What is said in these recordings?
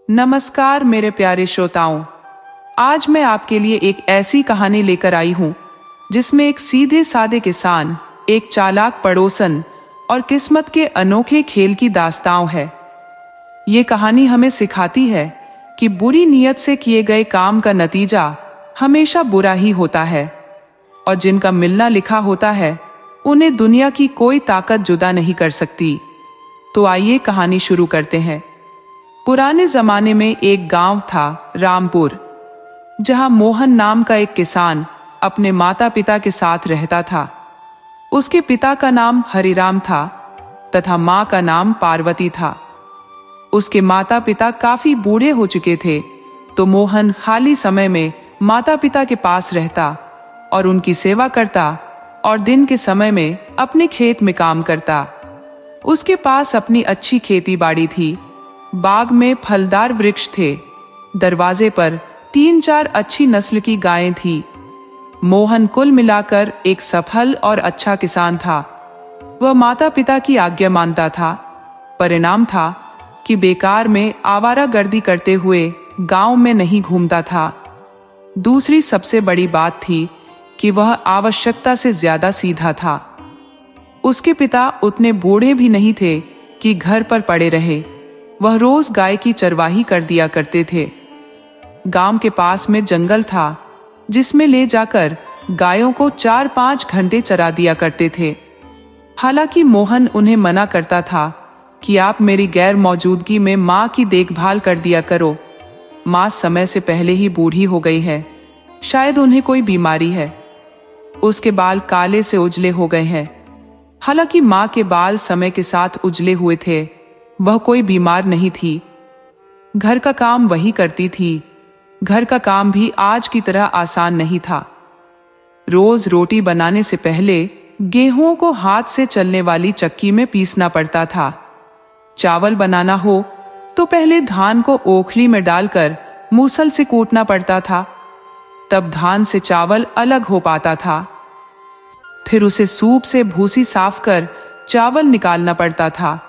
नमस्कार मेरे प्यारे श्रोताओं। आज मैं आपके लिए एक ऐसी कहानी लेकर आई हूं जिसमें एक सीधे सादे किसान, एक चालाक पड़ोसन और किस्मत के अनोखे खेल की दास्तां है। ये कहानी हमें सिखाती है कि बुरी नीयत से किए गए काम का नतीजा हमेशा बुरा ही होता है और जिनका मिलना लिखा होता है उन्हें दुनिया की कोई ताकत जुदा नहीं कर सकती। तो आइए कहानी शुरू करते हैं। पुराने जमाने में एक गांव था, रामपुर, जहां मोहन नाम का एक किसान अपने माता पिता के साथ रहता था। उसके पिता का नाम हरिराम था तथा मां का नाम पार्वती था। उसके माता पिता काफी बूढ़े हो चुके थे, तो मोहन खाली समय में माता पिता के पास रहता और उनकी सेवा करता और दिन के समय में अपने खेत में काम करता। उसके पास अपनी अच्छी खेती बाड़ी थी, बाग में फलदार वृक्ष थे, दरवाजे पर 3-4 अच्छी नस्ल की गायें थी। मोहन कुल मिलाकर एक सफल और अच्छा किसान था। वह माता पिता की आज्ञा मानता था। परिणाम था कि बेकार में आवारागर्दी करते हुए गांव में नहीं घूमता था। दूसरी सबसे बड़ी बात थी कि वह आवश्यकता से ज्यादा सीधा था। उसके पिता उतने बूढ़े भी नहीं थे कि घर पर पड़े रहे। वह रोज गाय की चरवाही कर दिया करते थे। गांव के पास में जंगल था जिसमें ले जाकर गायों को 4-5 घंटे चरा दिया करते थे। हालांकि मोहन उन्हें मना करता था कि आप मेरी गैर मौजूदगी में माँ की देखभाल कर दिया करो। माँ समय से पहले ही बूढ़ी हो गई है, शायद उन्हें कोई बीमारी है। उसके बाल काले से उजले हो गए हैं। हालांकि माँ के बाल समय के साथ उजले हुए थे, वह कोई बीमार नहीं थी। घर का काम वही करती थी। घर का काम भी आज की तरह आसान नहीं था। रोज रोटी बनाने से पहले गेहूं को हाथ से चलने वाली चक्की में पीसना पड़ता था। चावल बनाना हो तो पहले धान को ओखली में डालकर मूसल से कूटना पड़ता था, तब धान से चावल अलग हो पाता था। फिर उसे सूप से भूसी साफ कर चावल निकालना पड़ता था।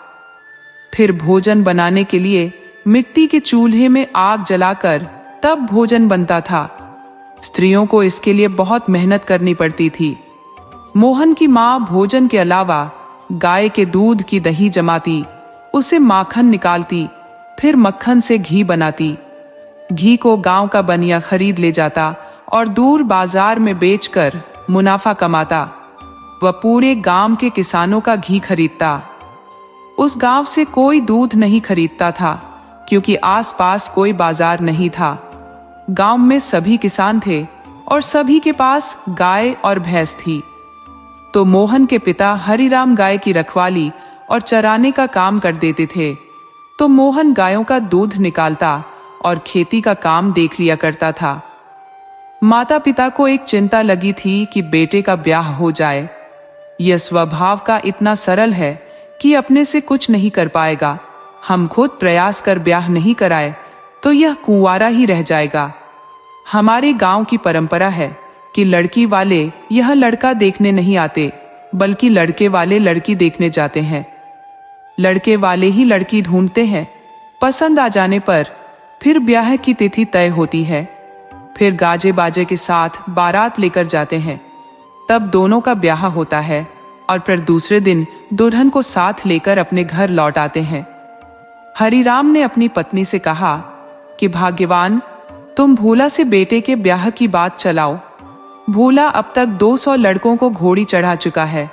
फिर भोजन बनाने के लिए मिट्टी के चूल्हे में आग जलाकर तब भोजन बनता था। स्त्रियों को इसके लिए बहुत मेहनत करनी पड़ती थी। मोहन की माँ भोजन के अलावा गाय के दूध की दही जमाती, उसे माखन निकालती, फिर मक्खन से घी बनाती। घी को गांव का बनिया खरीद ले जाता और दूर बाजार में बेचकर मुनाफा कमाता। वह पूरे गांव के किसानों का घी खरीदता। उस गांव से कोई दूध नहीं खरीदता था क्योंकि आसपास कोई बाजार नहीं था। गांव में सभी किसान थे और सभी के पास गाय और भैंस थी। तो मोहन के पिता हरिराम गाय की रखवाली और चराने का काम कर देते थे, तो मोहन गायों का दूध निकालता और खेती का काम देख लिया करता था। माता पिता को एक चिंता लगी थी कि बेटे का ब्याह हो जाए। यह स्वभाव का इतना सरल है कि अपने से कुछ नहीं कर पाएगा। हम खुद प्रयास कर ब्याह नहीं कराए तो यह कुंवारा ही रह जाएगा। हमारे गांव की परंपरा है कि लड़की वाले यह लड़का देखने नहीं आते, बल्कि लड़के वाले लड़की देखने जाते हैं। लड़के वाले ही लड़की ढूंढते हैं। पसंद आ जाने पर फिर ब्याह की तिथि तय होती है। फिर गाजे बाजे के साथ बारात लेकर जाते हैं। तब दोनों का ब्याह होता है और फिर दूसरे दिन दुल्हन को साथ लेकर अपने घर लौट आते हैं। हरिराम ने अपनी पत्नी से कहा कि भाग्यवान, तुम भोला से बेटे के ब्याह की बात चलाओ। भोला अब तक 200 लड़कों को घोड़ी चढ़ा चुका है।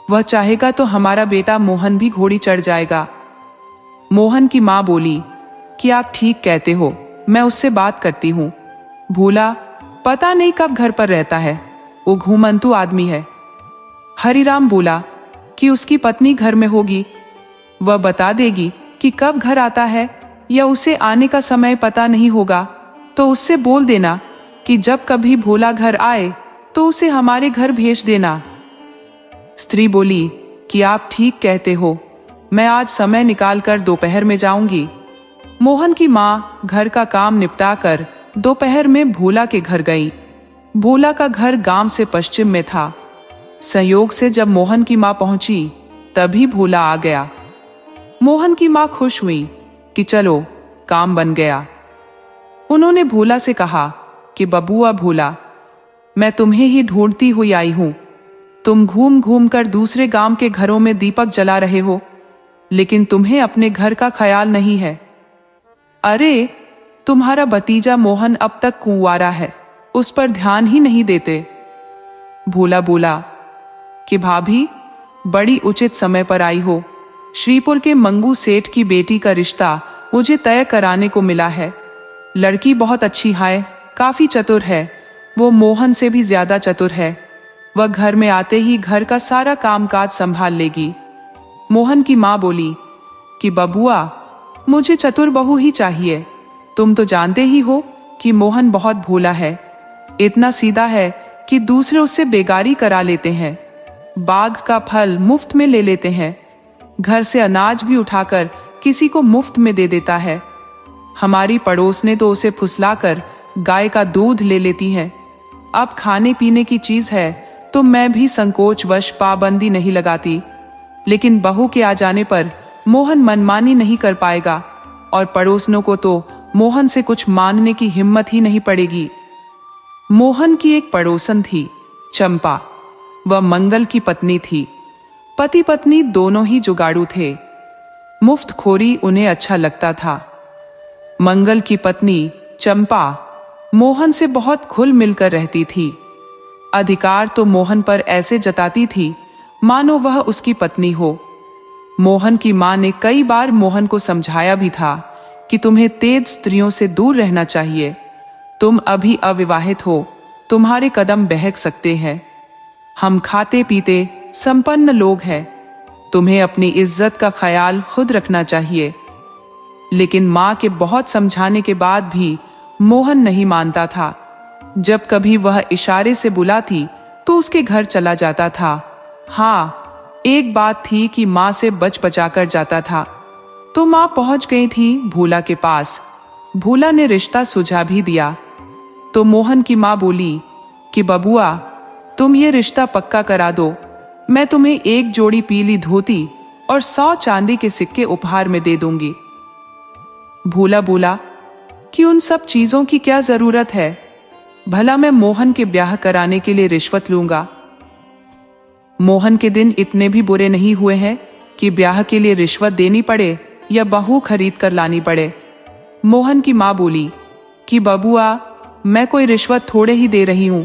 वह चाहेगा तो हमारा बेटा मोहन भी घोड़ी चढ़ जाएगा। मोहन की माँ बोली कि आप ठीक कहते हो, मैं उससे बात करती हूँ। भोला पता नहीं कब घर पर रहता है, वो घूमंतु आदमी है। हरिराम बोला कि उसकी पत्नी घर में होगी, वह बता देगी कि कब घर आता है, या उसे आने का समय पता नहीं होगा तो उससे बोल देना कि जब कभी भोला घर आए तो उसे हमारे घर भेज देना। स्त्री बोली कि आप ठीक कहते हो, मैं आज समय निकालकर दोपहर में जाऊंगी। मोहन की माँ घर का काम निपटाकर दोपहर में भोला के घर गई। भोला का घर गांव से पश्चिम में था। संयोग से जब मोहन की माँ पहुंची तभी भोला आ गया। मोहन की माँ खुश हुई कि चलो काम बन गया। उन्होंने भोला से कहा कि बबुआ भोला, मैं तुम्हें ही ढूंढती हुई आई हूं। तुम घूम घूम कर दूसरे गांव के घरों में दीपक जला रहे हो, लेकिन तुम्हें अपने घर का ख्याल नहीं है। अरे, तुम्हारा भतीजा मोहन अब तक कुंवारा है, उस पर ध्यान ही नहीं देते। भोला बोला कि भाभी, बड़ी उचित समय पर आई हो। श्रीपुर के मंगू सेठ की बेटी का रिश्ता मुझे तय कराने को मिला है। लड़की बहुत अच्छी है, काफी चतुर है, वो मोहन से भी ज्यादा चतुर है। वह घर में आते ही घर का सारा कामकाज संभाल लेगी। मोहन की माँ बोली कि बबुआ, मुझे चतुर बहू ही चाहिए। तुम तो जानते ही हो कि मोहन बहुत भोला है, इतना सीधा है कि दूसरे उससे बेगारी करा लेते हैं, बाग का फल मुफ्त में ले लेते हैं, घर से अनाज भी उठाकर किसी को मुफ्त में दे देता है। हमारी पड़ोस ने तो उसे फुसलाकर गाय का दूध ले लेती है। अब खाने पीने की चीज है तो मैं भी संकोचवश पाबंदी नहीं लगाती, लेकिन बहू के आ जाने पर मोहन मनमानी नहीं कर पाएगा और पड़ोसनों को तो मोहन से कुछ मानने की हिम्मत ही नहीं पड़ेगी। मोहन की एक पड़ोसन थी, चंपा। वह मंगल की पत्नी थी। पति पत्नी दोनों ही जुगाड़ू थे। मुफ्तखोरी उन्हें अच्छा लगता था। मंगल की पत्नी चंपा मोहन से बहुत खुल मिलकर रहती थी। अधिकार तो मोहन पर ऐसे जताती थी मानो वह उसकी पत्नी हो। मोहन की मां ने कई बार मोहन को समझाया भी था कि तुम्हें तेज स्त्रियों से दूर रहना चाहिए। तुम अभी अविवाहित हो, तुम्हारे कदम बहक सकते हैं। हम खाते पीते संपन्न लोग हैं, तुम्हें अपनी इज्जत का ख्याल खुद रखना चाहिए। लेकिन मां के बहुत समझाने के बाद भी मोहन नहीं मानता था। जब कभी वह इशारे से बुलाती तो उसके घर चला जाता था। हाँ, एक बात थी कि मां से बच बचाकर जाता था। तो मां पहुंच गई थी भोला के पास। भोला ने रिश्ता सुझा भी दिया। तो मोहन की मां बोली कि बबुआ, तुम ये रिश्ता पक्का करा दो, मैं तुम्हें एक जोड़ी पीली धोती और 100 चांदी के सिक्के उपहार में दे दूंगी। भोला बोला कि उन सब चीजों की क्या जरूरत है, भला मैं मोहन के ब्याह कराने के लिए रिश्वत लूंगा। मोहन के दिन इतने भी बुरे नहीं हुए हैं कि ब्याह के लिए रिश्वत देनी पड़े या बहू खरीद कर लानी पड़े। मोहन की मां बोली कि बबुआ, मैं कोई रिश्वत थोड़े ही दे रही हूं,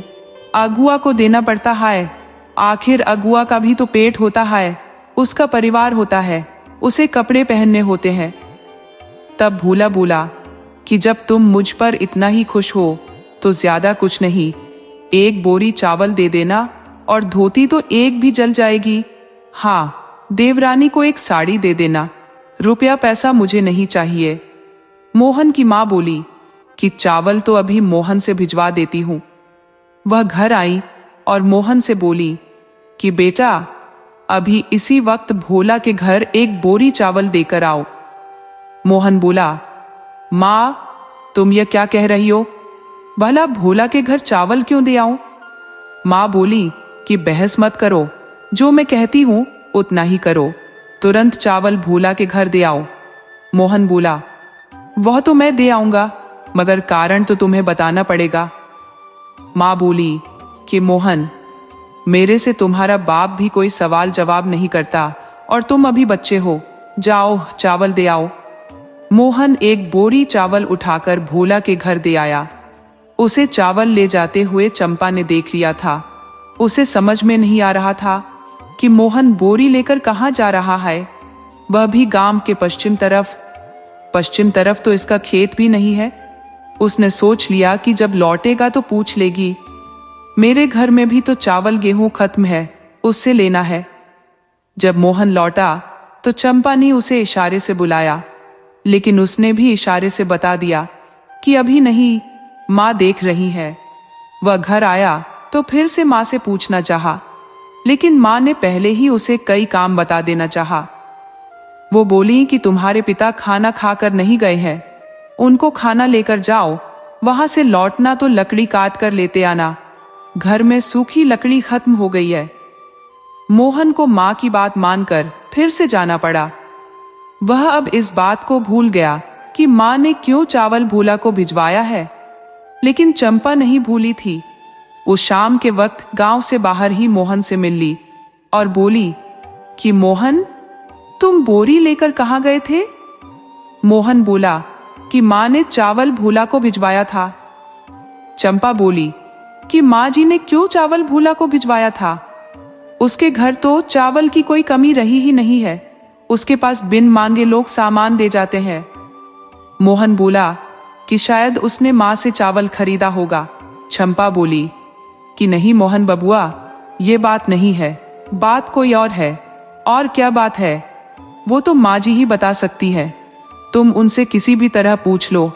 अगुआ को देना पड़ता है। आखिर अगुआ का भी तो पेट होता है, उसका परिवार होता है, उसे कपड़े पहनने होते हैं। तब भोला बोला कि जब तुम मुझ पर इतना ही खुश हो तो ज्यादा कुछ नहीं, एक बोरी चावल दे देना और धोती तो एक भी जल जाएगी। हाँ, देवरानी को एक साड़ी दे देना, रुपया पैसा मुझे नहीं चाहिए। मोहन की मां बोली कि चावल तो अभी मोहन से भिजवा देती हूं। वह घर आई और मोहन से बोली कि बेटा, अभी इसी वक्त भोला के घर एक बोरी चावल देकर आओ। मोहन बोला, मां, तुम यह क्या कह रही हो? भला भोला के घर चावल क्यों दे आऊं? मां बोली कि बहस मत करो, जो मैं कहती हूं उतना ही करो, तुरंत चावल भोला के घर दे आओ। मोहन बोला, वह तो मैं दे आऊंगा, मगर कारण तो तुम्हें बताना पड़ेगा। मां बोली कि मोहन, मेरे से तुम्हारा बाप भी कोई सवाल जवाब नहीं करता और तुम अभी बच्चे हो, जाओ चावल दे आओ। मोहन एक बोरी चावल उठाकर भोला के घर दे आया। उसे चावल ले जाते हुए चंपा ने देख लिया था। उसे समझ में नहीं आ रहा था कि मोहन बोरी लेकर कहां जा रहा है, वह भी गांव के पश्चिम तरफ। पश्चिम तरफ तो इसका खेत भी नहीं है। उसने सोच लिया कि जब लौटेगा तो पूछ लेगी, मेरे घर में भी तो चावल गेहूं खत्म है, उससे लेना है। जब मोहन लौटा तो चंपा ने उसे इशारे से बुलाया, लेकिन उसने भी इशारे से बता दिया कि अभी नहीं, मां देख रही है। वह घर आया तो फिर से मां से पूछना चाहा, लेकिन मां ने पहले ही उसे कई काम बता देना चाहा। वो बोली कि तुम्हारे पिता खाना खाकर नहीं गए हैं, उनको खाना लेकर जाओ, वहां से लौटना तो लकड़ी काट कर लेते आना, घर में सूखी लकड़ी खत्म हो गई है। मोहन को मां की बात मानकर फिर से जाना पड़ा। वह अब इस बात को भूल गया कि माँ ने क्यों चावल भूला को भिजवाया है, लेकिन चंपा नहीं भूली थी। वो शाम के वक्त गांव से बाहर ही मोहन से मिल ली और बोली कि मोहन, तुम बोरी लेकर कहाँ गए थे? मोहन बोला कि माँ ने चावल भूला को भिजवाया था। चंपा बोली कि माँ जी ने क्यों चावल भूला को भिजवाया था? उसके घर तो चावल की कोई कमी रही ही नहीं है। उसके पास बिन मांगे लोग सामान दे जाते हैं। मोहन बोला कि शायद उसने माँ से चावल खरीदा होगा। चंपा बोली कि नहीं मोहन बबुआ, ये बात नहीं है, बात कोई और है। और क्या बात है? वो तो माँ जी ही बता सकती है। तुम उनसे किसी भी तरह पूछ लो।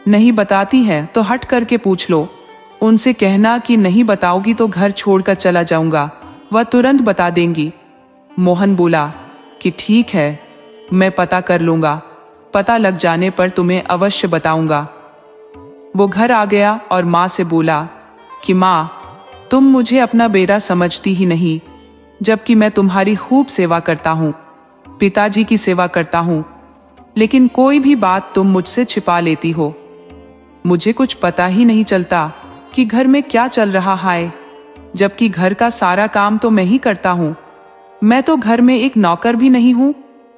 नहीं बताती है तो हट करके पूछ लो। उनसे कहना कि नहीं बताओगी तो घर छोड़कर चला जाऊंगा, वह तुरंत बता देंगी। मोहन बोला कि ठीक है, मैं पता कर लूंगा। पता लग जाने पर तुम्हें अवश्य बताऊंगा। वो घर आ गया और माँ से बोला कि माँ, तुम मुझे अपना बेटा समझती ही नहीं, जबकि मैं तुम्हारी खूब सेवा करता हूँ, पिताजी की सेवा करता हूँ, लेकिन कोई भी बात तुम मुझसे छिपा लेती हो। मुझे कुछ पता ही नहीं चलता कि घर में क्या चल रहा है, जबकि घर का सारा काम तो मैं ही करता हूँ। मैं तो घर में एक नौकर भी नहीं हूँ,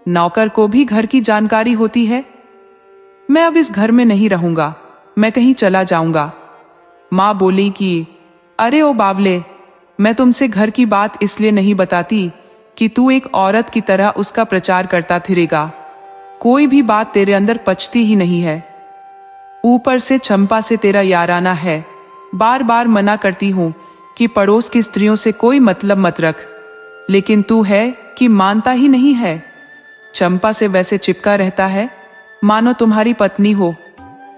नौकर को भी घर की जानकारी होती है। मैं अब इस घर में नहीं रहूंगा, मैं कहीं चला जाऊंगा। माँ बोली कि अरे ओ बावले, मैं तुमसे घर की बात इसलिए नहीं बताती कि तू एक औरत की तरह उसका प्रचार करता फिरेगा। कोई भी बात तेरे अंदर पचती ही नहीं है। ऊपर से चंपा से तेरा याराना है। बार बार मना करती हूँ कि पड़ोस की स्त्रियों से कोई मतलब मत रख, लेकिन तू है कि मानता ही नहीं है। चंपा से वैसे चिपका रहता है मानो तुम्हारी पत्नी हो,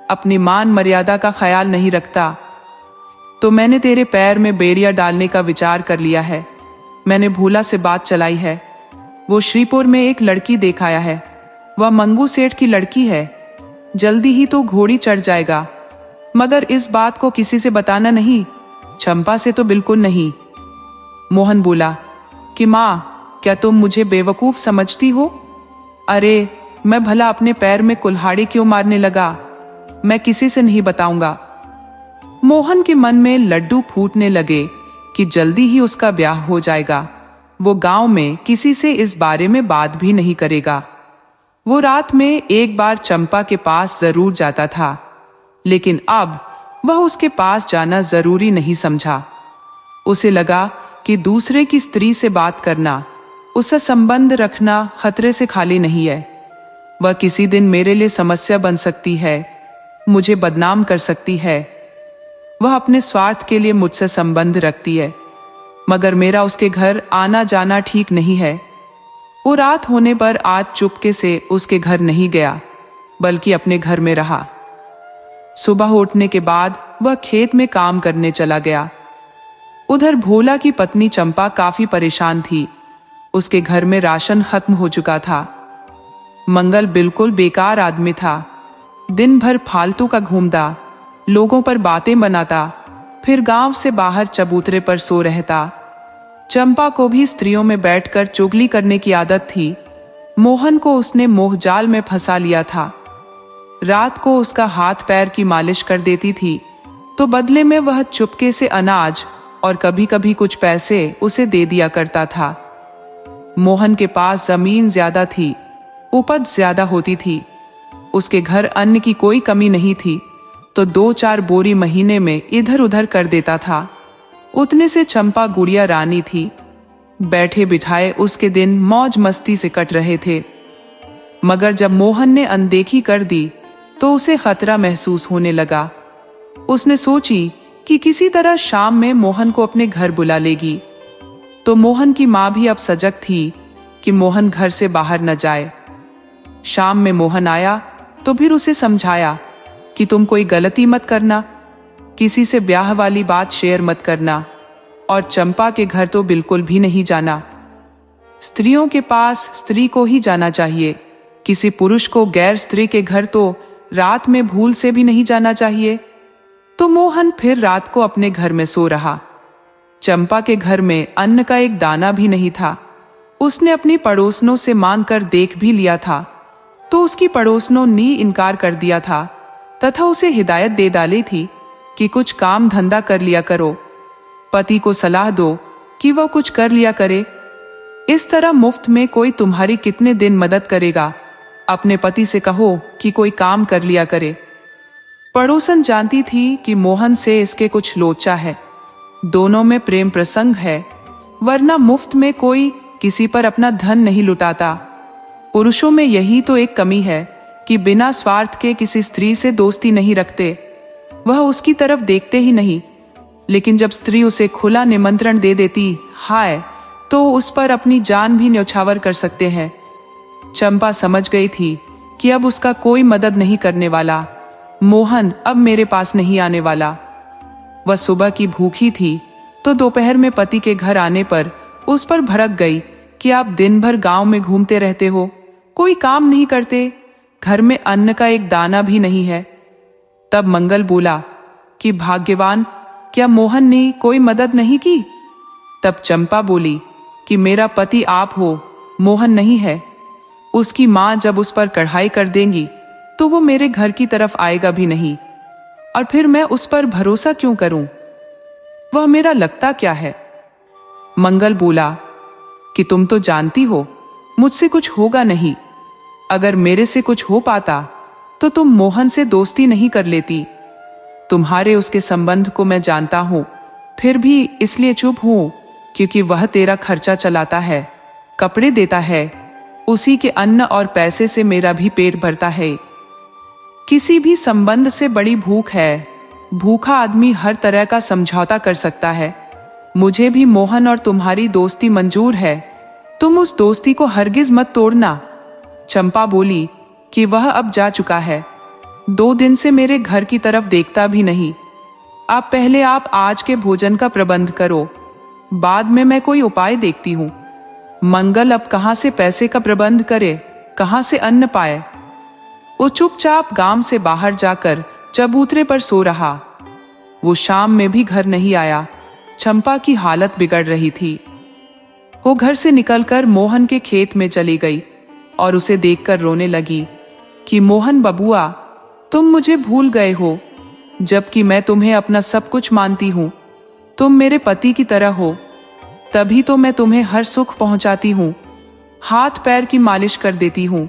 अपनी मान मर्यादा का ख्याल नहीं रखता। तो मैंने तेरे पैर में बेड़िया डालने का विचार कर लिया है। मैंने भूला से बात चलाई है। वो श्रीपुर में एक लड़की देख आया है, वह मंगू सेठ की लड़की है। जल्दी ही तो घोड़ी चढ़ जाएगा, मगर इस बात को किसी से बताना नहीं, चंपा से तो बिल्कुल नहीं। मोहन बोला कि माँ, क्या तुम मुझे बेवकूफ समझती हो? अरे, मैं भला अपने पैर में कुल्हाड़ी क्यों मारने लगा? मैं किसी से नहीं बताऊंगा। मोहन के मन में लड्डू फूटने लगे कि जल्दी ही उसका ब्याह हो जाएगा। वो गांव में किसी से इस बारे में बात भी नहीं करेगा। वो रात में एक बार चंपा के पास जरूर जाता था, लेकिन अब वह उसके पास जाना जरूरी नहीं समझा। उसे लगा कि दूसरे की स्त्री से बात करना, उससे संबंध रखना खतरे से खाली नहीं है। वह किसी दिन मेरे लिए समस्या बन सकती है, मुझे बदनाम कर सकती है। वह अपने स्वार्थ के लिए मुझसे संबंध रखती है, मगर मेरा उसके घर आना जाना ठीक नहीं है। वो रात होने पर आज चुपके से उसके घर नहीं गया, बल्कि अपने घर में रहा। सुबह उठने के बाद वह खेत में काम करने चला गया। उधर भोला की पत्नी चंपा काफी परेशान थी। उसके घर में राशन खत्म हो चुका था। मंगल बिल्कुल बेकार आदमी था। दिन भर फालतू का घूमता, लोगों पर बातें बनाता, फिर गांव से बाहर चबूतरे पर सो रहता। चंपा को भी स्त्रियों में बैठकर चुगली करने की आदत थी। मोहन को उसने मोहजाल में फंसा लिया था। रात को उसका हाथ पैर की मालिश कर देती थी, तो बदले में वह चुपके से अनाज और कभी कभी कुछ पैसे उसे दे दिया करता था। मोहन के पास जमीन ज्यादा थी, उपज ज्यादा होती थी। उसके घर अन्न की कोई कमी नहीं थी, तो 2-4 बोरी महीने में इधर उधर कर देता था। उतने से चंपा गुड़िया रानी थी। बैठे बिठाए उसके दिन मौज मस्ती से कट रहे थे। मगर जब मोहन ने अनदेखी कर दी तो उसे खतरा महसूस होने लगा। उसने सोची कि किसी तरह शाम में मोहन को अपने घर बुला लेगी। तो मोहन की माँ भी अब सजग थी कि मोहन घर से बाहर न जाए। शाम में मोहन आया तो फिर उसे समझाया कि तुम कोई गलती मत करना, किसी से ब्याह वाली बात शेयर मत करना, और चंपा के घर तो बिल्कुल भी नहीं जाना। स्त्रियों के पास स्त्री को ही जाना चाहिए। किसी पुरुष को गैर स्त्री के घर तो रात में भूल से भी नहीं जाना चाहिए। तो मोहन फिर रात को अपने घर में सो रहा। चंपा के घर में अन्न का एक दाना भी नहीं था। उसने अपनी पड़ोसनों से मांग कर देख भी लिया था, तो उसकी पड़ोसनों ने इनकार कर दिया था तथा उसे हिदायत दे डाली थी कि कुछ काम धंधा कर लिया करो, पति को सलाह दो कि वह कुछ कर लिया करे। इस तरह मुफ्त में कोई तुम्हारी कितने दिन मदद करेगा, अपने पति से कहो कि कोई काम कर लिया करे। पड़ोसन जानती थी कि मोहन से इसके कुछ लोचा है, दोनों में प्रेम प्रसंग है, वरना मुफ्त में कोई किसी पर अपना धन नहीं लुटाता। पुरुषों में यही तो एक कमी है कि बिना स्वार्थ के किसी स्त्री से दोस्ती नहीं रखते, वह उसकी तरफ देखते ही नहीं। लेकिन जब स्त्री उसे खुला निमंत्रण दे देती हाय, तो उस पर अपनी जान भी न्यौछावर कर सकते हैं। चंपा समझ गई थी कि अब उसका कोई मदद नहीं करने वाला, मोहन अब मेरे पास नहीं आने वाला। वह सुबह की भूखी थी तो दोपहर में पति के घर आने पर उस पर भड़क गई कि आप दिन भर गांव में घूमते रहते हो, कोई काम नहीं करते, घर में अन्न का एक दाना भी नहीं है। तब मंगल बोला कि भाग्यवान, क्या मोहन ने कोई मदद नहीं की? तब चंपा बोली कि मेरा पति आप हो, मोहन नहीं है। उसकी मां जब उस पर कढ़ाई कर देंगी तो वो मेरे घर की तरफ आएगा भी नहीं, और फिर मैं उस पर भरोसा क्यों करूं? वह मेरा लगता क्या है? मंगल बोला कि तुम तो जानती हो मुझसे कुछ होगा नहीं, अगर मेरे से कुछ हो पाता तो तुम मोहन से दोस्ती नहीं कर लेती। तुम्हारे उसके संबंध को मैं जानता हूं, फिर भी इसलिए चुप हूं क्योंकि वह तेरा खर्चा चलाता है, कपड़े देता है, उसी के अन्न और पैसे से मेरा भी पेट भरता है। किसी भी संबंध से बड़ी भूख है, भूखा आदमी हर तरह का समझौता कर सकता है। मुझे भी मोहन और तुम्हारी दोस्ती मंजूर है, तुम उस दोस्ती को हरगिज मत तोड़ना। चंपा बोली कि वह अब जा चुका है, 2 दिन से मेरे घर की तरफ देखता भी नहीं। आप पहले आप आज के भोजन का प्रबंध करो, बाद में मैं कोई उपाय देखती हूँ। मंगल अब कहाँ से पैसे का प्रबंध करे, कहाँ से अन्न पाए? वो चुपचाप गांव से बाहर जाकर चबूतरे पर सो रहा। वो शाम में भी घर नहीं आया। चंपा की हालत बिगड़ रही थी। वो घर से निकलकर मोहन के खेत में चली गई और उसे देखकर रोने लगी कि मोहन बबुआ, तुम मुझे भूल गए हो, जबकि मैं तुम्हें अपना सब कुछ मानती हूँ। तुम मेरे पति की तरह हो, तभी तो मैं तुम्हें हर सुख पहुंचाती हूँ, हाथ पैर की मालिश कर देती हूँ।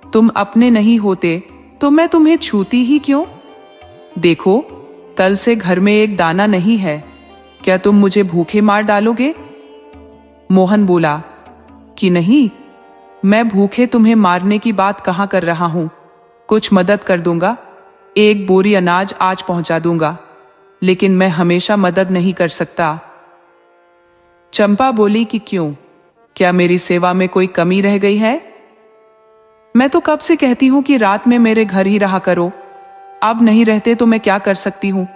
तुम अपने नहीं होते तो मैं तुम्हें छूती ही क्यों? देखो, तल से घर में एक दाना नहीं है, क्या तुम मुझे भूखे मार डालोगे? मोहन बोला कि नहीं, मैं भूखे तुम्हें मारने की बात कहाँ कर रहा हूं। कुछ मदद कर दूंगा, 1 बोरी अनाज आज पहुंचा दूंगा, लेकिन मैं हमेशा मदद नहीं कर सकता। चंपा बोली कि क्यों, क्या मेरी सेवा में कोई कमी रह गई है? मैं तो कब से कहती हूं कि रात में मेरे घर ही रहा करो, अब नहीं रहते तो मैं क्या कर सकती हूँ,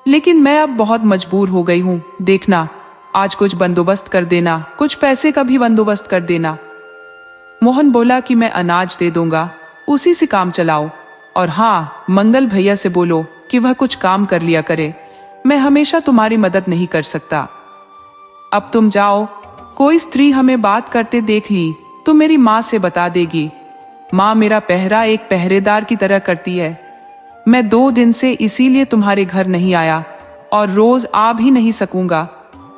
लेकिन मैं अब बहुत मजबूर हो गई हूँ। देखना, आज कुछ बंदोबस्त कर देना, कुछ पैसे का भी बंदोबस्त कर देना। मोहन बोला कि मैं अनाज दे दूंगा, उसी से काम चलाओ, और हाँ, मंगल भैया से बोलो कि वह कुछ काम कर लिया करे, मैं हमेशा तुम्हारी मदद नहीं कर सकता। अब तुम जाओ, कोई स्त्री हमें बात करते देख ली तो मेरी माँ से बता देगी। माँ मेरा पहरा एक पहरेदार की तरह करती है। मैं 2 दिन से इसीलिए तुम्हारे घर नहीं आया और रोज आ भी नहीं सकूंगा।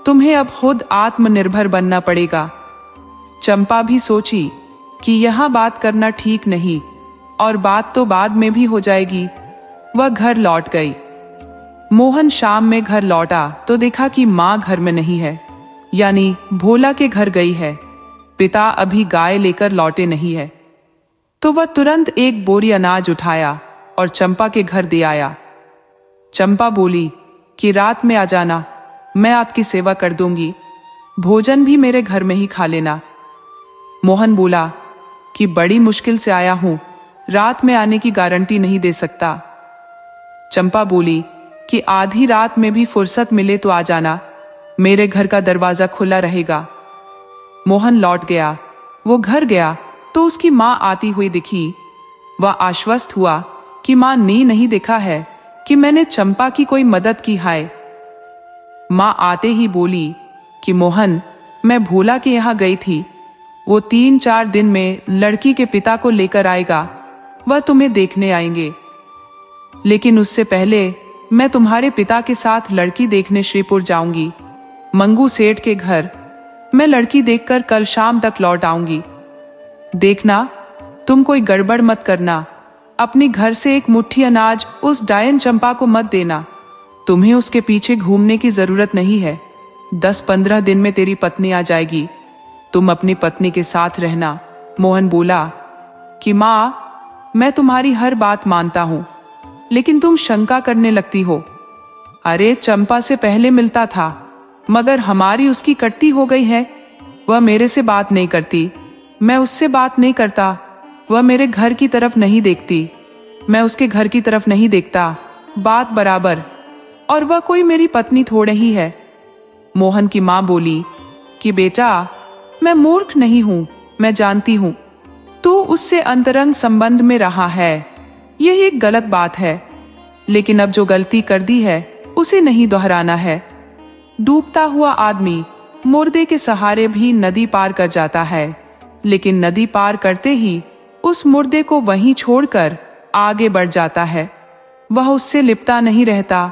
तुम्हें अब खुद आत्मनिर्भर बनना पड़ेगा। चंपा भी सोची कि यहां बात करना ठीक नहीं, और बात तो बाद में भी हो जाएगी। वह घर लौट गई। मोहन शाम में घर लौटा तो देखा कि माँ घर में नहीं है, यानी भोला के घर गई है। पिता अभी गाय लेकर लौटे नहीं है। तो वह तुरंत 1 बोरी अनाज उठाया और चंपा के घर दे आया। चंपा बोली कि रात में आ जाना, मैं आपकी सेवा कर दूंगी, भोजन भी मेरे घर में ही खा लेना। मोहन बोला कि बड़ी मुश्किल से आया हूं, रात में आने की गारंटी नहीं दे सकता। चंपा बोली कि आधी रात में भी फुर्सत मिले तो आ जाना, मेरे घर का दरवाजा खुला रहेगा। मोहन लौट गया। वो घर गया तो उसकी माँ आती हुई दिखी। वह आश्वस्त हुआ कि माँ ने नहीं देखा है कि मैंने चंपा की कोई मदद की है। माँ आते ही बोली कि मोहन, मैं भोला के यहाँ गई थी, वो 3-4 दिन में लड़की के पिता को लेकर आएगा, वह तुम्हें देखने आएंगे। लेकिन उससे पहले मैं तुम्हारे पिता के साथ लड़की देखने श्रीपुर जाऊंगी, मंगू सेठ के घर। मैं लड़की देखकर कल शाम तक लौट आऊंगी। देखना, तुम कोई गड़बड़ मत करना। अपने घर से एक मुट्ठी अनाज उस डायन चंपा को मत देना। तुम्हें उसके पीछे घूमने की जरूरत नहीं है। 10-15 दिन में तेरी पत्नी आ जाएगी। तुम अपनी पत्नी के साथ रहना। मोहन बोला कि माँ, मैं तुम्हारी हर बात मानता हूं, लेकिन तुम शंका करने लगती हो। अरे, चंपा से पहले मिलता था, मगर हमारी उसकी कट्टी हो गई है। वह मेरे से बात नहीं करती, मैं उससे बात नहीं करता। वह मेरे घर की तरफ नहीं देखती, मैं उसके घर की तरफ नहीं देखता। बात बराबर। और वह कोई मेरी पत्नी थोड़े ही है। मोहन की मां बोली कि बेटा, मैं मूर्ख नहीं हूं, मैं जानती हूं तू उससे अंतरंग संबंध में रहा है। यह एक गलत बात है, लेकिन अब जो गलती कर दी है उसे नहीं दोहराना है। डूबता हुआ आदमी मुर्दे के सहारे भी नदी पार कर जाता है, लेकिन नदी पार करते ही उस मुर्दे को वहीं छोड़कर आगे बढ़ जाता है। वह उससे लिपटा नहीं रहता,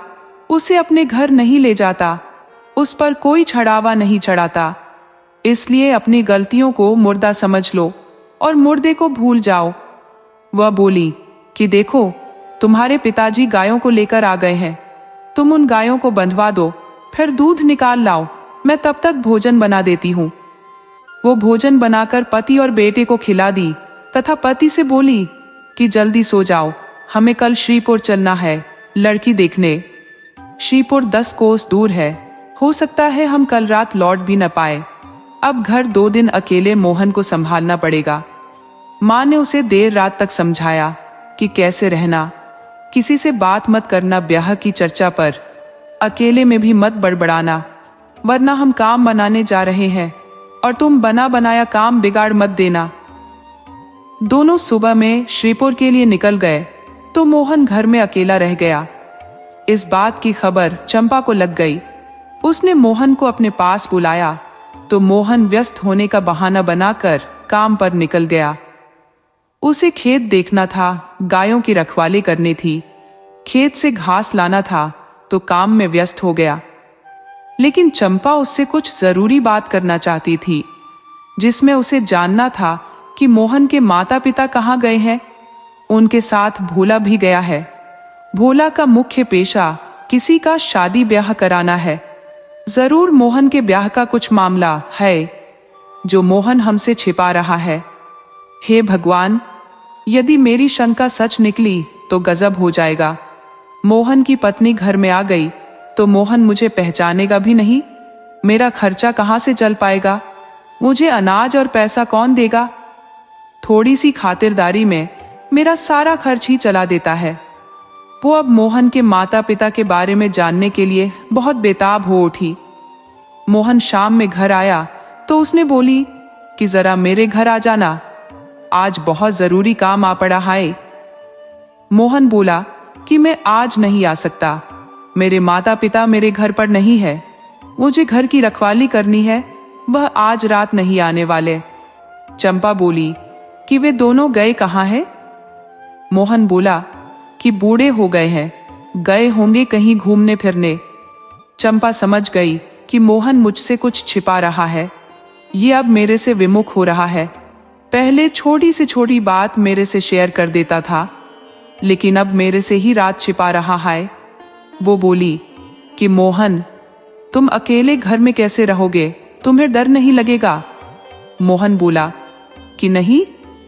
उसे अपने घर नहीं ले जाता, उस पर कोई छड़ावा नहीं चढ़ाता। इसलिए अपनी गलतियों को मुर्दा समझ लो और मुर्दे को भूल जाओ। वह बोली कि देखो, तुम्हारे पिताजी गायों को लेकर आ गए हैं। तुम उन गायों को बंधवा दो, फिर दूध निकाल लाओ, मैं तब तक भोजन बना देती हूँ। वो भोजन बनाकर पति और बेटे को खिला दी तथा पति से बोली कि जल्दी सो जाओ, हमें कल श्रीपुर चलना है लड़की देखने। श्रीपुर 10 कोस दूर है, हो सकता है हम कल रात लौट भी न पाए। अब घर 2 दिन अकेले मोहन को संभालना पड़ेगा। माँ ने उसे देर रात तक समझाया कि कैसे रहना, किसी से बात मत करना, ब्याह की चर्चा पर अकेले में भी मत बड़बड़ाना, वरना हम काम बनाने जा रहे हैं और तुम बना बनाया काम बिगाड़ मत देना। दोनों सुबह में श्रीपुर के लिए निकल गए तो मोहन घर में अकेला रह गया। इस बात की खबर चंपा को लग गई। उसने मोहन को अपने पास बुलाया तो मोहन व्यस्त होने का बहाना बनाकर काम पर निकल गया। उसे खेत देखना था, गायों की रखवाली करनी थी, खेत से घास लाना था, तो काम में व्यस्त हो गया। लेकिन चंपा उससे कुछ जरूरी बात करना चाहती थी, जिसमें उसे जानना था कि मोहन के माता पिता कहाँ गए हैं। उनके साथ भोला भी गया है। भोला का मुख्य पेशा किसी का शादी ब्याह कराना है। जरूर मोहन के ब्याह का कुछ मामला है जो मोहन हमसे छिपा रहा है। हे भगवान, यदि मेरी शंका सच निकली तो गजब हो जाएगा। मोहन की पत्नी घर में आ गई तो मोहन मुझे पहचानेगा भी नहीं। मेरा खर्चा कहाँ से चल पाएगा? मुझे अनाज और पैसा कौन देगा? थोड़ी सी खातिरदारी में मेरा सारा खर्च ही चला देता है। वो अब मोहन के माता पिता के बारे में जानने के लिए बहुत बेताब हो उठी। मोहन शाम में घर आया तो उसने बोली कि जरा मेरे घर आ जाना, आज बहुत जरूरी काम आ पड़ा है। मोहन बोला कि मैं आज नहीं आ सकता, मेरे माता पिता मेरे घर पर नहीं है, मुझे घर की रखवाली करनी है, वह आज रात नहीं आने वाले। चंपा बोली कि वे दोनों गए कहाँ हैं? मोहन बोला कि बूढ़े हो गए हैं, गए होंगे कहीं घूमने फिरने। चंपा समझ गई कि मोहन मुझसे कुछ छिपा रहा है, ये अब मेरे से विमुख हो रहा है। पहले छोटी से छोटी बात मेरे से शेयर कर देता था, लेकिन अब मेरे से ही रात छिपा रहा है। वो बोली कि मोहन, तुम अकेले घर में कैसे रहोगे, तुम्हें डर नहीं लगेगा? मोहन बोला कि नहीं,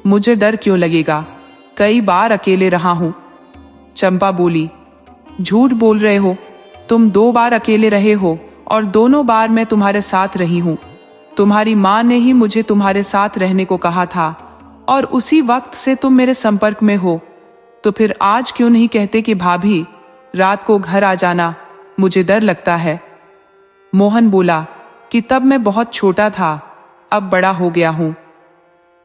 मुझे डर क्यों लगेगा, कई बार अकेले रहा हूं। चंपा बोली, झूठ बोल रहे हो, तुम 2 बार अकेले रहे हो और दोनों बार मैं तुम्हारे साथ रही हूं। तुम्हारी माँ ने ही मुझे तुम्हारे साथ रहने को कहा था और उसी वक्त से तुम मेरे संपर्क में हो, तो फिर आज क्यों नहीं कहते कि भाभी रात को घर आ जाना, मुझे डर लगता है। मोहन बोला कि तब मैं बहुत छोटा था, अब बड़ा हो गया हूं।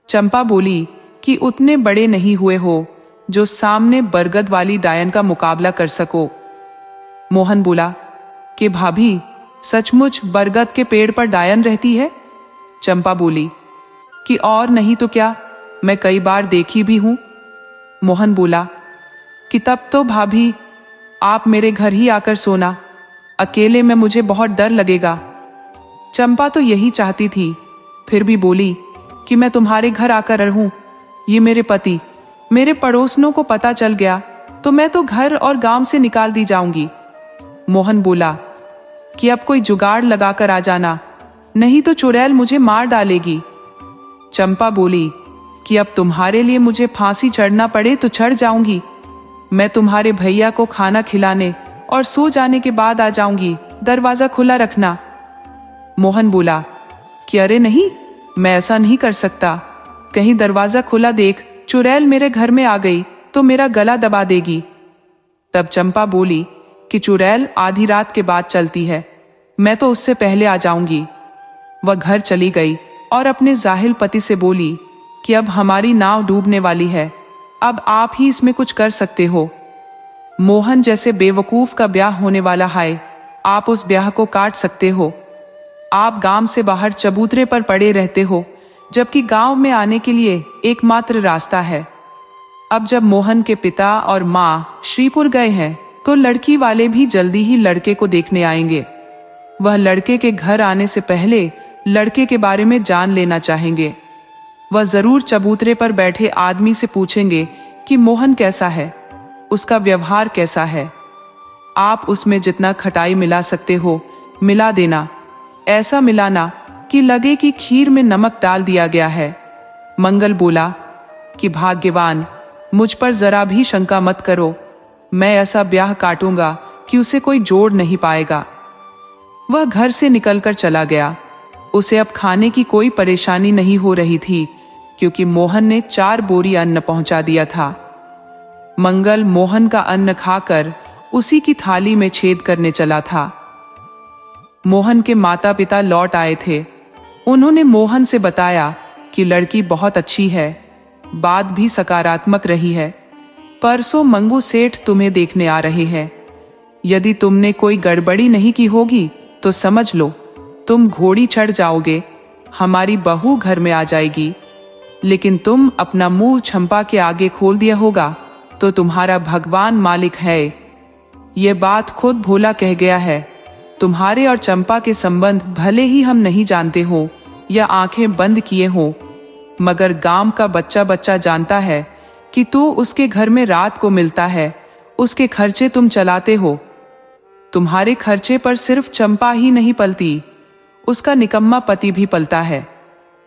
चंपा बोली कि उतने बड़े नहीं हुए हो जो सामने बरगद वाली डायन का मुकाबला कर सको। मोहन बोला कि भाभी, सचमुच बरगद के पेड़ पर डायन रहती है? चंपा बोली कि और नहीं तो क्या, मैं कई बार देखी भी हूं। मोहन बोला कि तब तो भाभी आप मेरे घर ही आकर सोना, अकेले में मुझे बहुत डर लगेगा। चंपा तो यही चाहती थी, फिर भी बोली कि मैं तुम्हारे घर आकर रहूं। ये मेरे पति, मेरे पड़ोसनों को पता चल गया तो मैं तो घर और गांव से निकाल दी जाऊंगी। मोहन बोला कि अब कोई जुगाड़ लगाकर आ जाना, नहीं तो चुड़ैल मुझे मार डालेगी। चंपा बोली कि अब तुम्हारे लिए मुझे फांसी चढ़ना पड़े तो चढ़ जाऊंगी। मैं तुम्हारे भैया को खाना खिलाने और सो जाने के बाद आ जाऊंगी, दरवाजा खुला रखना। मोहन बोला कि अरे नहीं, मैं ऐसा नहीं कर सकता। कहीं दरवाजा खुला देख चुड़ैल मेरे घर में आ गई तो मेरा गला दबा देगी। तब चंपा बोली कि चुड़ैल आधी रात के बाद चलती है, मैं तो उससे पहले आ जाऊंगी। वह घर चली गई और अपने जाहिल पति से बोली कि अब हमारी नाव डूबने वाली है, अब आप ही इसमें कुछ कर सकते हो। मोहन जैसे बेवकूफ का ब्याह होने वाला है, आप उस ब्याह को काट सकते हो। आप गांव से बाहर चबूतरे पर पड़े रहते हो, जबकि गांव में आने के लिए एकमात्र रास्ता है। अब जब मोहन के पिता और माँ श्रीपुर गए हैं तो लड़की वाले भी जल्दी ही लड़के को देखने आएंगे। वह लड़के के घर आने से पहले लड़के के बारे में जान लेना चाहेंगे। वह जरूर चबूतरे पर बैठे आदमी से पूछेंगे कि मोहन कैसा है, उसका व्यवहार कैसा है। आप उसमें जितना खटाई मिला सकते हो मिला देना, ऐसा मिलाना कि लगे कि खीर में नमक डाल दिया गया है। मंगल बोला कि भाग्यवान, मुझ पर जरा भी शंका मत करो, मैं ऐसा ब्याह काटूंगा कि उसे कोई जोड़ नहीं पाएगा। वह घर से निकलकर चला गया। उसे अब खाने की कोई परेशानी नहीं हो रही थी, क्योंकि मोहन ने 4 बोरी अन्न पहुंचा दिया था। मंगल मोहन का अन्न खाकर उसी की थाली में छेद करने चला था। मोहन के माता पिता लौट आए थे। उन्होंने मोहन से बताया कि लड़की बहुत अच्छी है, बात भी सकारात्मक रही है। परसों मंगू सेठ तुम्हें देखने आ रहे हैं। यदि तुमने कोई गड़बड़ी नहीं की होगी तो समझ लो तुम घोड़ी चढ़ जाओगे, हमारी बहू घर में आ जाएगी। लेकिन तुम अपना मुंह चंपा के आगे खोल दिया होगा तो तुम्हारा भगवान मालिक है। ये बात खुद भोला कह गया है। तुम्हारे और चंपा के संबंध भले ही हम नहीं जानते हो या आंखें बंद किए हो, मगर गांव का बच्चा बच्चा जानता है कि तू उसके घर में रात को मिलता है, उसके खर्चे तुम चलाते हो। तुम्हारे खर्चे पर सिर्फ चंपा ही नहीं पलती, उसका निकम्मा पति भी पलता है।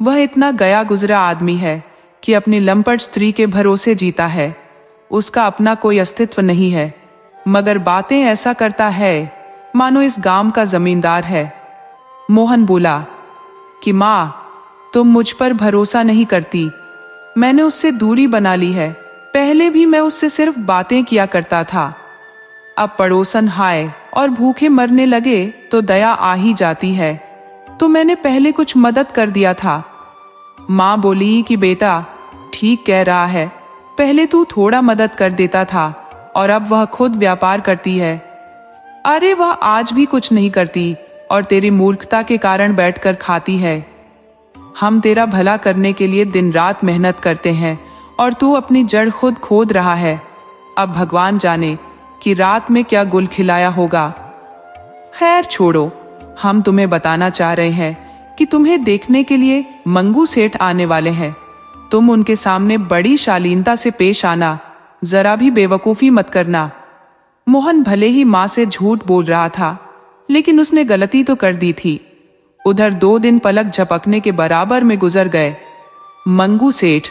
वह इतना गया गुजरा आदमी है कि अपनी लंपट स्त्री के भरोसे जीता है। उसका अपना कोई अस्तित्व नहीं है, मगर बातें ऐसा करता है मानो इस गांव का जमींदार है। मोहन बोला कि माँ, तुम मुझ पर भरोसा नहीं करती। मैंने उससे दूरी बना ली है। पहले भी मैं उससे सिर्फ बातें किया करता था। अब पड़ोसन हाय और भूखे मरने लगे तो दया आ ही जाती है, तो मैंने पहले कुछ मदद कर दिया था। माँ बोली कि बेटा ठीक कह रहा है, पहले तू थोड़ा मदद कर देता था और अब वह खुद व्यापार करती है। अरे वह आज भी कुछ नहीं करती और तेरी मूर्खता के कारण बैठकर खाती है। हम तेरा भला करने के लिए दिन रात मेहनत करते हैं और तू अपनी जड़ खुद खोद रहा है। अब भगवान जाने कि रात में क्या गुल खिलाया होगा। खैर छोड़ो, हम तुम्हें बताना चाह रहे हैं कि तुम्हें देखने के लिए मंगू सेठ आने वाले हैं। तुम उनके सामने बड़ी शालीनता से पेश आना, जरा भी बेवकूफी मत करना। मोहन भले ही माँ से झूठ बोल रहा था, लेकिन उसने गलती तो कर दी थी। उधर 2 दिन पलक झपकने के बराबर में गुजर गए। मंगू सेठ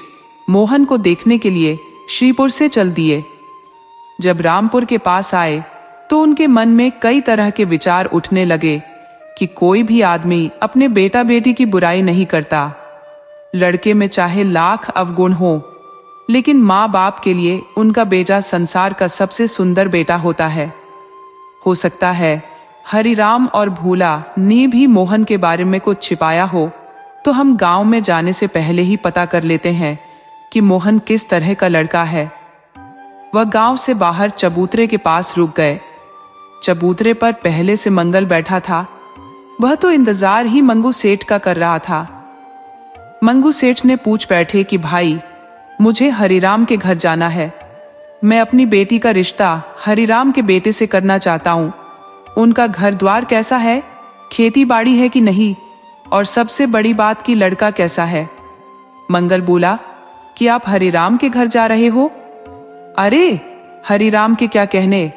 मोहन को देखने के लिए श्रीपुर से चल दिए। जब रामपुर के पास आए तो उनके मन में कई तरह के विचार उठने लगे कि कोई भी आदमी अपने बेटा बेटी की बुराई नहीं करता। लड़के में चाहे लाख अवगुण हो, लेकिन माँ बाप के लिए उनका बेटा संसार का सबसे सुंदर बेटा होता है। हो सकता है हरिराम और भूला ने भी मोहन के बारे में कुछ छिपाया हो, तो हम गांव में जाने से पहले ही पता कर लेते हैं कि मोहन किस तरह का लड़का है। वह गांव से बाहर चबूतरे के पास रुक गए। चबूतरे पर पहले से मंगल बैठा था। वह तो इंतजार ही मंगू सेठ का कर रहा था। मंगू सेठ ने पूछ बैठे कि भाई, मुझे हरिराम के घर जाना है। मैं अपनी बेटी का रिश्ता हरिराम के बेटे से करना चाहता हूँ। उनका घर द्वार कैसा है, खेती बाड़ी है कि नहीं, और सबसे बड़ी बात कि लड़का कैसा है। मंगल बोला कि आप हरिराम के घर जा रहे हो? अरे हरिराम के क्या कहने,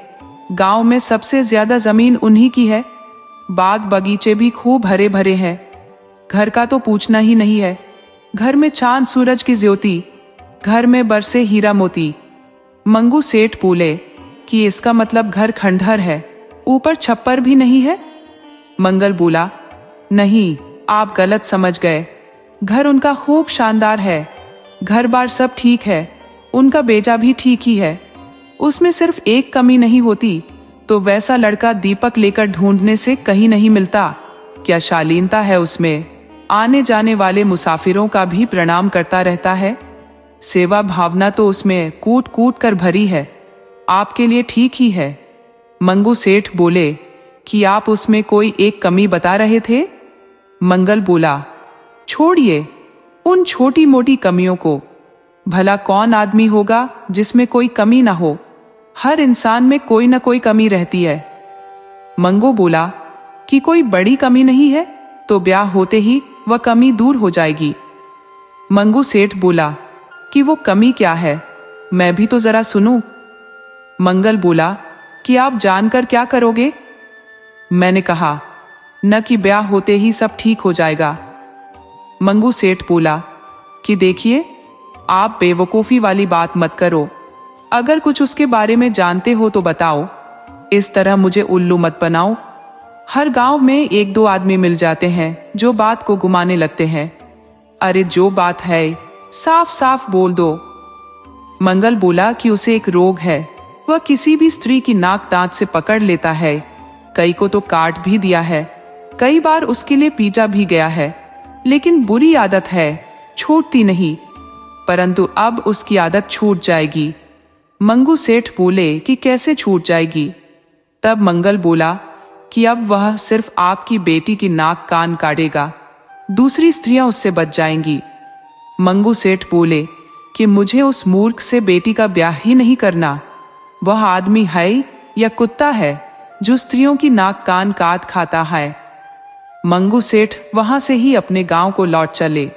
गांव में सबसे ज्यादा जमीन उन्हीं की है। बाग बगीचे भी खूब हरे भरे हैं। घर का तो पूछना ही नहीं है। घर में चांद सूरज की ज्योति, घर में बरसे हीरा मोती। मंगू सेठ बोले कि इसका मतलब घर खंडहर है, ऊपर छप्पर भी नहीं है? मंगल बोला, नहीं, आप गलत समझ गए। घर उनका खूब शानदार है। घर बार सब ठीक है, उनका बेजा भी ठीक ही है। उसमें सिर्फ एक कमी नहीं होती तो वैसा लड़का दीपक लेकर ढूंढने से कहीं नहीं मिलता। क्या शालीनता है उसमें, आने जाने वाले मुसाफिरों का भी प्रणाम करता रहता है। सेवा भावना तो उसमें कूट कूट कर भरी है। आपके लिए ठीक ही है। मंगू सेठ बोले कि आप उसमें कोई एक कमी बता रहे थे। मंगल बोला, छोड़िए उन छोटी मोटी कमियों को। भला कौन आदमी होगा जिसमें कोई कमी ना हो? हर इंसान में कोई ना कोई कमी रहती है। मंगू बोला कि कोई बड़ी कमी नहीं है तो ब्याह होते ही वह कमी दूर हो जाएगी। मंगू सेठ बोला कि वो कमी क्या है, मैं भी तो जरा सुनूं। मंगल बोला कि आप जानकर क्या करोगे? मैंने कहा, न कि ब्याह होते ही सब ठीक हो जाएगा। मंगू सेठ बोला कि देखिए, आप बेवकूफ़ी वाली बात मत करो। अगर कुछ उसके बारे में जानते हो तो बताओ, इस तरह मुझे उल्लू मत बनाओ। हर गांव में एक दो आदमी मिल जाते हैं जो बात को घुमाने लगते हैं। अरे जो बात है साफ साफ बोल दो। मंगल बोला कि उसे एक रोग है, वह किसी भी स्त्री की नाक दांत से पकड़ लेता है। कई को तो काट भी दिया है, कई बार उसके लिए पीटा भी गया है, लेकिन बुरी आदत है, छूटती नहीं। परंतु अब उसकी आदत छूट जाएगी। मंगू सेठ बोले कि कैसे छूट जाएगी? तब मंगल बोला कि अब वह सिर्फ आपकी बेटी की नाक कान काटेगा, दूसरी स्त्रियां उससे बच जाएंगी। मंगू सेठ बोले कि मुझे उस मूर्ख से बेटी का ब्याह ही नहीं करना। वह आदमी है या कुत्ता है जो स्त्रियों की नाक कान काट खाता है। मंगू सेठ वहां से ही अपने गांव को लौट चले।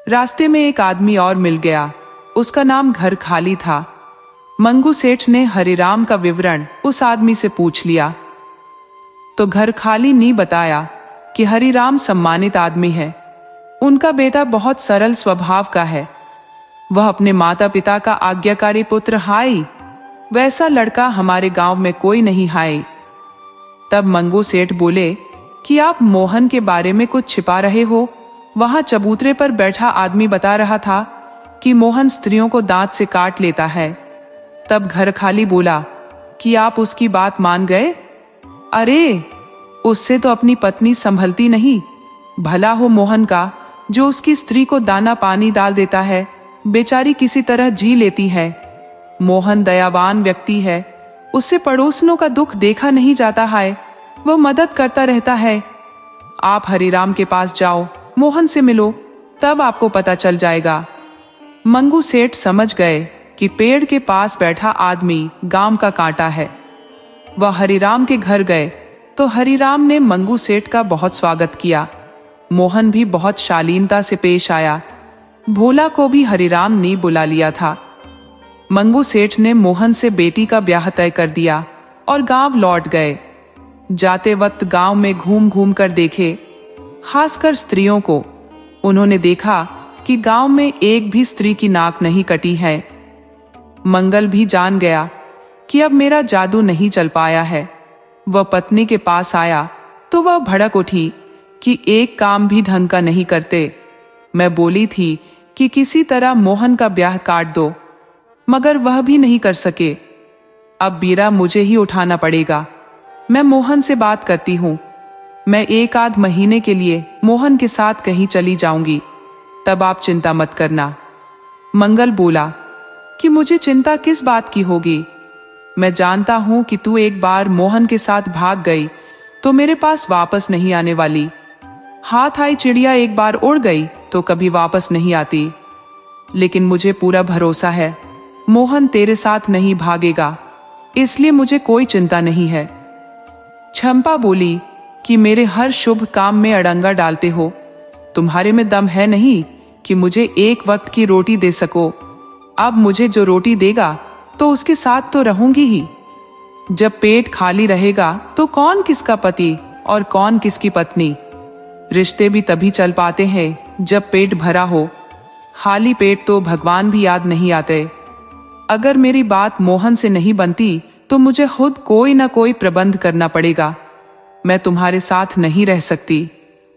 रास्ते में एक आदमी और मिल गया, उसका नाम घर खाली था। मंगू सेठ ने हरिराम का विवरण उस आदमी से पूछ लिया तो घर खाली ने बताया कि हरिराम सम्मानित आदमी है। उनका बेटा बहुत सरल स्वभाव का है। वह अपने माता पिता का आज्ञाकारी पुत्र है। वैसा लड़का हमारे गांव में कोई नहीं है। तब मंगू सेठ बोले कि आप मोहन के बारे में कुछ छिपा रहे हो। वहां चबूतरे पर बैठा आदमी बता रहा था कि मोहन स्त्रियों को दांत से काट लेता है। तब घर खाली बोला कि आप उसकी बात मान गए? अरे उससे तो अपनी पत्नी संभलती नहीं। भला हो मोहन का, जो उसकी स्त्री को दाना पानी डाल देता है, बेचारी किसी तरह जी लेती है। मोहन दयावान व्यक्ति है, उससे पड़ोसनों का दुख देखा नहीं जाता है, वह मदद करता रहता है। आप हरिराम के पास जाओ, मोहन से मिलो, तब आपको पता चल जाएगा। मंगू सेठ समझ गए कि पेड़ के पास बैठा आदमी गांव का कांटा है। वह हरिराम के घर गए तो हरिराम ने मंगू सेठ का बहुत स्वागत किया। मोहन भी बहुत शालीनता से पेश आया। भोला को भी हरिराम ने बुला लिया था। मंगू सेठ ने मोहन से बेटी का ब्याह तय कर दिया और गांव लौट गए। जाते वक्त गांव में घूम घूम कर देखे, खासकर स्त्रियों को। उन्होंने देखा कि गांव में एक भी स्त्री की नाक नहीं कटी है। मंगल भी जान गया कि अब मेरा जादू नहीं चल पाया है। वह पत्नी के पास आया तो वह भड़क उठी कि एक काम भी ढंग का नहीं करते। मैं बोली थी कि किसी तरह मोहन का ब्याह काट दो, मगर वह भी नहीं कर सके। अब बीरा मुझे ही उठाना पड़ेगा। मैं मोहन से बात करती हूँ। मैं एक आध महीने के लिए मोहन के साथ कहीं चली जाऊंगी, तब आप चिंता मत करना। मंगल बोला कि मुझे चिंता किस बात की होगी? मैं जानता हूं कि तू एक बार मोहन के साथ भाग गई तो मेरे पास वापस नहीं आने वाली। हाथ आई चिड़िया एक बार उड़ गई तो कभी वापस नहीं आती। लेकिन मुझे पूरा भरोसा है मोहन तेरे साथ नहीं भागेगा, इसलिए मुझे कोई चिंता नहीं है। चंपा बोली कि मेरे हर शुभ काम में अड़ंगा डालते हो, तुम्हारे में दम है नहीं कि मुझे एक वक्त की रोटी दे सको। अब मुझे जो रोटी देगा तो उसके साथ तो रहूंगी ही। जब पेट खाली रहेगा तो कौन किसका पति और कौन किसकी पत्नी। रिश्ते भी तभी चल पाते हैं जब पेट भरा हो, खाली पेट तो भगवान भी याद नहीं आते। अगर मेरी बात मोहन से नहीं बनती तो मुझे खुद कोई ना कोई प्रबंध करना पड़ेगा। मैं तुम्हारे साथ नहीं रह सकती।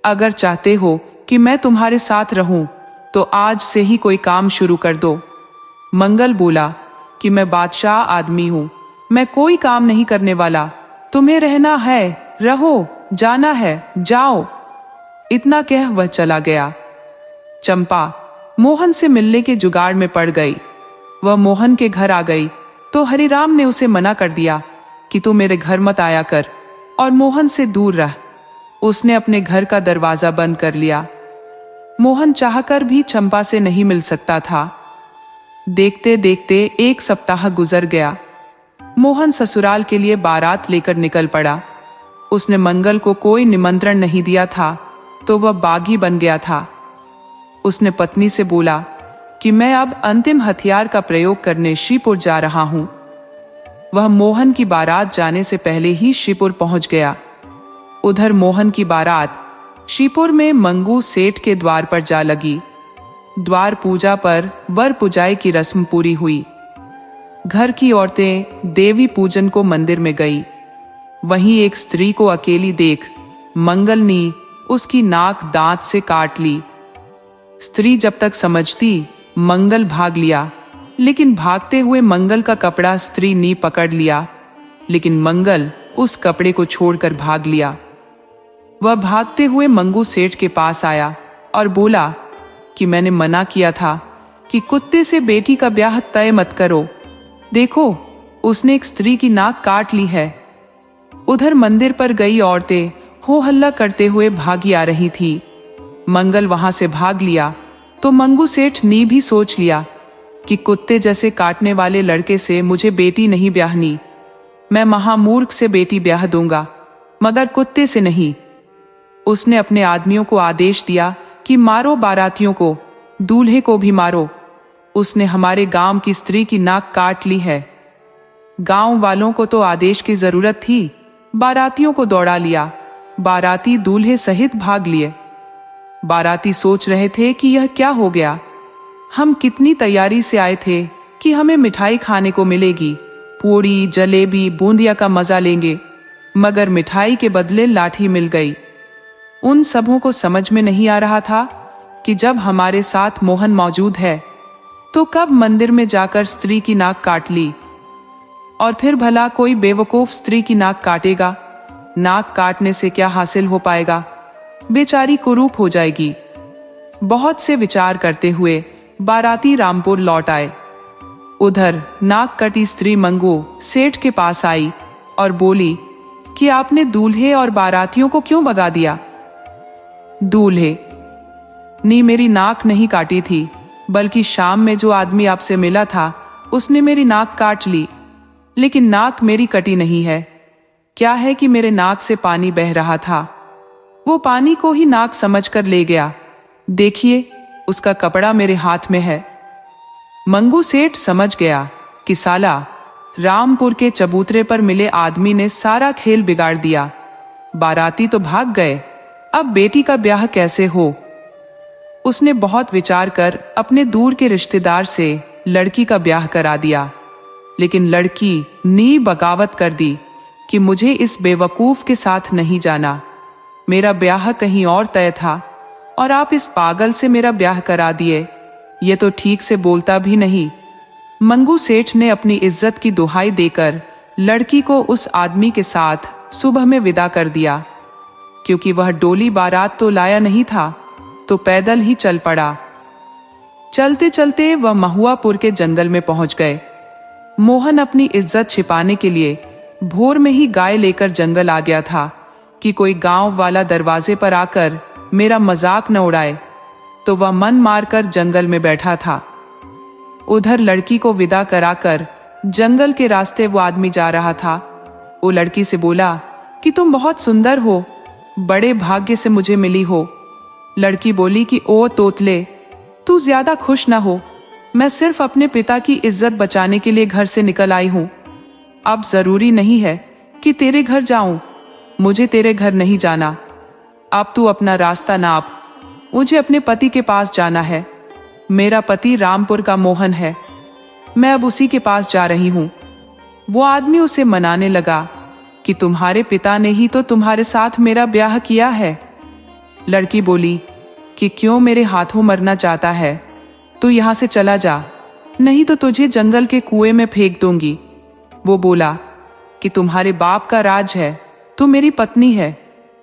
अगर चाहते हो कि मैं तुम्हारे साथ रहूं तो आज से ही कोई काम शुरू कर दो। मंगल बोला कि मैं बादशाह आदमी हूं, मैं कोई काम नहीं करने वाला। तुम्हें रहना है रहो, जाना है जाओ। इतना कह वह चला गया। चंपा मोहन से मिलने के जुगाड़ में पड़ गई। वह मोहन के घर आ गई तो हरिराम ने उसे मना कर दिया कि तू मेरे घर मत आया कर और मोहन से दूर रह। उसने अपने घर का दरवाजा बंद कर लिया। मोहन चाहकर भी चंपा से नहीं मिल सकता था। देखते देखते एक सप्ताह गुजर गया। मोहन ससुराल के लिए बारात लेकर निकल पड़ा। उसने मंगल को कोई निमंत्रण नहीं दिया था तो वह बागी बन गया था। उसने पत्नी से बोला कि मैं अब अंतिम हथियार का प्रयोग करने श्रीपुर जा रहा हूं। वह मोहन की बारात जाने से पहले ही श्रीपुर पहुंच गया। उधर मोहन की बारात श्रीपुर में मंगू सेठ के द्वार पर जा लगी। द्वार पूजा पर वर पुजाई की रस्म पूरी हुई। घर की औरतें देवी पूजन को मंदिर में गई। वहीं एक स्त्री को अकेली देख मंगल ने उसकी नाक दांत से काट ली। स्त्री जब तक समझती मंगल भाग लिया, लेकिन भागते हुए मंगल का कपड़ा स्त्री ने पकड़ लिया, लेकिन मंगल उस कपड़े को छोड़कर भाग लिया। वह भागते हुए मंगू सेठ के पास आया और बोला कि मैंने मना किया था कि कुत्ते से बेटी का ब्याह तय मत करो। देखो, उसने एक स्त्री की नाक काट ली है। उधर मंदिर पर गई औरतें हो हल्ला करते हुए भागी आ रही थी। मंगल वहां से भाग लिया तो मंगू सेठ ने भी सोच लिया कि कुत्ते जैसे काटने वाले लड़के से मुझे बेटी नहीं ब्याहनी। मैं महामूर्ख से बेटी ब्याह दूंगा, मगर कुत्ते से नहीं। उसने अपने आदमियों को आदेश दिया कि मारो बारातियों को, दूल्हे को भी मारो। उसने हमारे गांव की स्त्री की नाक काट ली है। गांव वालों को तो आदेश की जरूरत थी, बारातियों को दौड़ा लिया। बाराती दूल्हे सहित भाग लिए। बाराती सोच रहे थे कि यह क्या हो गया। हम कितनी तैयारी से आए थे कि हमें मिठाई खाने को मिलेगी, पूरी जलेबी बूंदिया का मजा लेंगे, मगर मिठाई के बदले लाठी मिल गई। उन सबों को समझ में नहीं आ रहा था कि जब हमारे साथ मोहन मौजूद है तो कब मंदिर में जाकर स्त्री की नाक काट ली। और फिर भला कोई बेवकूफ स्त्री की नाक काटेगा? नाक काटने से क्या हासिल हो पाएगा? बेचारी कुरूप हो जाएगी। बहुत से विचार करते हुए बाराती रामपुर लौट आए। उधर नाक कटी स्त्री मंगू सेठ के पास आई और बोली कि आपने दूल्हे और बारातियों को क्यों भगा दिया? दूल्हे ने मेरी नाक नहीं काटी थी, बल्कि शाम में जो आदमी आपसे मिला था उसने मेरी नाक काट ली, लेकिन नाक मेरी कटी नहीं है। क्या है कि मेरे नाक से पानी बह रहा था, वो पानी को ही नाक समझकर ले गया। देखिए, उसका कपड़ा मेरे हाथ में है। मंगू सेठ समझ गया कि साला रामपुर के चबूतरे पर मिले आदमी ने सारा खेल बिगाड़ दिया। बाराती तो भाग गए, अब बेटी का ब्याह कैसे हो? उसने बहुत विचार कर अपने दूर के रिश्तेदार से लड़की का ब्याह करा दिया, लेकिन लड़की ने बगावत कर दी कि मुझे इस बेवकूफ के साथ नहीं जाना। मेरा ब्याह कहीं और तय था और आप इस पागल से मेरा ब्याह करा दिए। ये तो ठीक से बोलता भी नहीं। मंगू सेठ ने अपनी इज्जत की दुहाई देकर लड़की को उस आदमी के साथ सुबह में विदा कर दिया। क्योंकि वह डोली बारात तो लाया नहीं था, तो पैदल ही चल पड़ा। चलते चलते वह महुआपुर के जंगल में पहुंच गए। मोहन अपनी इज्जत छिपाने के लिए भोर में ही गाय लेकर जंगल आ गया था कि कोई गांव वाला दरवाजे पर आकर मेरा मजाक न उड़ाए। तो वह मन मारकर जंगल में बैठा था। उधर लड़की को विदा कराकर जंगल के रास्ते वो आदमी जा रहा था। वो लड़की से बोला कि तुम बहुत सुंदर हो, बड़े भाग्य से मुझे मिली हो। लड़की बोली कि ओ तोतले, तू ज्यादा खुश ना हो, मैं सिर्फ अपने पिता की इज्जत बचाने के लिए घर से निकल आई हूं। अब जरूरी नहीं है कि तेरे घर जाऊं, मुझे तेरे घर नहीं जाना। अब तू अपना रास्ता नाप, मुझे अपने पति के पास जाना है। मेरा पति रामपुर का मोहन है, मैं अब उसी के पास जा रही हूं। वो आदमी उसे मनाने लगा कि तुम्हारे पिता ने ही तो तुम्हारे साथ मेरा ब्याह किया है। लड़की बोली कि क्यों मेरे हाथों मरना चाहता है, तू यहां से चला जा, नहीं तो तुझे जंगल के कुएं में फेंक दूंगी। वो बोला कि तुम्हारे बाप का राज है, तू मेरी पत्नी है,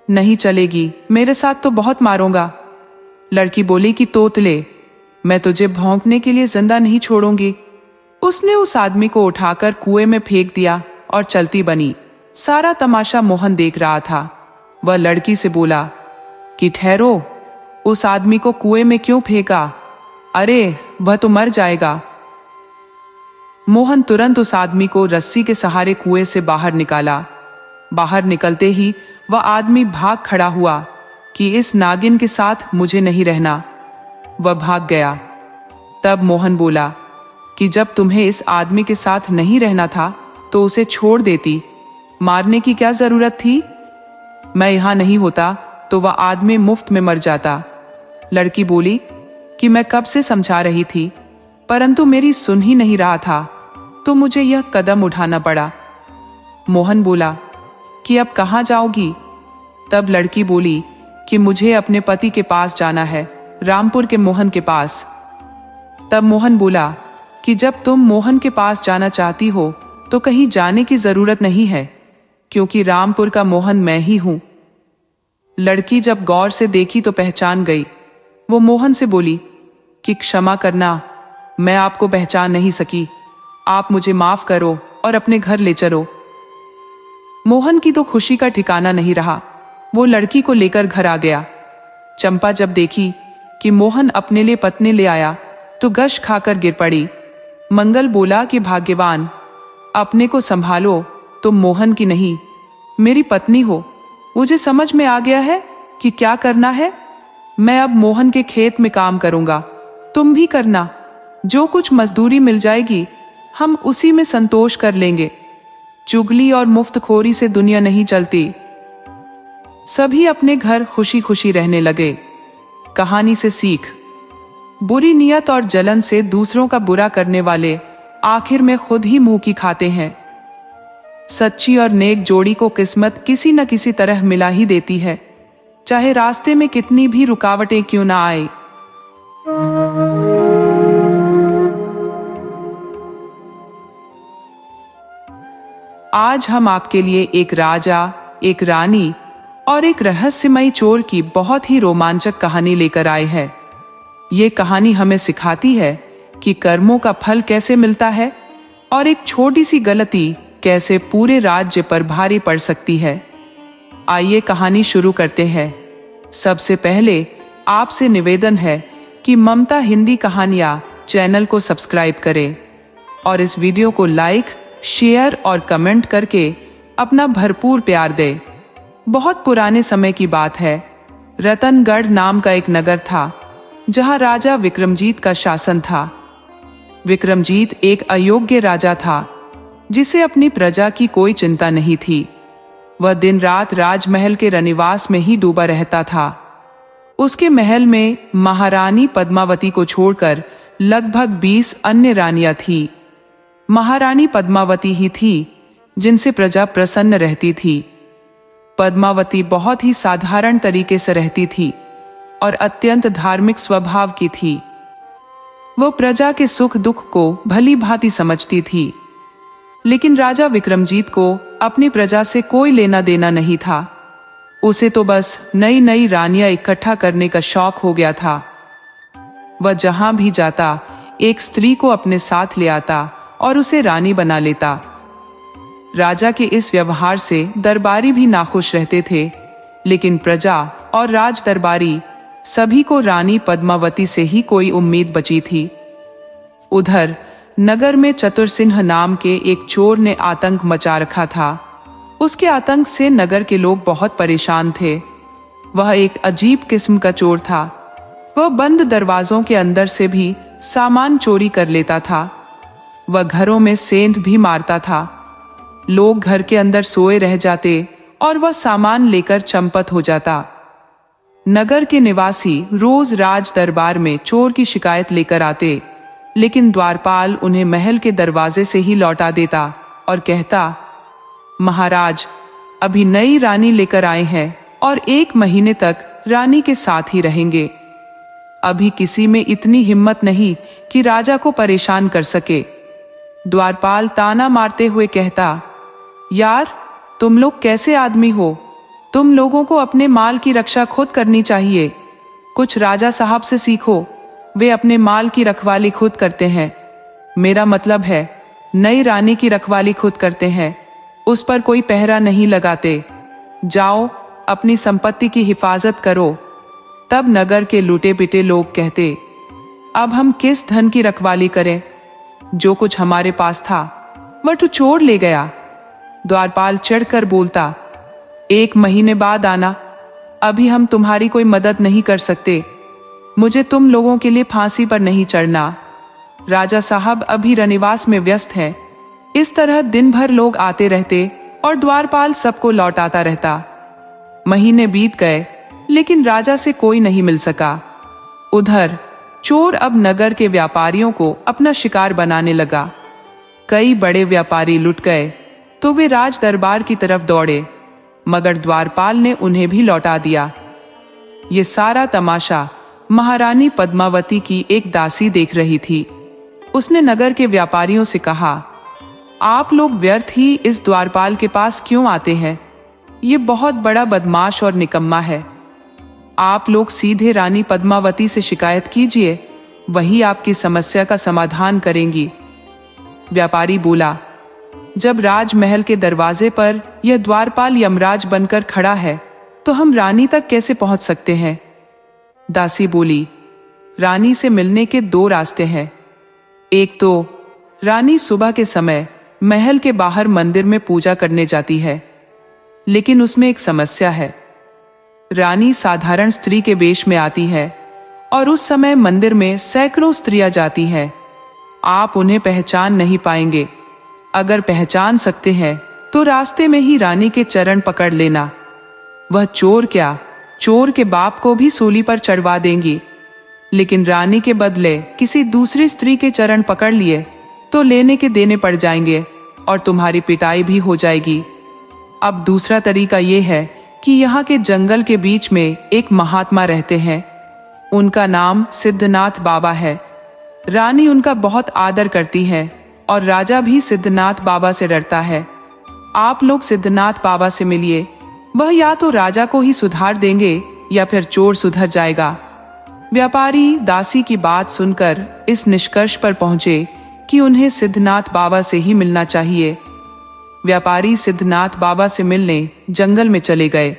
नहीं चलेगी, मेरे साथ तो बहुत मारूंगा। लड़की बोली कि तोतले, मैं तुझे भौंकने के लिए जिंदा नहीं छोड़ूंगी। उसने उस आदमी को उठाकर कुएं में फेंक दिया और चलती बनी। सारा तमाशा मोहन देख रहा था। वह लड़की से बोला कि ठहरो, उस आदमी को कुएं में क्यों फेंका? अरे वह तो मर जाएगा। मोहन तुरंत उस आदमी को रस्सी के सहारे कुएं से बाहर निकाला। बाहर निकलते ही वह आदमी भाग खड़ा हुआ कि इस नागिन के साथ मुझे नहीं रहना। वह भाग गया। तब मोहन बोला कि जब तुम्हें इस आदमी के साथ नहीं रहना था तो उसे छोड़ देती, मारने की क्या जरूरत थी? मैं यहां नहीं होता तो वह आदमी मुफ्त में मर जाता। लड़की बोली कि मैं कब से समझा रही थी, परंतु मेरी सुन ही नहीं रहा था, तो मुझे यह कदम उठाना पड़ा। मोहन बोला कि अब कहां जाओगी? तब लड़की बोली कि मुझे अपने पति के पास जाना है, रामपुर के मोहन के पास। तब मोहन बोला कि जब तुम मोहन के पास जाना चाहती हो तो कहीं जाने की जरूरत नहीं है, क्योंकि रामपुर का मोहन मैं ही हूं। लड़की जब गौर से देखी तो पहचान गई। वो मोहन से बोली कि क्षमा करना, मैं आपको पहचान नहीं सकी, आप मुझे माफ करो और अपने घर ले चलो। मोहन की तो खुशी का ठिकाना नहीं रहा। वो लड़की को लेकर घर आ गया। चंपा जब देखी कि मोहन अपने लिए पत्नी ले आया तो गश खाकर गिर पड़ी। मंगल बोला कि भाग्यवान, अपने को संभालो, तुम मोहन की नहीं, मेरी पत्नी हो। मुझे समझ में आ गया है कि क्या करना है। मैं अब मोहन के खेत में काम करूंगा, तुम भी करना। जो कुछ मजदूरी मिल जाएगी हम उसी में संतोष कर लेंगे। चुगली और मुफ्तखोरी से दुनिया नहीं चलती। सभी अपने घर खुशी खुशी रहने लगे। कहानी से सीख, बुरी नियत और जलन से दूसरों का बुरा करने वाले आखिर में खुद ही मुंह की खाते हैं। सच्ची और नेक जोड़ी को किस्मत किसी न किसी तरह मिला ही देती है, चाहे रास्ते में कितनी भी रुकावटें क्यों ना आए। आज हम आपके लिए एक राजा, एक रानी और एक रहस्यमयी चोर की बहुत ही रोमांचक कहानी लेकर आए हैं। ये कहानी हमें सिखाती है कि कर्मों का फल कैसे मिलता है और एक छोटी सी गलती कैसे पूरे राज्य पर भारी पड़ सकती है। आइए कहानी शुरू करते हैं। सबसे पहले आपसे निवेदन है कि ममता हिंदी कहानियां चैनल को सब्सक्राइब करें और इस वीडियो को लाइक, शेयर और कमेंट करके अपना भरपूर प्यार दें। बहुत पुराने समय की बात है। रतनगढ़ नाम का एक नगर था जहां राजा विक्रमजीत का शासन था। विक्रमजीत एक अयोग्य राजा था जिसे अपनी प्रजा की कोई चिंता नहीं थी। वह दिन रात राजमहल के रनिवास में ही डूबा रहता था। उसके महल में महारानी पद्मावती को छोड़कर लगभग 20 अन्य रानियां थीं। महारानी पद्मावती ही थी जिनसे प्रजा प्रसन्न रहती थी। पद्मावती बहुत ही साधारण तरीके से रहती थी और अत्यंत धार्मिक स्वभाव की थी। वो प्रजा के सुख दुख को भली भांति समझती थी, लेकिन राजा विक्रमजीत को अपनी प्रजा से कोई लेना देना नहीं था। उसे तो बस नई नई रानियां इकट्ठा करने का शौक हो गया था। वह जहां भी जाता एक स्त्री को अपने साथ ले आता और उसे रानी बना लेता। राजा के इस व्यवहार से दरबारी भी नाखुश रहते थे, लेकिन प्रजा और राज दरबारी सभी को रानी पद्मावती से ही कोई उम्मीद बची थी। उधर नगर में चतुरसिंह नाम के एक चोर ने आतंक मचा रखा था। उसके आतंक से नगर के लोग बहुत परेशान थे। वह एक अजीब किस्म का चोर था। वह बंद दरवाजों के अंदर से भी सामान चोरी कर लेता था। वह घरों में सेंध भी मारता था। लोग घर के अंदर सोए रह जाते और वह सामान लेकर चंपत हो जाता। नगर के निवासी रोज राज दरबार में चोर की शिकायत लेकर आते, लेकिन द्वारपाल उन्हें महल के दरवाजे से ही लौटा देता और कहता, महाराज, अभी नई रानी लेकर आए हैं और 1 महीने तक रानी के साथ ही रहेंगे। अभी किसी में इतनी हिम्मत नहीं कि राजा को परेशान कर सके। द्वारपाल ताना मारते हुए कहता, यार, तुम लोग कैसे आदमी हो? तुम लोगों को अपने माल की रक्षा खुद करनी चाहिए। कुछ राजा साहब से सीखो, वे अपने माल की रखवाली खुद करते हैं। मेरा मतलब है, नई रानी की रखवाली खुद करते हैं, उस पर कोई पहरा नहीं लगाते। जाओ, अपनी संपत्ति की हिफाजत करो। तब नगर के लूटे पिटे लोग कहते, अब हम किस धन की रखवाली करें? जो कुछ हमारे पास था वह तो चोर ले गया। द्वारपाल चिढ़कर बोलता, 1 महीने बाद आना, अभी हम तुम्हारी कोई मदद नहीं कर सकते। मुझे तुम लोगों के लिए फांसी पर नहीं चढ़ना। राजा साहब अभी रनिवास में व्यस्त हैं। इस तरह दिन भर लोग आते रहते और द्वारपाल सबको लौटाता रहता। महीने बीत गए, लेकिन राजा से कोई नहीं मिल सका। उधर चोर अब नगर के व्यापारियों को अपना शिकार बनाने लगा। कई बड़े व्यापारी लुट गए तो वे राज दरबार की तरफ दौड़े, मगर द्वारपाल ने उन्हें भी लौटा दिया। ये सारा तमाशा महारानी पद्मावती की एक दासी देख रही थी। उसने नगर के व्यापारियों से कहा, आप लोग व्यर्थ ही इस द्वारपाल के पास क्यों आते हैं? ये बहुत बड़ा बदमाश और निकम्मा है। आप लोग सीधे रानी पद्मावती से शिकायत कीजिए, वही आपकी समस्या का समाधान करेंगी। व्यापारी बोला, जब राजमहल के दरवाजे पर यह द्वारपाल यमराज बनकर खड़ा है तो हम रानी तक कैसे पहुंच सकते हैं? दासी बोली, रानी से मिलने के 2 रास्ते हैं। एक तो रानी सुबह के समय महल के बाहर मंदिर में पूजा करने जाती है, लेकिन उसमें एक समस्या है। रानी साधारण स्त्री के वेश में आती है और उस समय मंदिर में सैकड़ों स्त्रियां जाती हैं। आप उन्हें पहचान नहीं पाएंगे। अगर पहचान सकते हैं तो रास्ते में ही रानी के चरण पकड़ लेना। वह चोर क्या, चोर के बाप को भी सूली पर चढ़वा देंगी। लेकिन रानी के बदले किसी दूसरी स्त्री के चरण पकड़ लिए तो लेने के देने पड़ जाएंगे और तुम्हारी पिटाई भी हो जाएगी। अब दूसरा तरीका यह है कि यहाँ के जंगल के बीच में एक महात्मा रहते हैं। उनका नाम सिद्धनाथ बाबा है। रानी उनका बहुत आदर करती है और राजा भी सिद्धनाथ बाबा से डरता है। आप लोग सिद्धनाथ बाबा से मिलिए, वह या तो राजा को ही सुधार देंगे या फिर चोर सुधर जाएगा। व्यापारी दासी की बात सुनकर इस निष्कर्ष पर पहुंचे कि उन्हें सिद्धनाथ बाबा से ही मिलना चाहिए। व्यापारी सिद्धनाथ बाबा से मिलने जंगल में चले गए।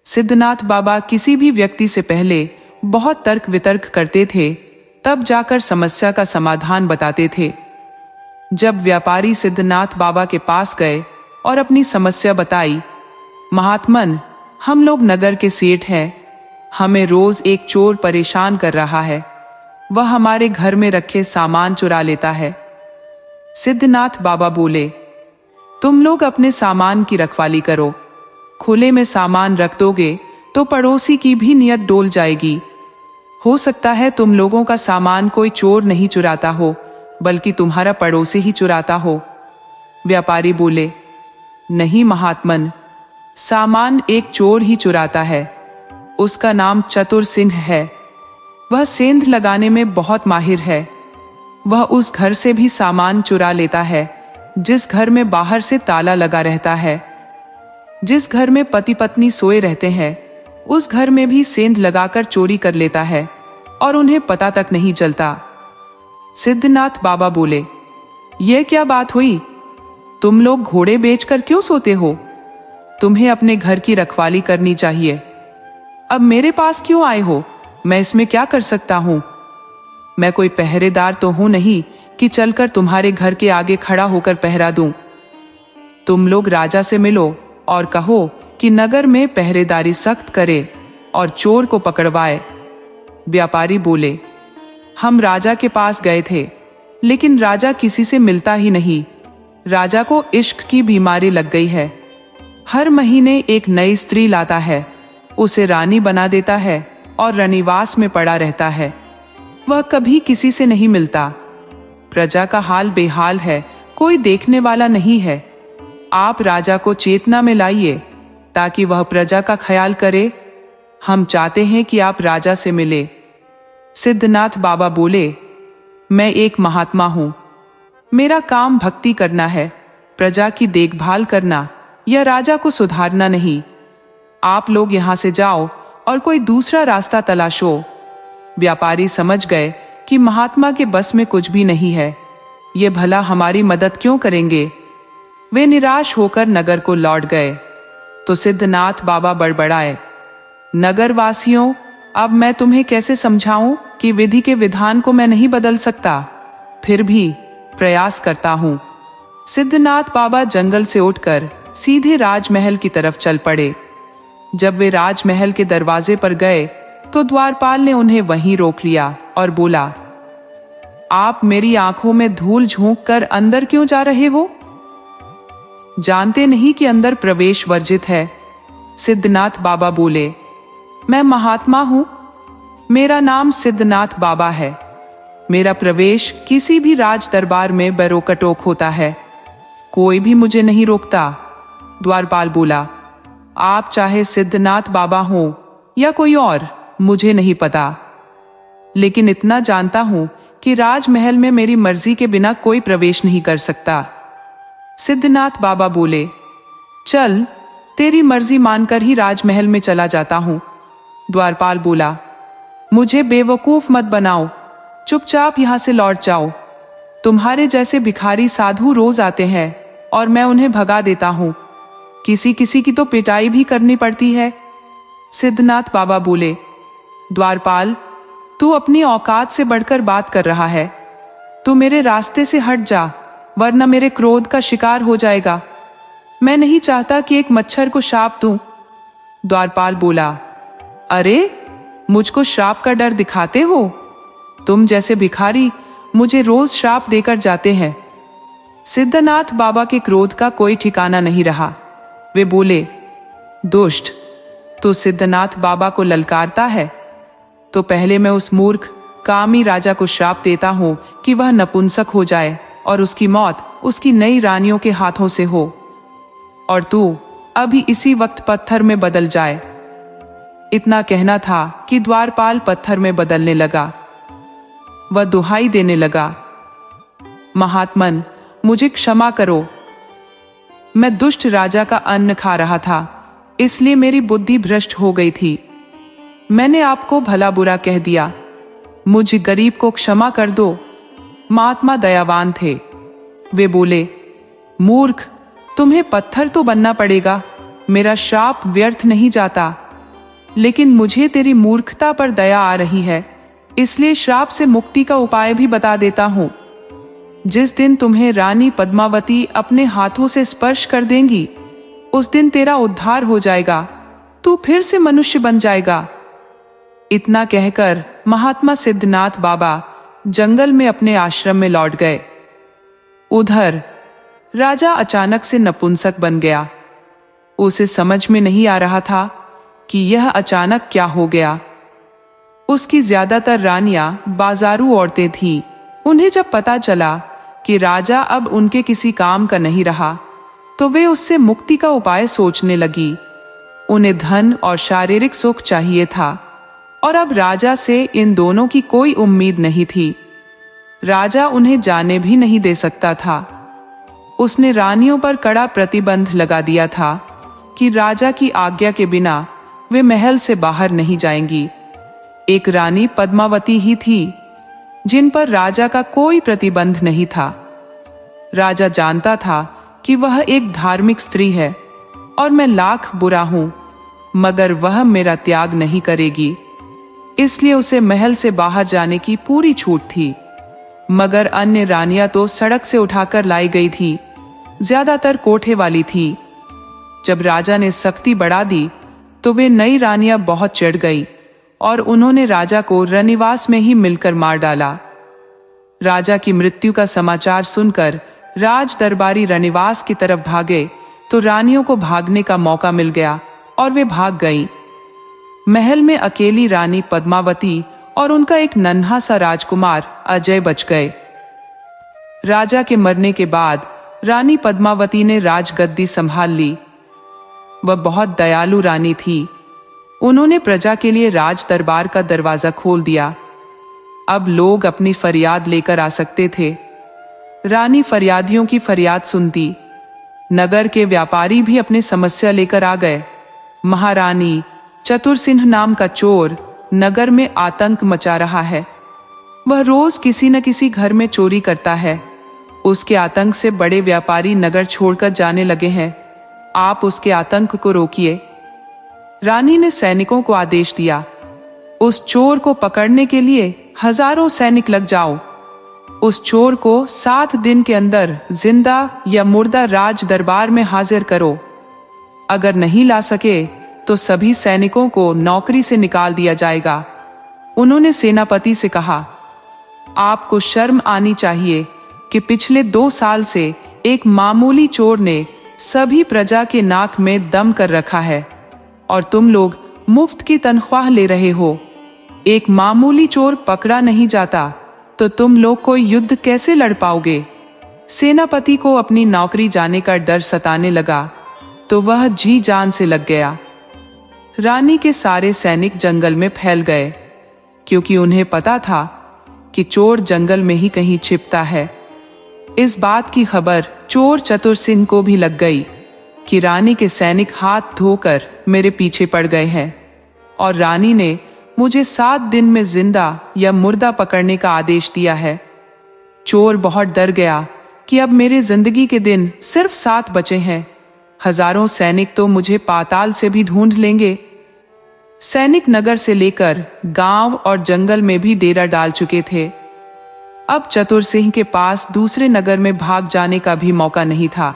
सिद्धनाथ बाबा किसी भी व्यक्ति से पहले बहुत तर्क वितर्क करते थे, तब जाकर समस्या का समाधान बताते थे। जब व्यापारी सिद्धनाथ बाबा के पास गए और अपनी समस्या बताई, महात्मन, हम लोग नगर के सेठ हैं। हमें रोज एक चोर परेशान कर रहा है। वह हमारे घर में रखे सामान चुरा लेता है। सिद्धनाथ बाबा बोले, तुम लोग अपने सामान की रखवाली करो। खुले में सामान रख दोगे तो पड़ोसी की भी नियत डोल जाएगी। हो सकता है तुम लोगों का सामान कोई चोर नहीं चुराता हो, बल्कि तुम्हारा पड़ोसी ही चुराता हो। व्यापारी बोले, नहीं महात्मन, सामान एक चोर ही चुराता है। उसका नाम चतुर सिंह है। वह सेंध लगाने में बहुत माहिर है। वह उस घर से भी सामान चुरा लेता है जिस घर में बाहर से ताला लगा रहता है। जिस घर में पति पत्नी सोए रहते हैं, उस घर में भी सेंध लगाकर चोरी कर लेता है और उन्हें पता तक नहीं चलता। सिद्धनाथ बाबा बोले, यह क्या बात हुई? तुम लोग घोड़े बेचकर क्यों सोते हो? तुम्हें अपने घर की रखवाली करनी चाहिए। अब मेरे पास क्यों आए हो? मैं इसमें क्या कर सकता हूं? मैं कोई पहरेदार तो हूं नहीं कि चलकर तुम्हारे घर के आगे खड़ा होकर पहरा दूं। तुम लोग राजा से मिलो और कहो कि नगर में पहरेदारी सख्त करे और चोर को पकड़वाए। व्यापारी बोले, हम राजा के पास गए थे, लेकिन राजा किसी से मिलता ही नहीं। राजा को इश्क की बीमारी लग गई है। हर महीने एक नई स्त्री लाता है, उसे रानी बना देता है और रनिवास में पड़ा रहता है। वह कभी किसी से नहीं मिलता। प्रजा का हाल बेहाल है, कोई देखने वाला नहीं है। आप राजा को चेतना में लाइए ताकि वह प्रजा का ख्याल करे। हम चाहते हैं कि आप राजा से मिले। सिद्धनाथ बाबा बोले, मैं एक महात्मा हूं। मेरा काम भक्ति करना है, प्रजा की देखभाल करना या राजा को सुधारना नहीं। आप लोग यहां से जाओ और कोई दूसरा रास्ता तलाशो। व्यापारी समझ गए कि महात्मा के बस में कुछ भी नहीं है। ये भला हमारी मदद क्यों करेंगे? वे निराश होकर नगर को लौट गए। तो सिद्धनाथ बाबा बड़बड़ाए, नगर वासियों, अब मैं तुम्हें कैसे समझाऊं कि विधि के विधान को मैं नहीं बदल सकता, फिर भी प्रयास करता हूं। सिद्धनाथ बाबा जंगल से उठकर सीधे राजमहल की तरफ चल पड़े। जब वे राजमहल के दरवाजे पर गए तो द्वारपाल ने उन्हें वहीं रोक लिया और बोला, आप मेरी आंखों में धूल झोंक कर अंदर क्यों जा रहे हो? जानते नहीं कि अंदर प्रवेश वर्जित है? सिद्धनाथ बाबा बोले, मैं महात्मा हूं। मेरा नाम सिद्धनाथ बाबा है। मेरा प्रवेश किसी भी राज दरबार में बैरोकटोक होता है। कोई भी मुझे नहीं रोकता। द्वारपाल बोला, आप चाहे सिद्धनाथ बाबा हो या कोई और, मुझे नहीं पता, लेकिन इतना जानता हूं कि राजमहल में मेरी मर्जी के बिना कोई प्रवेश नहीं कर सकता। सिद्धनाथ बाबा बोले, चल, तेरी मर्जी मानकर ही राजमहल में चला जाता हूं। द्वारपाल बोला, मुझे बेवकूफ मत बनाओ, चुपचाप यहां से लौट जाओ। तुम्हारे जैसे भिखारी साधु रोज आते हैं और मैं उन्हें भगा देता हूं। किसी किसी की तो पिटाई भी करनी पड़ती है। सिद्धनाथ बाबा बोले, द्वारपाल, तू अपनी औकात से बढ़कर बात कर रहा है। तू मेरे रास्ते से हट जा, वरना मेरे क्रोध का शिकार हो जाएगा। मैं नहीं चाहता कि एक मच्छर को श्राप दूं। द्वारपाल बोला, अरे, मुझको श्राप का डर दिखाते हो? तुम जैसे भिखारी मुझे रोज श्राप देकर जाते हैं। सिद्धनाथ बाबा के क्रोध का कोई ठिकाना नहीं रहा। वे बोले, दुष्ट, तू सिद्धनाथ बाबा को ललकारता है? तो पहले मैं उस मूर्ख कामी राजा को श्राप देता हूं कि वह नपुंसक हो जाए और उसकी मौत उसकी नई रानियों के हाथों से हो, और तू अभी इसी वक्त पत्थर में बदल जाए। इतना कहना था कि द्वारपाल पत्थर में बदलने लगा। वह दुहाई देने लगा, महात्मन, मुझे क्षमा करो। मैं दुष्ट राजा का अन्न खा रहा था, इसलिए मेरी बुद्धि भ्रष्ट हो गई थी। मैंने आपको भला बुरा कह दिया। मुझ गरीब को क्षमा कर दो। महात्मा दयावान थे। वे बोले, मूर्ख, तुम्हें पत्थर तो बनना पड़ेगा। मेरा श्राप व्यर्थ नहीं जाता, लेकिन मुझे तेरी मूर्खता पर दया आ रही है, इसलिए श्राप से मुक्ति का उपाय भी बता देता हूं। जिस दिन तुम्हें रानी पद्मावती अपने हाथों से स्पर्श कर देंगी, उस दिन तेरा उद्धार हो जाएगा, तू फिर से मनुष्य बन जाएगा। इतना कहकर महात्मा सिद्धनाथ बाबा जंगल में अपने आश्रम में लौट गए। उधर राजा अचानक से नपुंसक बन गया। उसे समझ में नहीं आ रहा था कि यह अचानक क्या हो गया। उसकी ज्यादातर रानियां बाजारू औरतें थीं। उन्हें जब पता चला कि राजा अब उनके किसी काम का नहीं रहा, तो वे उससे मुक्ति का उपाय सोचने लगी। उन्हें धन और शारीरिक सुख चाहिए था, और अब राजा से इन दोनों की कोई उम्मीद नहीं थी। राजा उन्हें जाने भी नहीं दे सकता था। उसने रानियों पर कड़ा प्रतिबंध लगा दिया था कि राजा की आज्ञा के बिना वे महल से बाहर नहीं जाएंगी। एक रानी पद्मावती ही थी जिन पर राजा का कोई प्रतिबंध नहीं था। राजा जानता था कि वह एक धार्मिक स्त्री है। और मैं लाख बुरा हूं, मगर वह मेरा त्याग नहीं करेगी, इसलिए उसे महल से बाहर जाने की पूरी छूट थी। मगर अन्य रानियां तो सड़क से उठाकर लाई गई थी, ज्यादातर कोठे वाली थी। जब राजा ने सख्ती बढ़ा दी तो वे नई रानियां बहुत चिढ़ गई और उन्होंने राजा को रनिवास में ही मिलकर मार डाला। राजा की मृत्यु का समाचार सुनकर राज दरबारी रनिवास की तरफ भागे तो रानियों को भागने का मौका मिल गया और वे भाग गईं। महल में अकेली रानी पद्मावती और उनका एक नन्हा सा राजकुमार अजय बच गए। राजा के मरने के बाद रानी पद्मावती ने राजगद्दी संभाल ली। वह बहुत दयालु रानी थी। उन्होंने प्रजा के लिए राज दरबार का दरवाजा खोल दिया। अब लोग अपनी फरियाद लेकर आ सकते थे। रानी फरियादियों की फरियाद सुनती। नगर के व्यापारी भी अपनी समस्या लेकर आ गए। महारानी, चतुरसिंह नाम का चोर नगर में आतंक मचा रहा है। वह रोज किसी न किसी घर में चोरी करता है। उसके आतंक से बड़े व्यापारी नगर छोड़कर जाने लगे हैं। आप उसके आतंक को रोकिए। रानी ने सैनिकों को आदेश दिया, उस चोर को पकड़ने के लिए हजारों सैनिक लग जाओ। उस चोर को 7 दिन के अंदर जिंदा या मुर्दा राज दरबार में हाजिर करो। अगर नहीं ला सके तो सभी सैनिकों को नौकरी से निकाल दिया जाएगा। उन्होंने सेनापति से कहा, आपको शर्म आनी चाहिए कि पिछले 2 साल से एक मामूली चोर ने सभी प्रजा के नाक में दम कर रखा है और तुम लोग मुफ्त की तनख्वाह ले रहे हो। एक मामूली चोर पकड़ा नहीं जाता तो तुम लोग कोई युद्ध कैसे लड़ पाओगे। सेनापति को अपनी नौकरी जाने का डर सताने लगा तो वह जी जान से लग गया। रानी के सारे सैनिक जंगल में फैल गए, क्योंकि उन्हें पता था कि चोर जंगल में ही कहीं छिपता है। इस बात की खबर चोर चतुरसिंह को भी लग गई कि रानी के सैनिक हाथ धोकर मेरे पीछे पड़ गए हैं और रानी ने मुझे 7 दिन में जिंदा या मुर्दा पकड़ने का आदेश दिया है। चोर बहुत डर गया कि अब मेरे जिंदगी के दिन सिर्फ 7 बचे हैं। हजारों सैनिक तो मुझे पाताल से भी ढूंढ लेंगे। सैनिक नगर से लेकर गांव और जंगल में भी डेरा डाल चुके थे। अब चतुरसिंह के पास दूसरे नगर में भाग जाने का भी मौका नहीं था।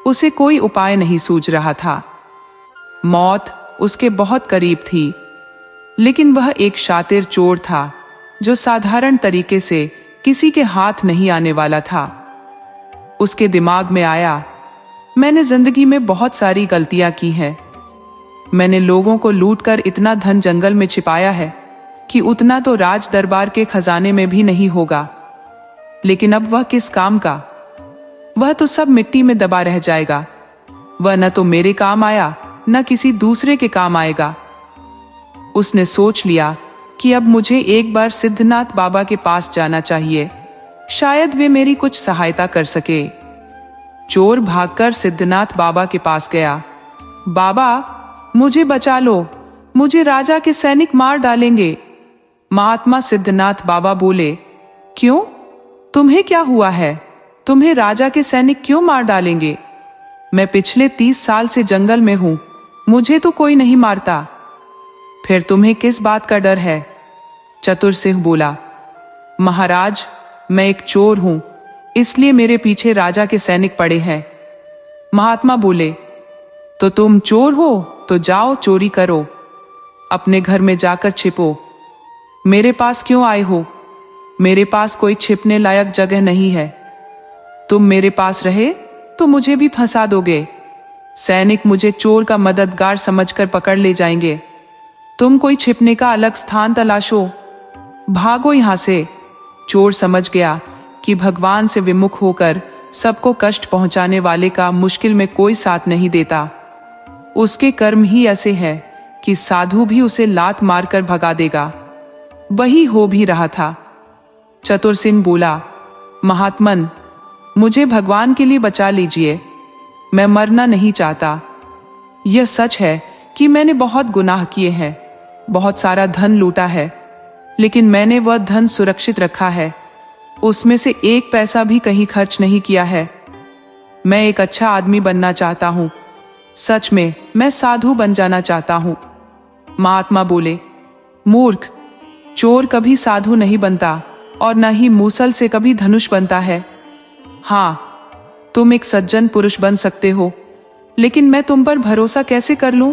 उसे कोई उपाय नहीं सूझ रहा था। मौत उसके बहुत करीब थी, लेकिन वह एक शातिर चोर था जो साधारण तरीके से किसी के हाथ नहीं आने वाला था। उसके दिमाग में आया, मैंने जिंदगी में बहुत सारी गलतियां की हैं। मैंने लोगों को लूटकर इतना धन जंगल में छिपाया है कि उतना तो राज दरबार के खजाने में भी नहीं होगा। लेकिन अब वह किस काम का? वह तो सब मिट्टी में दबा रह जाएगा। वह न तो मेरे काम आया न किसी दूसरे के काम आएगा। उसने सोच लिया कि अब मुझे एक बार सिद्धनाथ बाबा के पास जाना चाहिए, शायद वे मेरी कुछ सहायता कर सके। चोर भागकर सिद्धनाथ बाबा के पास गया। बाबा, मुझे बचा लो, मुझे राजा के सैनिक मार डालेंगे। महात्मा सिद्धनाथ बाबा बोले, क्यों? तुम्हें क्या हुआ है? तुम्हें राजा के सैनिक क्यों मार डालेंगे? मैं पिछले 30 साल से जंगल में हूं, मुझे तो कोई नहीं मारता। फिर तुम्हें किस बात का डर है? चतुरसिंह बोला, महाराज, मैं एक चोर हूं, इसलिए मेरे पीछे राजा के सैनिक पड़े हैं। महात्मा बोले, तो तुम चोर हो तो जाओ चोरी करो, अपने घर में जाकर छिपो। मेरे पास क्यों आए हो? मेरे पास कोई छिपने लायक जगह नहीं है। तुम मेरे पास रहे तो मुझे भी फंसा दोगे। सैनिक मुझे चोर का मददगार समझकर पकड़ ले जाएंगे। तुम कोई छिपने का अलग स्थान तलाशो, भागो यहां से। चोर समझ गया कि भगवान से विमुख होकर सबको कष्ट पहुंचाने वाले का मुश्किल में कोई साथ नहीं देता। उसके कर्म ही ऐसे हैं कि साधु भी उसे लात मारकर भगा देगा। वही हो भी रहा था। चतुरसिंह बोला, महात्मन, मुझे भगवान के लिए बचा लीजिए, मैं मरना नहीं चाहता। यह सच है कि मैंने बहुत गुनाह किए हैं, बहुत सारा धन लूटा है, लेकिन मैंने वह धन सुरक्षित रखा है। उसमें से 1 पैसा भी कहीं खर्च नहीं किया है। मैं एक अच्छा आदमी बनना चाहता हूं। सच में मैं साधु बन जाना चाहता हूं। महात्मा बोले, मूर्ख, चोर कभी साधु नहीं बनता और न ही मूसल से कभी धनुष बनता है। हाँ, तुम एक सज्जन पुरुष बन सकते हो, लेकिन मैं तुम पर भरोसा कैसे कर लूं?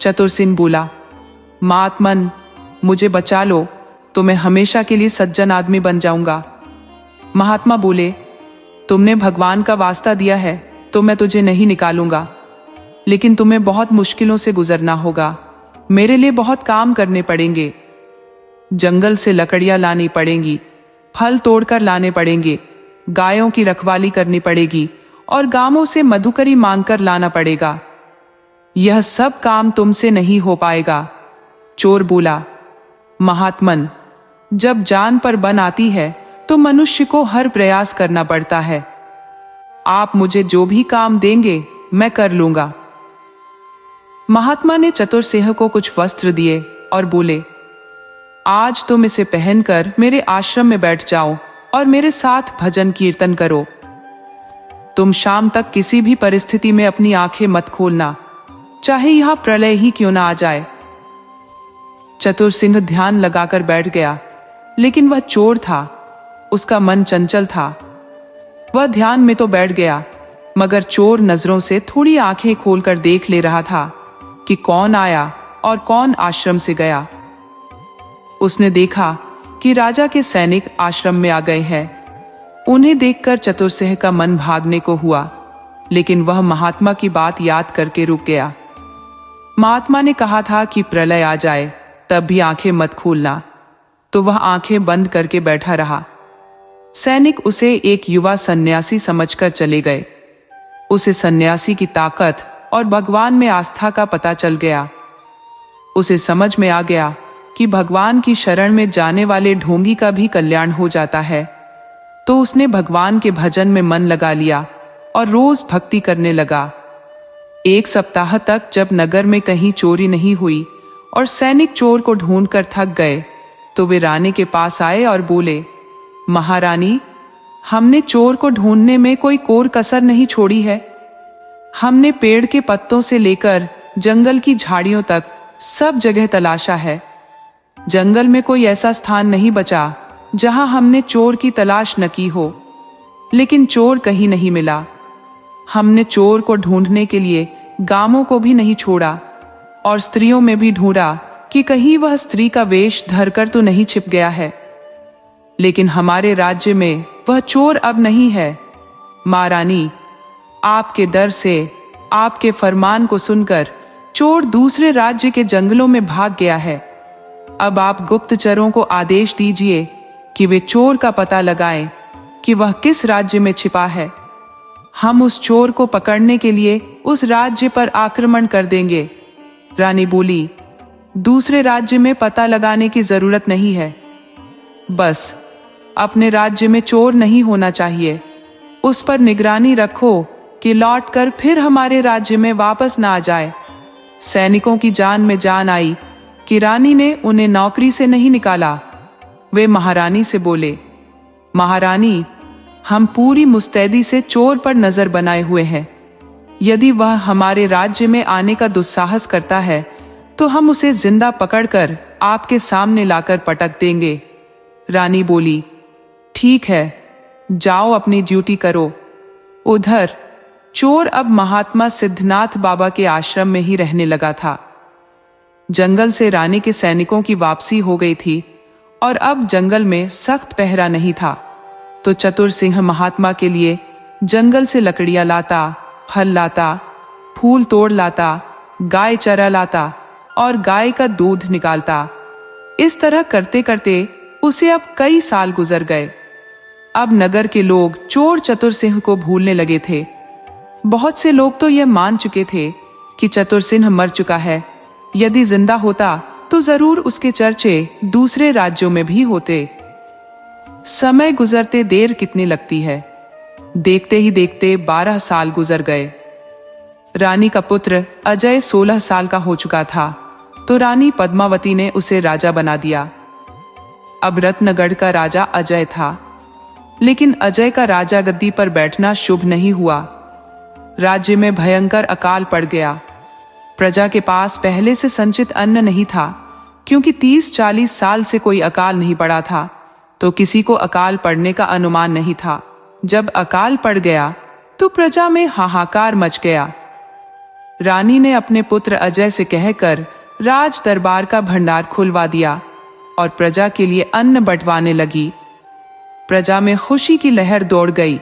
चतुरसिंह बोला, महात्मन, मुझे बचा लो तो मैं हमेशा के लिए सज्जन आदमी बन जाऊंगा। महात्मा बोले, तुमने भगवान का वास्ता दिया है तो मैं तुझे नहीं निकालूंगा, लेकिन तुम्हें बहुत मुश्किलों से गुजरना होगा। मेरे लिए बहुत काम करने पड़ेंगे। जंगल से लकड़ियां लानी पड़ेंगी, फल तोड़कर लाने पड़ेंगे, गायों की रखवाली करनी पड़ेगी और गांवों से मधुकरी मांगकर लाना पड़ेगा। यह सब काम तुमसे नहीं हो पाएगा। चोर बोला, महात्मन, जब जान पर बन आती है तो मनुष्य को हर प्रयास करना पड़ता है। आप मुझे जो भी काम देंगे मैं कर लूंगा। महात्मा ने चतुरसिंह को कुछ वस्त्र दिए और बोले, आज तुम इसे पहनकर मेरे आश्रम में बैठ जाओ और मेरे साथ भजन कीर्तन करो। तुम शाम तक किसी भी परिस्थिति में अपनी आंखें मत खोलना, चाहे यहां प्रलय ही क्यों ना आ जाए। चतुरसिंह ध्यान लगाकर बैठ गया, लेकिन वह चोर था, उसका मन चंचल था। वह ध्यान में तो बैठ गया, मगर चोर नजरों से थोड़ी आंखें खोलकर देख ले रहा था कि कौन आया और कौन आश्रम से गया। उसने देखा कि राजा के सैनिक आश्रम में आ गए हैं। उन्हें देखकर चतुरसिंह का मन भागने को हुआ, लेकिन वह महात्मा की बात याद करके रुक गया। महात्मा ने कहा था कि प्रलय आ जाए तब भी आंखें मत खोलना, तो वह आंखें बंद करके बैठा रहा। सैनिक उसे एक युवा सन्यासी समझकर चले गए। उसे सन्यासी की ताकत और भगवान में आस्था का पता चल गया। उसे समझ में आ गया कि भगवान की शरण में जाने वाले ढोंगी का भी कल्याण हो जाता है। तो उसने भगवान के भजन में मन लगा लिया और रोज भक्ति करने लगा। एक सप्ताह तक जब नगर में कहीं चोरी नहीं हुई और सैनिक चोर को ढूंढकर थक गए, तो वे रानी के पास आए और बोले, महारानी, हमने चोर को ढूंढने में कोई कोर कसर नहीं छोड़ी है। हमने पेड़ के पत्तों से लेकर जंगल की झाड़ियों तक सब जगह तलाशा है। जंगल में कोई ऐसा स्थान नहीं बचा जहां हमने चोर की तलाश न की हो, लेकिन चोर कहीं नहीं मिला। हमने चोर को ढूंढने के लिए गांवों को भी नहीं छोड़ा और स्त्रियों में भी ढूंढा कि कहीं वह स्त्री का वेश धरकर तो नहीं छिप गया है, लेकिन हमारे राज्य में वह चोर अब नहीं है। महारानी, आपके डर से, आपके फरमान को सुनकर चोर दूसरे राज्य के जंगलों में भाग गया है। अब आप गुप्तचरों को आदेश दीजिए कि वे चोर का पता लगाएं कि वह किस राज्य में छिपा है। हम उस चोर को पकड़ने के लिए उस राज्य पर आक्रमण कर देंगे। रानी बोली, दूसरे राज्य में पता लगाने की जरूरत नहीं है, बस अपने राज्य में चोर नहीं होना चाहिए। उस पर निगरानी रखो कि लौटकर फिर हमारे राज्य में वापस ना आ जाए। सैनिकों की जान में जान आई कि रानी ने उन्हें नौकरी से नहीं निकाला। वे महारानी से बोले, महारानी, हम पूरी मुस्तैदी से चोर पर नजर बनाए हुए हैं। यदि वह हमारे राज्य में आने का दुस्साहस करता है तो हम उसे जिंदा पकड़कर आपके सामने लाकर पटक देंगे। रानी बोली, ठीक है, जाओ अपनी ड्यूटी करो। उधर चोर अब महात्मा सिद्धनाथ बाबा के आश्रम में ही रहने लगा था। जंगल से रानी के सैनिकों की वापसी हो गई थी और अब जंगल में सख्त पहरा नहीं था। तो चतुरसिंह महात्मा के लिए जंगल से लकड़ियां लाता, फल लाता, फूल तोड़ लाता, गाय चरा लाता और गाय का दूध निकालता। इस तरह करते करते उसे अब कई साल गुजर गए। अब नगर के लोग चोर चतुरसिंह को भूलने लगे थे। बहुत से लोग तो यह मान चुके थे कि चतुरसिंह मर चुका है। यदि जिंदा होता तो जरूर उसके चर्चे दूसरे राज्यों में भी होते। समय गुजरते देर कितनी लगती है। देखते ही देखते 12 साल गुजर गए। रानी का पुत्र अजय 16 साल का हो चुका था, तो रानी पद्मावती ने उसे राजा बना दिया। अब रत्नगढ़ का राजा अजय था, लेकिन अजय का राजा गद्दी पर बैठना शुभ नहीं हुआ। राज्य में भयंकर अकाल पड़ गया। प्रजा के पास पहले से संचित अन्न नहीं था, क्योंकि 30-40 साल से कोई अकाल नहीं पड़ा था, तो किसी को अकाल पड़ने का अनुमान नहीं था। जब अकाल पड़ गया तो प्रजा में हाहाकार मच गया। रानी ने अपने पुत्र अजय से कहकर राज दरबार का भंडार खुलवा दिया और प्रजा के लिए अन्न बंटवाने लगी। प्रजा में खुशी की लहर दौड़ गई,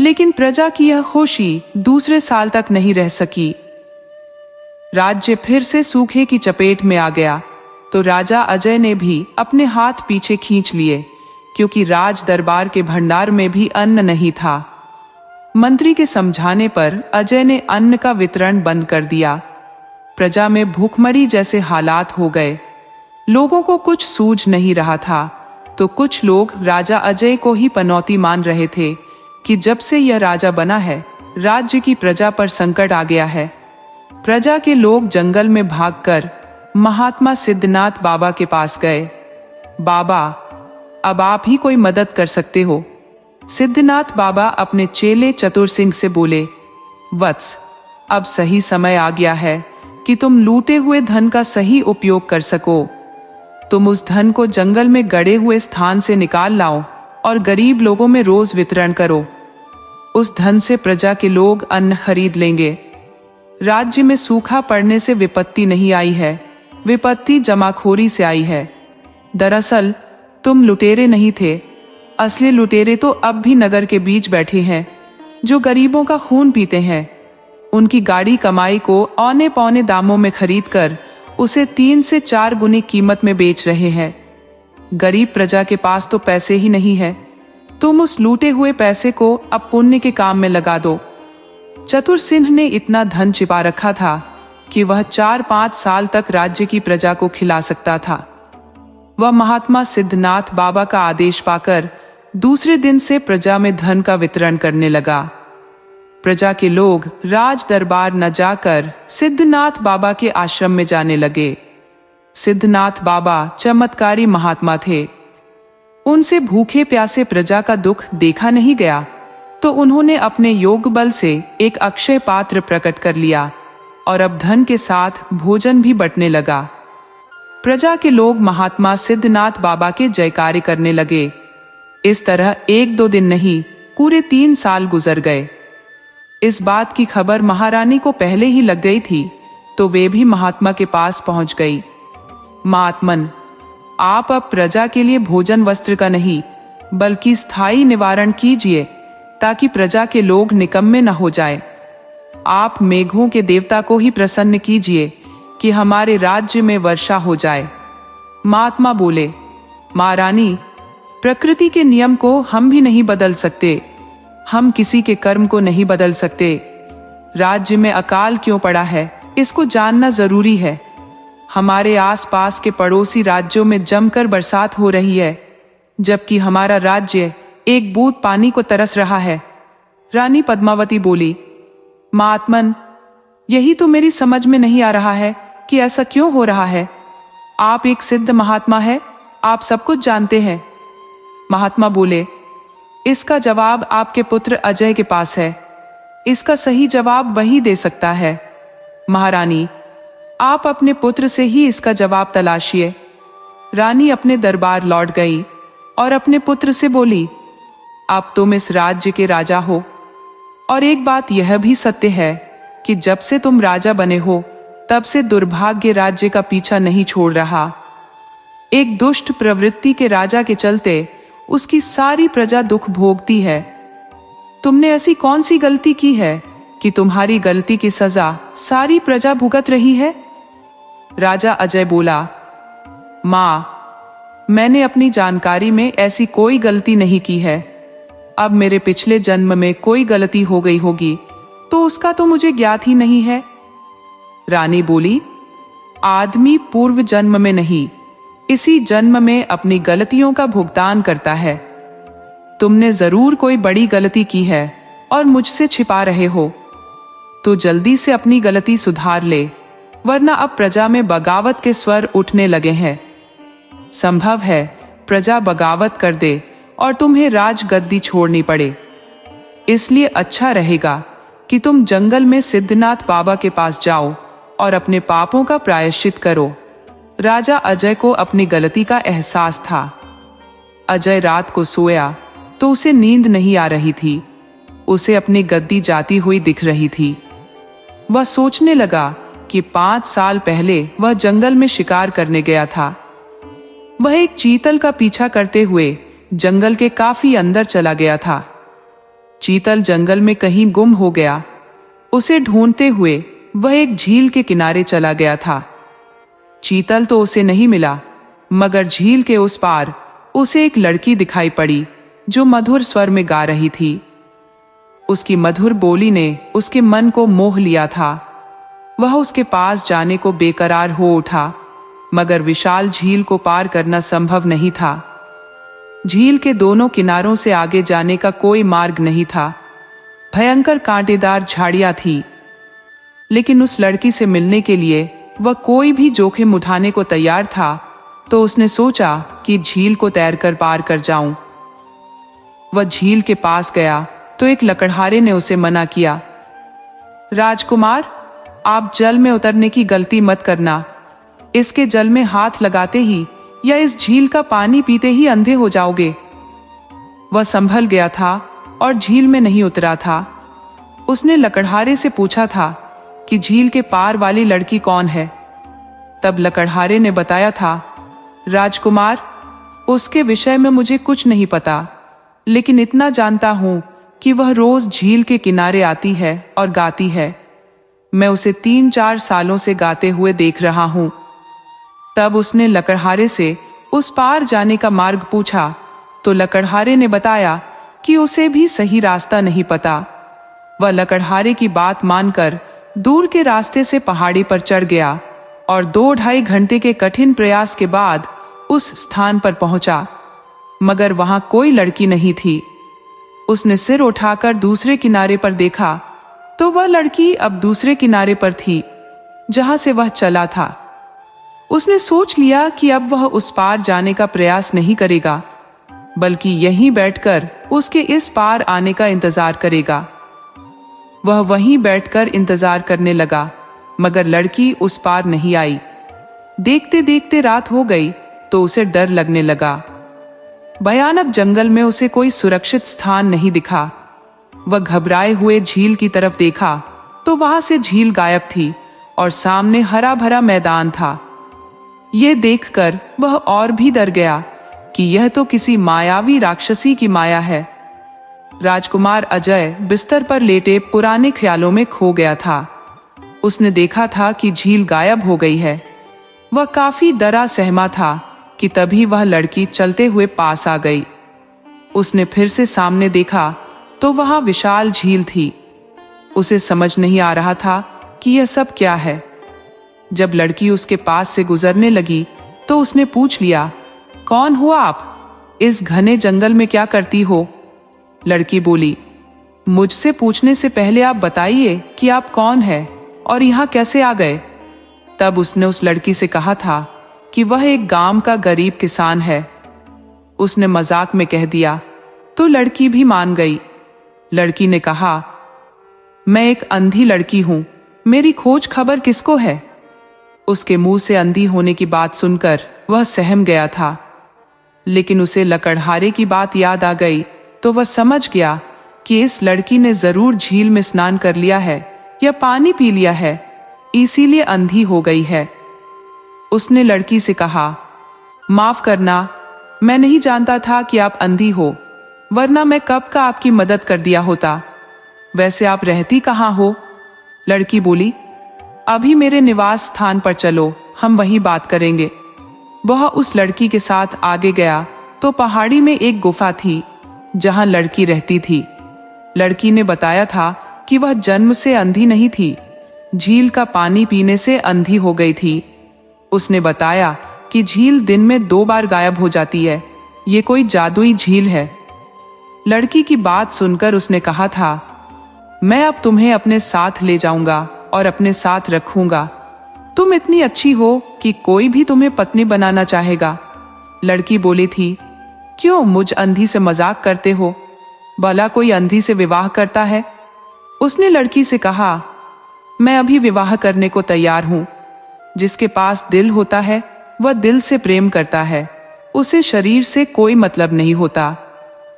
लेकिन प्रजा की यह खुशी दूसरे साल तक नहीं रह सकी। राज्य फिर से सूखे की चपेट में आ गया, तो राजा अजय ने भी अपने हाथ पीछे खींच लिए, क्योंकि राज दरबार के भंडार में भी अन्न नहीं था। मंत्री के समझाने पर अजय ने अन्न का वितरण बंद कर दिया। प्रजा में भूखमरी जैसे हालात हो गए। लोगों को कुछ सूझ नहीं रहा था, तो कुछ लोग राजा अजय को ही पनौती मान रहे थे कि जब से यह राजा बना है, राज्य की प्रजा पर संकट आ गया है। प्रजा के लोग जंगल में भागकर महात्मा सिद्धनाथ बाबा के पास गए। बाबा, अब आप ही कोई मदद कर सकते हो। सिद्धनाथ बाबा अपने चेले चतुर सिंह से बोले, वत्स, अब सही समय आ गया है कि तुम लूटे हुए धन का सही उपयोग कर सको। तुम उस धन को जंगल में गड़े हुए स्थान से निकाल लाओ और गरीब लोगों में रोज वितरण करो। उस धन से प्रजा के लोग अन्न खरीद लेंगे। राज्य में सूखा पड़ने से विपत्ति नहीं आई है, विपत्ति जमाखोरी से आई है। दरअसल तुम लुटेरे नहीं थे, असली लुटेरे तो अब भी नगर के बीच बैठे हैं, जो गरीबों का खून पीते हैं। उनकी गाड़ी कमाई को औने पौने दामों में खरीद कर उसे 3 से 4 गुनी कीमत में बेच रहे हैं। गरीब प्रजा के पास तो पैसे ही नहीं है। तुम उस लूटे हुए पैसे को अब पुण्य के काम में लगा दो। चतुर सिंह ने इतना धन छिपा रखा था कि वह 4-5 साल तक राज्य की प्रजा को खिला सकता था। वह महात्मा सिद्धनाथ बाबा का आदेश पाकर दूसरे दिन से प्रजा में धन का वितरण करने लगा। प्रजा के लोग राज दरबार न जाकर सिद्धनाथ बाबा के आश्रम में जाने लगे। सिद्धनाथ बाबा चमत्कारी महात्मा थे। उनसे भूखे प्यासे प्रजा का दुख देखा नहीं गया, तो उन्होंने अपने योग बल से एक अक्षय पात्र प्रकट कर लिया और अब धन के साथ भोजन भी बंटने लगा। प्रजा के लोग महात्मा सिद्धनाथ बाबा के जयकारे करने लगे। इस तरह 1-2 दिन नहीं, पूरे 3 साल गुजर गए। इस बात की खबर महारानी को पहले ही लग गई थी, तो वे भी महात्मा के पास पहुंच गई। महात्मन, आप अब प्रजा के लिए भोजन वस्त्र का नहीं, बल्कि स्थायी निवारण कीजिए, ताकि प्रजा के लोग निकम्मे न हो जाए। आप मेघों के देवता को ही प्रसन्न कीजिए कि हमारे राज्य में वर्षा हो जाए। महात्मा बोले, महारानी, प्रकृति के नियम को हम भी नहीं बदल सकते, हम किसी के कर्म को नहीं बदल सकते। राज्य में अकाल क्यों पड़ा है, इसको जानना जरूरी है। हमारे आसपास के पड़ोसी राज्यों में जमकर बरसात हो रही है, जबकि हमारा राज्य एक बूंद पानी को तरस रहा है। रानी पद्मावती बोली, महात्मन, यही तो मेरी समझ में नहीं आ रहा है कि ऐसा क्यों हो रहा है। आप एक सिद्ध महात्मा है, आप सब कुछ जानते हैं। महात्मा बोले, इसका जवाब आपके पुत्र अजय के पास है। इसका सही जवाब वही दे सकता है। महारानी, आप अपने पुत्र से ही इसका जवाब तलाशिए। रानी अपने दरबार लौट गई और अपने पुत्र से बोली, अब तुम इस राज्य के राजा हो, और एक बात यह भी सत्य है कि जब से तुम राजा बने हो, तब से दुर्भाग्य राज्य का पीछा नहीं छोड़ रहा। एक दुष्ट प्रवृत्ति के राजा के चलते उसकी सारी प्रजा दुख भोगती है। तुमने ऐसी कौन सी गलती की है कि तुम्हारी गलती की सजा सारी प्रजा भुगत रही है। राजा अजय बोला, माँ, मैंने अपनी जानकारी में ऐसी कोई गलती नहीं की है। अब मेरे पिछले जन्म में कोई गलती हो गई होगी तो उसका तो मुझे ज्ञात ही नहीं है। रानी बोली, आदमी पूर्व जन्म में नहीं, इसी जन्म में अपनी गलतियों का भुगतान करता है। तुमने जरूर कोई बड़ी गलती की है और मुझसे छिपा रहे हो, तो जल्दी से अपनी गलती सुधार ले, वरना अब प्रजा में बगावत के स्वर उठने लगे हैं। संभव है प्रजा बगावत कर दे और तुम्हें राजगद्दी छोड़नी पड़े। इसलिए अच्छा रहेगा कि तुम जंगल में सिद्धनाथ बाबा के पास जाओ और अपने पापों का प्रायश्चित करो। राजा अजय को अपनी गलती का एहसास था। अजय रात को सोया तो उसे नींद नहीं आ रही थी। उसे अपनी गद्दी जाती हुई दिख रही थी। वह सोचने लगा कि 5 साल पहले वह जंगल में शिकार करने गया था। वह एक चीतल का पीछा करते हुए जंगल के काफी अंदर चला गया था। चीतल जंगल में कहीं गुम हो गया। उसे ढूंढते हुए वह एक झील के किनारे चला गया था। चीतल तो उसे नहीं मिला, मगर झील के उस पार उसे एक लड़की दिखाई पड़ी जो मधुर स्वर में गा रही थी। उसकी मधुर बोली ने उसके मन को मोह लिया था। वह उसके पास जाने को बेकरार हो उठा, मगर विशाल झील को पार करना संभव नहीं था। झील के दोनों किनारों से आगे जाने का कोई मार्ग नहीं था। भयंकर कांटेदार झाड़ियां थी। लेकिन उस लड़की से मिलने के लिए वह कोई भी जोखिम उठाने को तैयार था, तो उसने सोचा कि झील को तैरकर पार कर जाऊं। वह झील के पास गया तो एक लकड़हारे ने उसे मना किया। राजकुमार, आप जल में उतरने की गलती मत करना। इसके जल में हाथ लगाते ही या इस झील का पानी पीते ही अंधे हो जाओगे। वह संभल गया था और झील में नहीं उतरा था। उसने लकड़हारे से पूछा था कि झील के पार वाली लड़की कौन है। तब लकड़हारे ने बताया था, राजकुमार, उसके विषय में मुझे कुछ नहीं पता, लेकिन इतना जानता हूं कि वह रोज झील के किनारे आती है और गाती है। मैं उसे 3-4 सालों से गाते हुए देख रहा हूं। तब उसने लकड़हारे से उस पार जाने का मार्ग पूछा, तो लकड़हारे ने बताया कि उसे भी सही रास्ता नहीं पता। वह लकड़हारे की बात मानकर दूर के रास्ते से पहाड़ी पर चढ़ गया और 2-2.5 घंटे के कठिन प्रयास के बाद उस स्थान पर पहुंचा, मगर वहां कोई लड़की नहीं थी। उसने सिर उठाकर दूसरे किनारे पर देखा तो वह लड़की अब दूसरे किनारे पर थी जहां से वह चला था। उसने सोच लिया कि अब वह उस पार जाने का प्रयास नहीं करेगा, बल्कि यहीं बैठकर उसके इस पार आने का इंतजार करेगा। वह वहीं बैठकर इंतजार करने लगा, मगर लड़की उस पार नहीं आई। देखते देखते रात हो गई तो उसे डर लगने लगा। भयानक जंगल में उसे कोई सुरक्षित स्थान नहीं दिखा। वह घबराए हुए झील की तरफ देखा तो वहां से झील गायब थी और सामने हरा भरा मैदान था। यह देखकर वह और भी डर गया कि यह तो किसी मायावी राक्षसी की माया है। राजकुमार अजय बिस्तर पर लेटे पुराने ख्यालों में खो गया था। उसने देखा था कि झील गायब हो गई है। वह काफी डरा सहमा था कि तभी वह लड़की चलते हुए पास आ गई। उसने फिर से सामने देखा तो वहां विशाल झील थी। उसे समझ नहीं आ रहा था कि यह सब क्या है। जब लड़की उसके पास से गुजरने लगी तो उसने पूछ लिया, कौन हो आप? इस घने जंगल में क्या करती हो? लड़की बोली, मुझसे पूछने से पहले आप बताइए कि आप कौन है और यहाँ कैसे आ गए। तब उसने उस लड़की से कहा था कि वह एक गांव का गरीब किसान है। उसने मजाक में कह दिया तो लड़की भी मान गई। लड़की ने कहा, मैं एक अंधी लड़की हूं, मेरी खोज खबर किसको है? उसके मुंह से अंधी होने की बात सुनकर वह सहम गया था, लेकिन उसे लकड़हारे की बात याद आ गई तो वह समझ गया कि इस लड़की ने जरूर झील में स्नान कर लिया है या पानी पी लिया है, इसीलिए अंधी हो गई है। उसने लड़की से कहा, माफ करना, मैं नहीं जानता था कि आप अंधी हो, वरना मैं कब का आपकी मदद कर दिया होता। वैसे आप रहती कहाँ हो? लड़की बोली, अभी मेरे निवास स्थान पर चलो, हम वहीं बात करेंगे। वह उस लड़की के साथ आगे गया तो पहाड़ी में एक गुफा थी जहां लड़की रहती थी। लड़की ने बताया था कि वह जन्म से अंधी नहीं थी, झील का पानी पीने से अंधी हो गई थी। उसने बताया कि झील दिन में 2 बार गायब हो जाती है, ये कोई जादुई झील है। लड़की की बात सुनकर उसने कहा था, मैं अब तुम्हें अपने साथ ले जाऊंगा और अपने साथ रखूंगा। तुम इतनी अच्छी हो कि कोई भी तुम्हें पत्नी बनाना चाहेगा। लड़की बोली थी, क्यों मुझ अंधी से मजाक करते हो? भला कोई अंधी से विवाह करता है? उसने लड़की से कहा, मैं अभी विवाह करने को तैयार हूं। जिसके पास दिल होता है वह दिल से प्रेम करता है, उसे शरीर से कोई मतलब नहीं होता।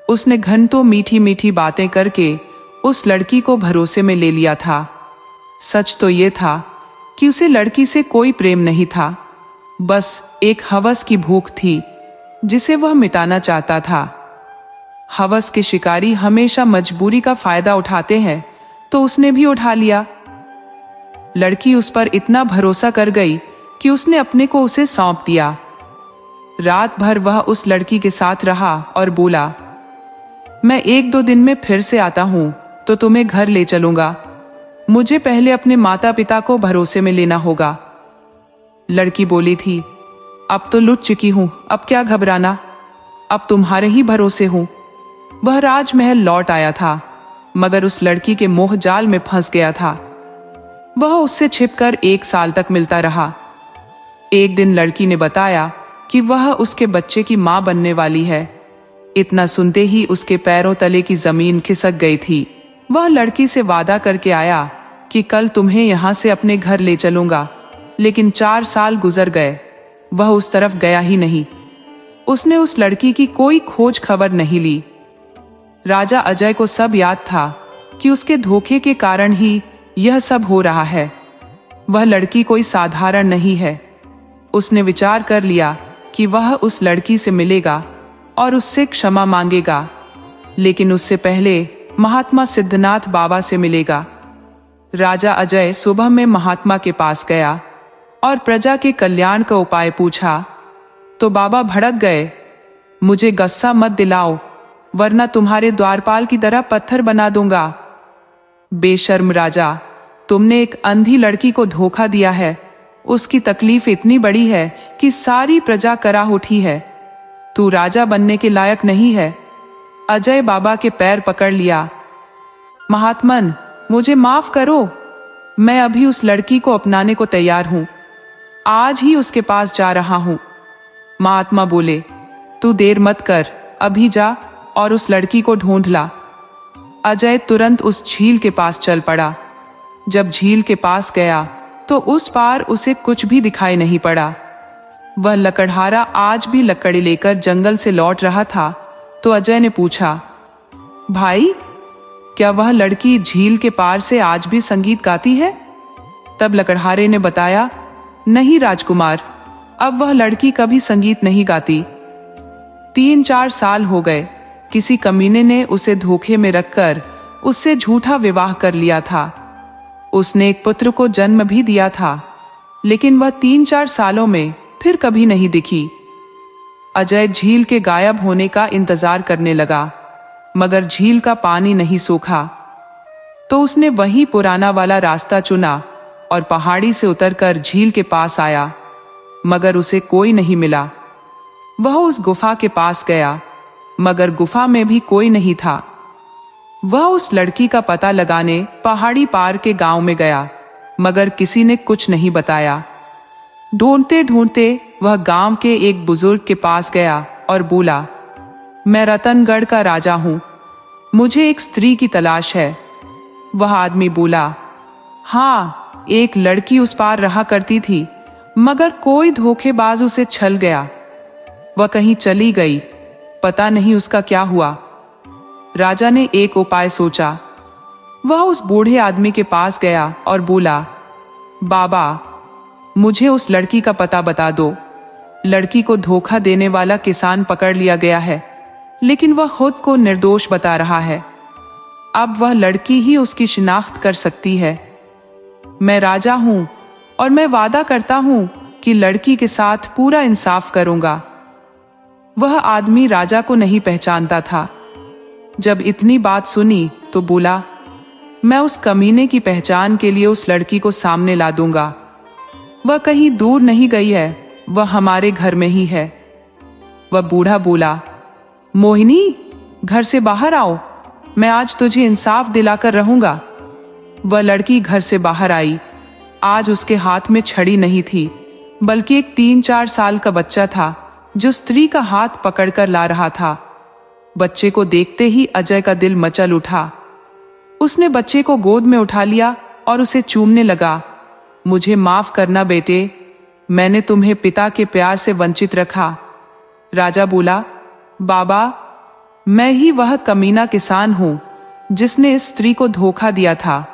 उसने घंटों मीठी मीठी बातें करके उस लड़की को भरोसे में ले लिया था। सच तो ये था कि उसे लड़की से कोई प्रेम नहीं था, बस एक हवस की भूख थी जिसे वह मिटाना चाहता था। हवस के शिकारी हमेशा मजबूरी का फायदा उठाते हैं, तो उसने भी उठा लिया। लड़की उस पर इतना भरोसा कर गई कि उसने अपने को उसे सौंप दिया। रात भर वह उस लड़की के साथ रहा और बोला, मैं 1-2 दिन में फिर से आता हूं तो तुम्हें घर ले चलूंगा। मुझे पहले अपने माता पिता को भरोसे में लेना होगा। लड़की बोली थी, अब तो लुट चुकी हूं, अब क्या घबराना, अब तुम्हारे ही भरोसे हूं। वह राजमहल लौट आया था, मगर उस लड़की के मोह जाल में फंस गया था। वह उससे छिपकर 1 साल तक मिलता रहा। एक दिन लड़की ने बताया कि वह उसके बच्चे की मां बनने वाली है। इतना सुनते ही उसके पैरों तले की जमीन खिसक गई थी। वह लड़की से वादा करके आया कि कल तुम्हें यहां से अपने घर ले चलूंगा, लेकिन 4 साल गुजर गए, वह उस तरफ गया ही नहीं। उसने उस लड़की की कोई खोज खबर नहीं ली। राजा अजय को सब याद था कि उसके धोखे के कारण ही यह सब हो रहा है। वह लड़की कोई साधारण नहीं है। उसने विचार कर लिया कि वह उस लड़की से मिलेगा और उससे क्षमा मांगेगा, लेकिन उससे पहले महात्मा सिद्धनाथ बाबा से मिलेगा। राजा अजय सुबह में महात्मा के पास गया और प्रजा के कल्याण का उपाय पूछा, तो बाबा भड़क गए, मुझे गुस्सा मत दिलाओ, वरना तुम्हारे द्वारपाल की तरह पत्थर बना दूंगा। बेशर्म राजा, तुमने एक अंधी लड़की को धोखा दिया है। उसकी तकलीफ इतनी बड़ी है कि सारी प्रजा कराह उठी है। तू राजा बनने के लायक नहीं है। अजय बाबा के पैर पकड़ लिया। महात्मन, मुझे माफ करो, मैं अभी उस लड़की को अपनाने को तैयार हूं। आज ही उसके पास जा रहा हूं। महात्मा बोले, तू देर मत कर, अभी जा और उस लड़की को ढूंढ ला। अजय तुरंत उस झील के पास चल पड़ा। जब झील के पास गया तो उस पार उसे कुछ भी दिखाई नहीं पड़ा। वह लकड़हारा आज भी लकड़ी लेकर जंगल से लौट रहा था, तो अजय ने पूछा, भाई, क्या वह लड़की झील के पार से आज भी संगीत गाती है? तब लकड़हारे ने बताया, नहीं राजकुमार, अब वह लड़की कभी संगीत नहीं गाती। 3-4 साल हो गए, किसी कमीने ने उसे धोखे में रखकर उससे झूठा विवाह कर लिया था। उसने एक पुत्र को जन्म भी दिया था, लेकिन वह 3-4 सालों में फिर कभी नहीं दिखी। अजय झील के गायब होने का इंतजार करने लगा, मगर झील का पानी नहीं सूखा। तो उसने वही पुराना वाला रास्ता चुना और पहाड़ी से उतरकर झील के पास आया, मगर उसे कोई नहीं मिला। वह उस गुफा के पास गया, मगर गुफा में भी कोई नहीं था। वह उस लड़की का पता लगाने पहाड़ी पार के गांव में गया, मगर किसी ने कुछ नहीं बताया। ढूंढते ढूंढते वह गांव के एक बुजुर्ग के पास गया और बोला, मैं रतनगढ़ का राजा हूं, मुझे एक स्त्री की तलाश है। वह आदमी बोला, हाँ, एक लड़की उस पार रहा करती थी, मगर कोई धोखेबाज उसे छल गया। वह कहीं चली गई, पता नहीं उसका क्या हुआ। राजा ने एक उपाय सोचा। वह उस बूढ़े आदमी के पास गया और बोला, बाबा, मुझे उस लड़की का पता बता दो। लड़की को धोखा देने वाला किसान पकड़ लिया गया है, लेकिन वह खुद को निर्दोष बता रहा है। अब वह लड़की ही उसकी शिनाख्त कर सकती है। मैं राजा हूं और मैं वादा करता हूं कि लड़की के साथ पूरा इंसाफ करूंगा। वह आदमी राजा को नहीं पहचानता था। जब इतनी बात सुनी तो बोला, मैं उस कमीने की पहचान के लिए उस लड़की को सामने ला दूंगा। वह कहीं दूर नहीं गई है, वह हमारे घर में ही है। वह बूढ़ा बोला, मोहिनी, घर से बाहर आओ, मैं आज तुझे इंसाफ दिलाकर रहूंगा। वह लड़की घर से बाहर आई। आज उसके हाथ में छड़ी नहीं थी, बल्कि एक 3-4 साल का बच्चा था जो स्त्री का हाथ पकड़कर ला रहा था। बच्चे को देखते ही अजय का दिल मचल उठा। उसने बच्चे को गोद में उठा लिया और उसे चूमने लगा। मुझे माफ करना बेटे, मैंने तुम्हें पिता के प्यार से वंचित रखा। राजा बोला, बाबा, मैं ही वह कमीना किसान हूं जिसने इस स्त्री को धोखा दिया था।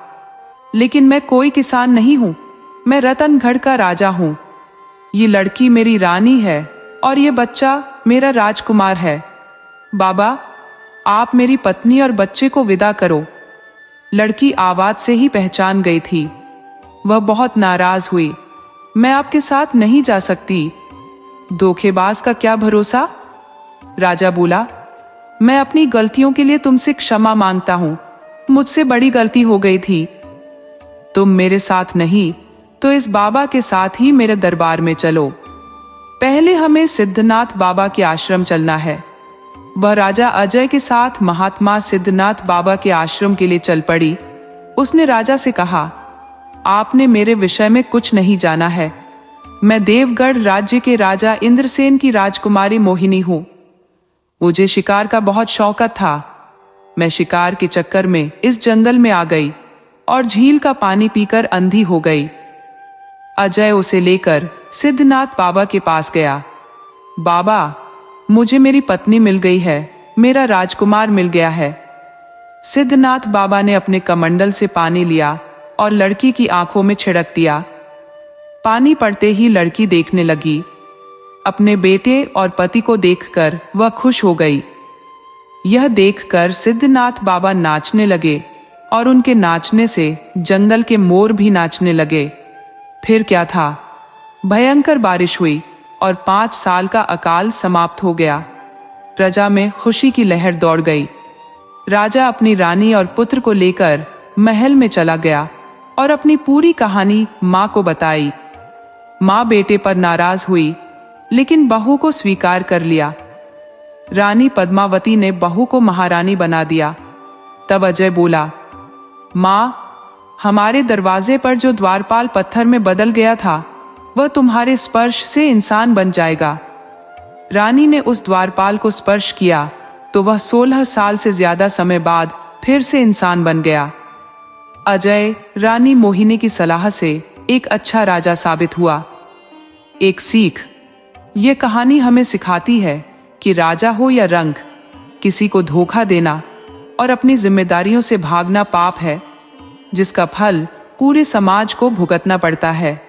लेकिन मैं कोई किसान नहीं हूं, मैं रतनगढ़ का राजा हूं। ये लड़की मेरी रानी है और ये बच्चा मेरा राजकुमार है। बाबा, आप मेरी पत्नी और बच्चे को विदा करो। लड़की आवाज से ही पहचान गई थी। वह बहुत नाराज हुई। मैं आपके साथ नहीं जा सकती। धोखेबाज का क्या भरोसा? राजा बोला, मैं अपनी गलतियों के लिए तुमसे क्षमा मांगता हूं। मुझसे बड़ी गलती हो गई थी। तुम मेरे साथ नहीं तो इस बाबा के साथ ही मेरे दरबार में चलो। पहले हमें सिद्धनाथ बाबा के आश्रम चलना है। वह राजा अजय के साथ महात्मा सिद्धनाथ बाबा के आश्रम के लिए चल पड़ी। उसने राजा से कहा, आपने मेरे विषय में कुछ नहीं जाना है। मैं देवगढ़ राज्य के राजा इंद्रसेन की राजकुमारी मोहिनी हूं। मुझे शिकार का बहुत शौक था। मैं शिकार के चक्कर में इस जंगल में आ गई और झील का पानी पीकर अंधी हो गई। अजय उसे लेकर सिद्धनाथ बाबा के पास गया। बाबा, मुझे मेरी पत्नी मिल गई है, मेरा राजकुमार मिल गया है। सिद्धनाथ बाबा ने अपने कमंडल से पानी लिया और लड़की की आंखों में छिड़क दिया। पानी पड़ते ही लड़की देखने लगी। अपने बेटे और पति को देखकर वह खुश हो गई। यह देखकर सिद्धनाथ बाबा नाचने लगे और उनके नाचने से जंगल के मोर भी नाचने लगे। फिर क्या था, भयंकर बारिश हुई और 5 साल का अकाल समाप्त हो गया। प्रजा में खुशी की लहर दौड़ गई। राजा अपनी रानी और पुत्र को लेकर महल में चला गया और अपनी पूरी कहानी मां को बताई। मां बेटे पर नाराज हुई, लेकिन बहू को स्वीकार कर लिया। रानी पद्मावती ने बहू को महारानी बना दिया। तब अजय बोला, मां, हमारे दरवाजे पर जो द्वारपाल पत्थर में बदल गया था, वह तुम्हारे स्पर्श से इंसान बन जाएगा। रानी ने उस द्वारपाल को स्पर्श किया तो वह 16 साल से ज्यादा समय बाद फिर से इंसान बन गया। अजय रानी मोहिनी की सलाह से एक अच्छा राजा साबित हुआ। एक सीख, ये कहानी हमें सिखाती है कि राजा हो या रंक, किसी को धोखा देना और अपनी जिम्मेदारियों से भागना पाप है, जिसका फल पूरे समाज को भुगतना पड़ता है।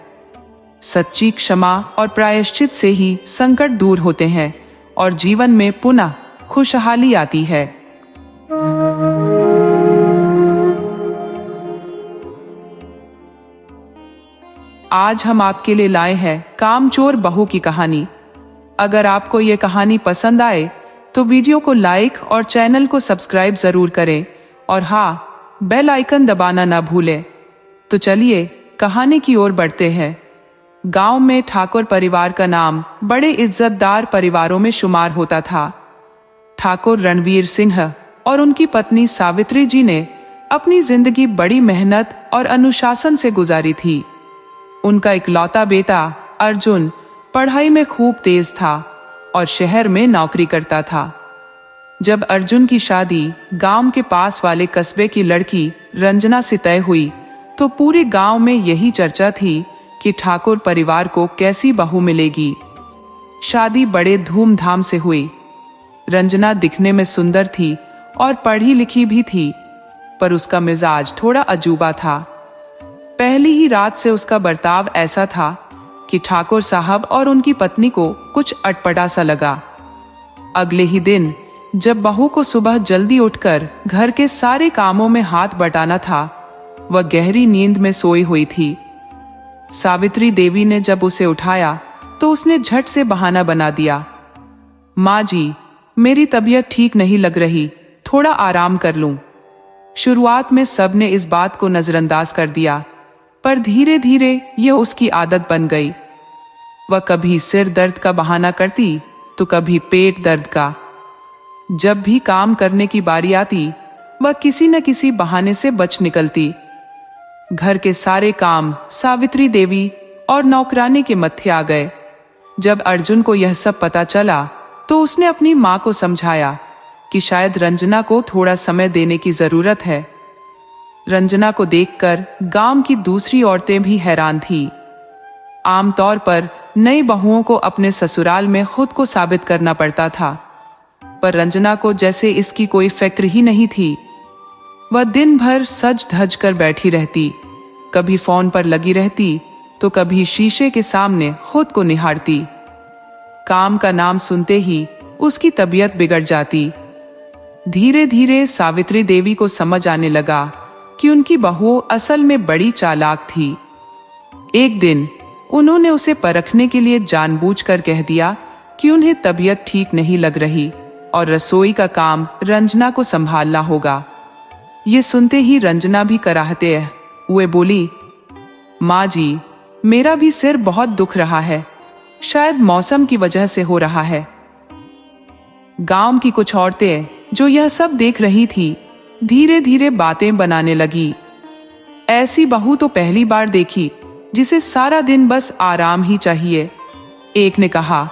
सच्ची क्षमा और प्रायश्चित से ही संकट दूर होते हैं और जीवन में पुनः खुशहाली आती है। आज हम आपके लिए लाए हैं कामचोर बहू की कहानी। अगर आपको ये कहानी पसंद आए तो वीडियो को लाइक और चैनल को सब्सक्राइब जरूर करें और हाँ, बेल आइकन दबाना ना भूलें। तो चलिए कहानी की ओर बढ़ते हैं। गांव में ठाकुर परिवार का नाम बड़े इज्जतदार परिवारों में शुमार होता था। ठाकुर रणवीर सिंह और उनकी पत्नी सावित्री जी ने अपनी जिंदगी बड़ी मेहनत और अनुशासन से गुजारी थी। उनका इकलौता बेटा अर्जुन पढ़ाई में खूब तेज था और शहर में नौकरी करता था। जब अर्जुन की शादी गांव के पास वाले कस्बे की लड़की रंजना से तय हुई तो पूरे गांव में यही चर्चा थी कि ठाकुर परिवार को कैसी बहू मिलेगी। शादी बड़े धूमधाम से हुई। रंजना दिखने में सुंदर थी और पढ़ी लिखी भी थी, पर उसका मिजाज थोड़ा अजूबा था। पहली ही रात से उसका बर्ताव ऐसा था कि ठाकुर साहब और उनकी पत्नी को कुछ अटपटा सा लगा। अगले ही दिन जब बहू को सुबह जल्दी उठकर घर के सारे कामों में हाथ बटाना था, वह गहरी नींद में सोई हुई थी। सावित्री देवी ने जब उसे उठाया तो उसने झट से बहाना बना दिया, माँ जी, मेरी तबीयत ठीक नहीं लग रही, थोड़ा आराम कर लूं। शुरुआत में सबने इस बात को नजरअंदाज कर दिया, पर धीरे धीरे यह उसकी आदत बन गई। वह कभी सिर दर्द का बहाना करती तो कभी पेट दर्द का। जब भी काम करने की बारी आती, वह किसी न किसी बहाने से बच निकलती। घर के सारे काम सावित्री देवी और नौकरानी के मत्थे आ गए। जब अर्जुन को यह सब पता चला तो उसने अपनी माँ को समझाया कि शायद रंजना को थोड़ा समय देने की जरूरत है। रंजना को देखकर गांव की दूसरी औरतें भी हैरान थीं। आमतौर पर नई बहुओं को अपने ससुराल में खुद को साबित करना पड़ता था, पर रंजना को जैसे इसकी कोई फिक्र ही नहीं थी। वह दिन भर सज धज कर बैठी रहती, कभी फोन पर लगी रहती तो कभी शीशे के सामने खुद को निहारती। काम का नाम सुनते ही उसकी तबीयत बिगड़ जाती। धीरे धीरे सावित्री देवी को समझ आने लगा कि उनकी बहू असल में बड़ी चालाक थी। एक दिन उन्होंने उसे परखने के लिए जानबूझकर कह दिया कि उन्हें तबीयत ठीक नहीं लग रही और रसोई का काम रंजना को संभालना होगा। ये सुनते ही रंजना भी कराहते हुए बोली, माँ जी, मेरा भी सिर बहुत दुख रहा है, शायद मौसम की वजह से हो रहा है। गांव की कुछ औरतें जो यह सब देख रही थी, धीरे धीरे बातें बनाने लगी। ऐसी बहू तो पहली बार देखी जिसे सारा दिन बस आराम ही चाहिए, एक ने कहा।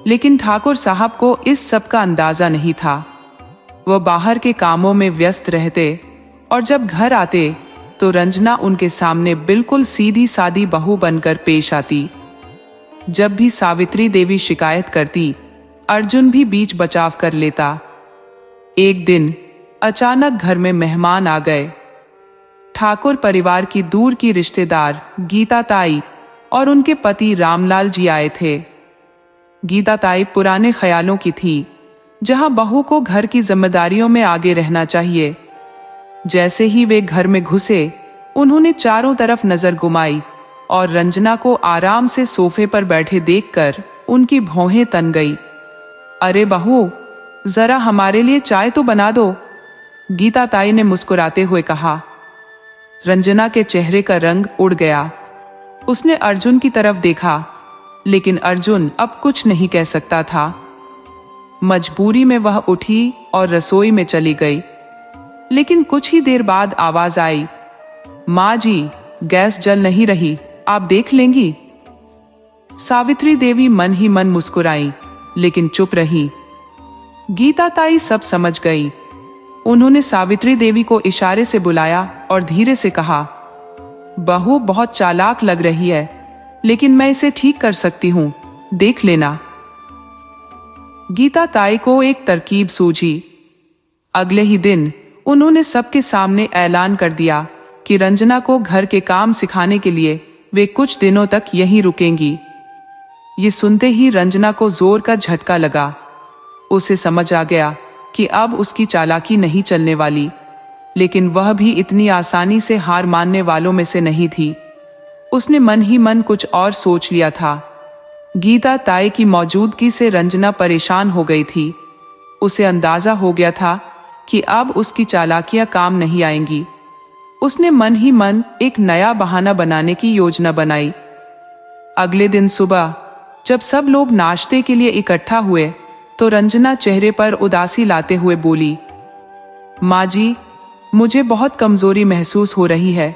लेकिन ठाकुर साहब को इस सब का अंदाजा नहीं था। वह बाहर के कामों में व्यस्त रहते और जब घर आते तो रंजना उनके सामने बिल्कुल सीधी सादी बहू बनकर पेश आती। जब भी सावित्री देवी शिकायत करती, अर्जुन भी बीच बचाव कर लेता। एक दिन अचानक घर में मेहमान आ गए। ठाकुर परिवार की दूर की रिश्तेदार गीता ताई और उनके पति रामलाल जी आए थे। गीता ताई पुराने ख्यालों की थी, जहां बहू को घर की जिम्मेदारियों में आगे रहना चाहिए। जैसे ही वे घर में घुसे, उन्होंने चारों तरफ नजर घुमाई और रंजना को आराम से सोफे पर बैठे देखकर उनकी भौहें तन गई। अरे बहू, जरा हमारे लिए चाय तो बना दो, गीता ताई ने मुस्कुराते हुए कहा। रंजना के चेहरे का रंग उड़ गया। उसने अर्जुन की तरफ देखा, लेकिन अर्जुन अब कुछ नहीं कह सकता था। मजबूरी में वह उठी और रसोई में चली गई। लेकिन कुछ ही देर बाद आवाज आई, माँ जी, गैस जल नहीं रही, आप देख लेंगी। सावित्री देवी मन ही मन मुस्कुराई, लेकिन चुप रही। गीता ताई सब समझ गई। उन्होंने सावित्री देवी को इशारे से बुलाया और धीरे से कहा, बहू बहुत चालाक लग रही है, लेकिन मैं इसे ठीक कर सकती हूं, देख लेना। गीता ताई को एक तरकीब सूझी। अगले ही दिन उन्होंने सबके सामने ऐलान कर दिया कि रंजना को घर के काम सिखाने के लिए वे कुछ दिनों तक यहीं रुकेंगी। ये सुनते ही रंजना को जोर का झटका लगा। उसे समझ आ गया कि अब उसकी चालाकी नहीं चलने वाली, लेकिन वह भी इतनी आसानी से हार मानने वालों में से नहीं थी। उसने मन ही मन कुछ और सोच लिया था। गीता ताई की मौजूदगी से रंजना परेशान हो गई थी। उसे अंदाजा हो गया था कि अब उसकी चालाकियां काम नहीं आएंगी। उसने मन ही मन एक नया बहाना बनाने की योजना बनाई। अगले दिन सुबह जब सब लोग नाश्ते के लिए इकट्ठा हुए तो रंजना चेहरे पर उदासी लाते हुए बोली, माँ जी, मुझे बहुत कमजोरी महसूस हो रही है,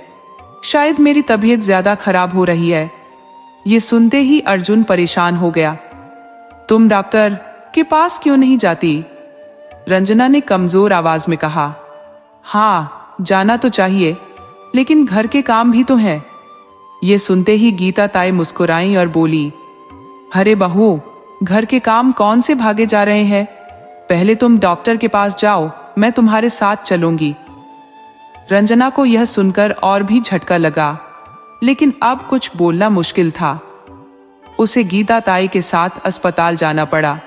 शायद मेरी तबीयत ज्यादा खराब हो रही है। ये सुनते ही अर्जुन परेशान हो गया। तुम डॉक्टर के पास क्यों नहीं जाती? रंजना ने कमजोर आवाज में कहा। हाँ, जाना तो चाहिए, लेकिन घर के काम भी तो हैं। ये सुनते ही गीता ताई मुस्कुराई और बोली, अरे बहू, घर के काम कौन से भागे जा रहे हैं? पहले तुम डॉक्टर के पास जाओ, मैं तुम्हारे साथ चलूंगी। रंजना को यह सुनकर और भी झटका लगा, लेकिन अब कुछ बोलना मुश्किल था। उसे गीता ताई के साथ अस्पताल जाना पड़ा।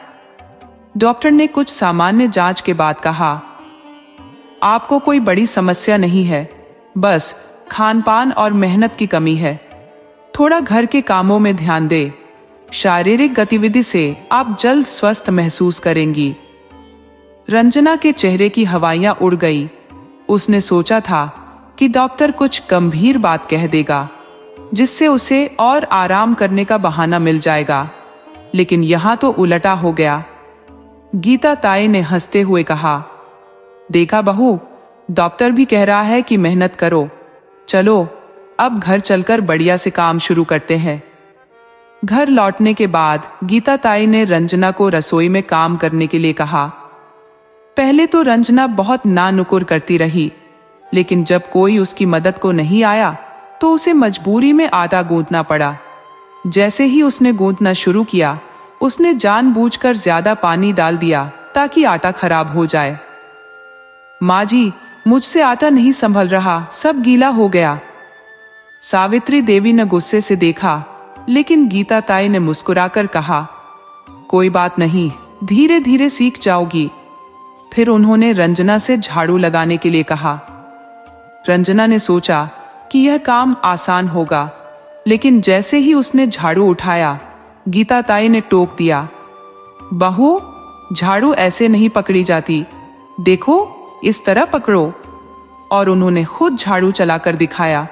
डॉक्टर ने कुछ सामान्य जांच के बाद कहा, आपको कोई बड़ी समस्या नहीं है, बस खानपान और मेहनत की कमी है। थोड़ा घर के कामों में ध्यान दे, शारीरिक गतिविधि से आप जल्द स्वस्थ महसूस करेंगी। रंजना के चेहरे की हवाइयां उड़ गई। उसने सोचा था कि डॉक्टर कुछ गंभीर बात कह देगा, जिससे उसे और आराम करने का बहाना मिल जाएगा, लेकिन यहां तो उलटा हो गया। गीता ताई ने हंसते हुए कहा, देखा बहू, डॉक्टर भी कह रहा है कि मेहनत करो। चलो अब घर चलकर बढ़िया से काम शुरू करते हैं। घर लौटने के बाद गीता ताई ने रंजना को रसोई में काम करने के लिए कहा। पहले तो रंजना बहुत नानुकुर करती रही, लेकिन जब कोई उसकी मदद को नहीं आया तो उसे मजबूरी में आटा गूंथना पड़ा। जैसे ही उसने गूंथना शुरू किया, उसने जानबूझकर ज्यादा पानी डाल दिया ताकि आटा खराब हो जाए। माँ जी, मुझसे आटा नहीं संभल रहा, सब गीला हो गया। सावित्री देवी ने गुस्से से देखा, लेकिन गीता ताई ने मुस्कुराकर कहा, कोई बात नहीं, धीरे धीरे सीख जाओगी। फिर उन्होंने रंजना से झाड़ू लगाने के लिए कहा। रंजना ने सोचा कि यह काम आसान होगा, लेकिन जैसे ही उसने झाड़ू उठाया, गीता ताई ने टोक दिया, बहू, झाड़ू ऐसे नहीं पकड़ी जाती, देखो इस तरह पकड़ो। और उन्होंने खुद झाड़ू चलाकर दिखाया।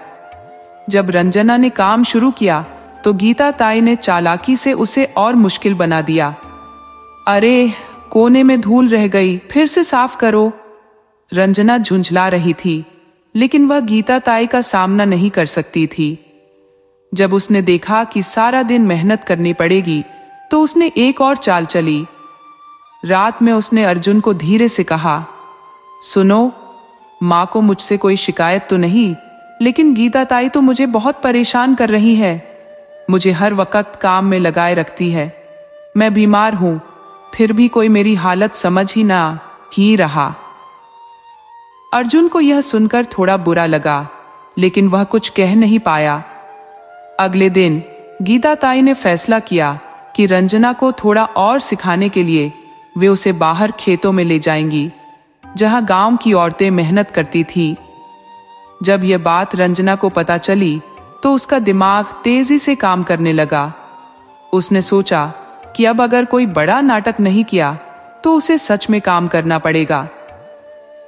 जब रंजना ने काम शुरू किया तो गीता ताई ने चालाकी से उसे और मुश्किल बना दिया। अरे, कोने में धूल रह गई, फिर से साफ करो। रंजना झुंझला रही थी, लेकिन वह गीता ताई का सामना नहीं कर सकती थी। जब उसने देखा कि सारा दिन मेहनत करनी पड़ेगी, तो उसने एक और चाल चली। रात में उसने अर्जुन को धीरे से कहा, सुनो, माँ को मुझसे कोई शिकायत तो नहीं, लेकिन गीता ताई तो मुझे बहुत परेशान कर रही है। मुझे हर वक्त काम में लगाए रखती है। मैं बीमार हूं, फिर भी कोई मेरी हालत समझ ही रहा। अर्जुन को यह सुनकर थोड़ा बुरा लगा, लेकिन वह कुछ कह नहीं पाया। अगले दिन गीता ताई ने फैसला किया कि रंजना को थोड़ा और सिखाने के लिए वे उसे बाहर खेतों में ले जाएंगी, जहां गांव की औरतें मेहनत करती थी। जब यह बात रंजना को पता चली तो उसका दिमाग तेजी से काम करने लगा। उसने सोचा कि अब अगर कोई बड़ा नाटक नहीं किया तो उसे सच में काम करना पड़ेगा।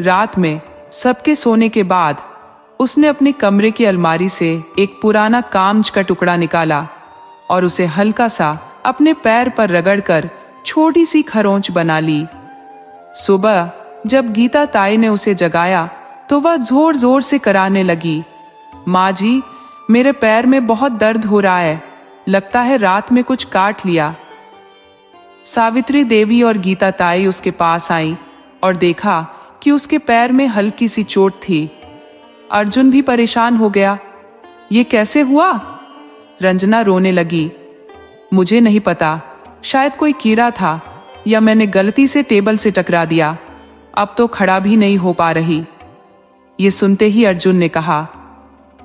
रात में सबके सोने के बाद उसने अपने कमरे की अलमारी से एक पुराना कांच का टुकड़ा निकाला और उसे हल्का सा अपने पैर पर रगड़कर छोटी सी खरोंच बना ली। सुबह जब गीता ताई ने उसे जगाया तो वह जोर जोर से कराने लगी, माँ जी, मेरे पैर में बहुत दर्द हो रहा है, लगता है रात में कुछ काट लिया। सावित्री देवी और गीता ताई उसके पास आई और देखा कि उसके पैर में हल्की सी चोट थी। अर्जुन भी परेशान हो गया, ये कैसे हुआ? रंजना रोने लगी, मुझे नहीं पता, शायद कोई कीड़ा था या मैंने गलती से टेबल से टकरा दिया, अब तो खड़ा भी नहीं हो पा रही। ये सुनते ही अर्जुन ने कहा,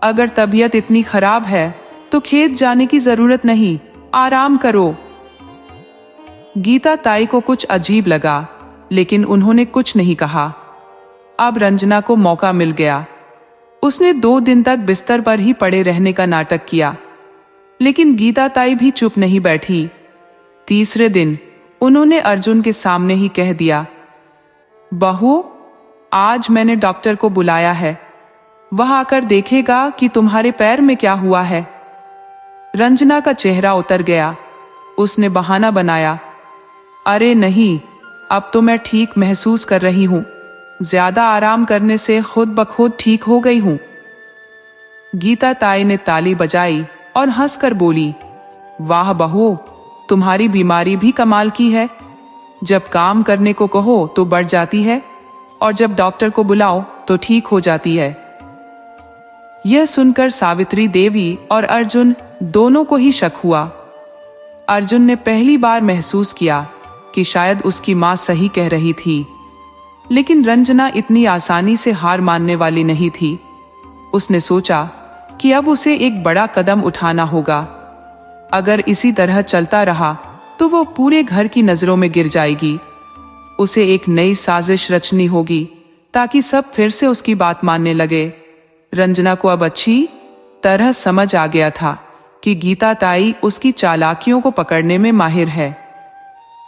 अगर तबीयत इतनी खराब है तो खेत जाने की जरूरत नहीं, आराम करो। गीता ताई को कुछ अजीब लगा, लेकिन उन्होंने कुछ नहीं कहा। अब रंजना को मौका मिल गया। उसने 2 दिन तक बिस्तर पर ही पड़े रहने का नाटक किया, लेकिन गीता ताई भी चुप नहीं बैठी। तीसरे दिन उन्होंने अर्जुन के सामने ही कह दिया, बहू, आज मैंने डॉक्टर को बुलाया है, वह आकर देखेगा कि तुम्हारे पैर में क्या हुआ है। रंजना का चेहरा उतर गया। उसने बहाना बनाया, अरे नहीं, अब तो मैं ठीक महसूस कर रही हूं, ज्यादा आराम करने से खुद ब खुद ठीक हो गई हूं। गीता ताई ने ताली बजाई और हंसकर बोली, वाह बहू, तुम्हारी बीमारी भी कमाल की है। जब काम करने को कहो तो बढ़ जाती है, और जब डॉक्टर को बुलाओ तो ठीक हो जाती है। यह सुनकर सावित्री देवी और अर्जुन दोनों को ही शक हुआ। अर्जुन ने पहली बार महसूस किया कि शायद उसकी मां सही कह रही थी, लेकिन रंजना इतनी आसानी से हार मानने वाली नहीं थी। उसने सोचा कि अब उसे एक बड़ा कदम उठाना होगा। अगर इसी तरह चलता रहा तो वो पूरे घर की नजरों में गिर जाएगी। उसे एक नई साजिश रचनी होगी ताकि सब फिर से उसकी बात मानने लगे। रंजना को अब अच्छी तरह समझ आ गया था कि गीता ताई उसकी चालाकियों को पकड़ने में माहिर है।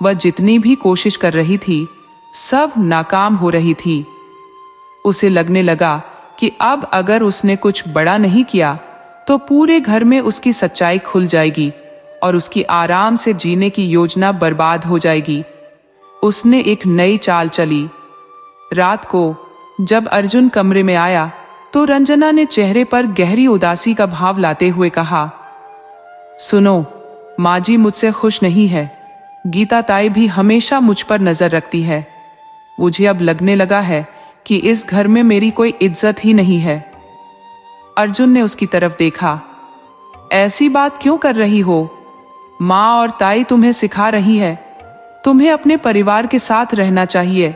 वह जितनी भी कोशिश कर रही थी, सब नाकाम हो रही थी। उसे लगने लगा कि अब अगर उसने कुछ बड़ा नहीं किया तो पूरे घर में उसकी सच्चाई खुल जाएगी और उसकी आराम से जीने की योजना बर्बाद हो जाएगी। उसने एक नई चाल चली। रात को जब अर्जुन कमरे में आया तो रंजना ने चेहरे पर गहरी उदासी का भाव लाते हुए कहा, सुनो, माँ जी मुझसे खुश नहीं है। गीता ताई भी हमेशा मुझ पर नजर रखती है। मुझे अब लगने लगा है कि इस घर में मेरी कोई इज्जत ही नहीं है। अर्जुन ने उसकी तरफ देखा। ऐसी बात क्यों कर रही हो? माँ और ताई तुम्हें सिखा रही है, तुम्हें अपने परिवार के साथ रहना चाहिए।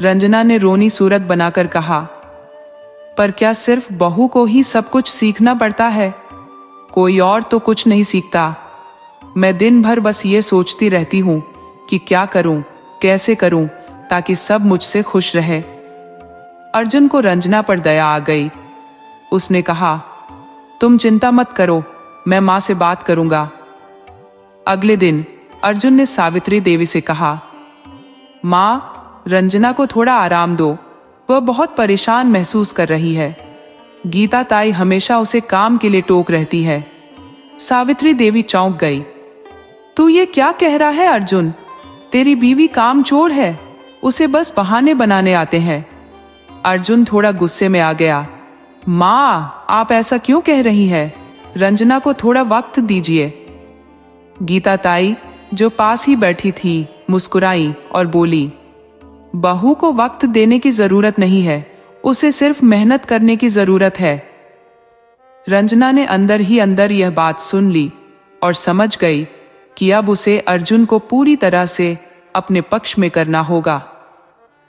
रंजना ने रोनी सूरत बनाकर कहा। पर क्या सिर्फ बहू को ही सब कुछ सीखना पड़ता है? कोई और तो कुछ नहीं सीखता। मैं दिन भर बस ये सोचती रहती हूँ कि क्या करूं, कैसे करूं ताकि सब मुझसे खुश रहे। अर्जुन को रंजना पर दया आ गई। उसने कहा, तुम चिंता मत करो, मैं माँ से बात करूंगा। अगले दिन अर्जुन ने सावित्री देवी से कहा, माँ, रंजना को थोड़ा आराम दो, वह बहुत परेशान महसूस कर रही है। गीता ताई हमेशा उसे काम के लिए टोक रहती है। सावित्री देवी चौंक गई। तू ये क्या कह रहा है अर्जुन? तेरी बीवी कामचोर है, उसे बस बहाने बनाने आते हैं। अर्जुन थोड़ा गुस्से में आ गया। माँ, आप ऐसा क्यों कह रही हैं? रंजना को थोड़ा वक्त दीजिए। गीता ताई, जो पास ही बैठी थी, मुस्कुराई और बोली, बहू को वक्त देने की जरूरत नहीं है, उसे सिर्फ मेहनत करने की जरूरत है। रंजना ने अंदर ही अंदर यह बात सुन ली और समझ गई कि अब उसे अर्जुन को पूरी तरह से अपने पक्ष में करना होगा।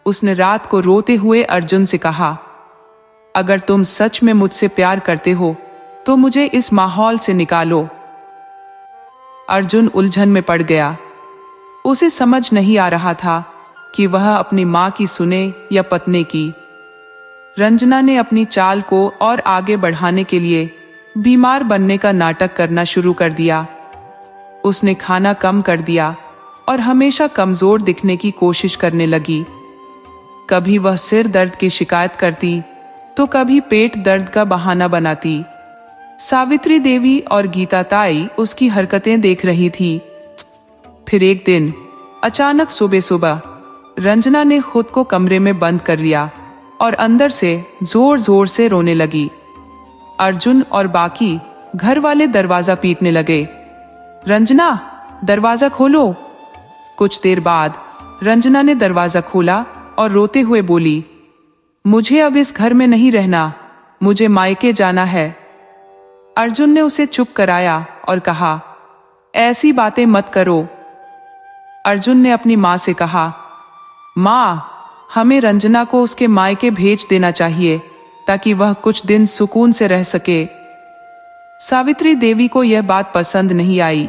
उसने रात को रोते हुए अर्जुन से कहा, अगर तुम सच में मुझसे प्यार करते हो तो मुझे इस माहौल से निकालो। अर्जुन उलझन में पड़ गया। उसे समझ नहीं आ रहा था कि वह अपनी माँ की सुने या पत्नी की। रंजना ने अपनी चाल को और आगे बढ़ाने के लिए बीमार बनने का नाटक करना शुरू कर दिया। उसने खाना कम कर दिया और हमेशा कमजोर दिखने की कोशिश करने लगी। कभी वह सिर दर्द की शिकायत करती तो कभी पेट दर्द का बहाना बनाती। सावित्री देवी और गीता ताई उसकी हरकतें देख रही थी। फिर एक दिन अचानक सुबह सुबह रंजना ने खुद को कमरे में बंद कर लिया और अंदर से जोर जोर से रोने लगी। अर्जुन और बाकी घर वाले दरवाजा पीटने लगे। रंजना, दरवाजा खोलो। कुछ देर बाद रंजना ने दरवाजा खोला और रोते हुए बोली, मुझे अब इस घर में नहीं रहना, मुझे मायके जाना है। अर्जुन ने उसे चुप कराया और कहा, ऐसी बातें मत करो। अर्जुन ने अपनी माँ से कहा, माँ, हमें रंजना को उसके मायके भेज देना चाहिए ताकि वह कुछ दिन सुकून से रह सके। सावित्री देवी को यह बात पसंद नहीं आई,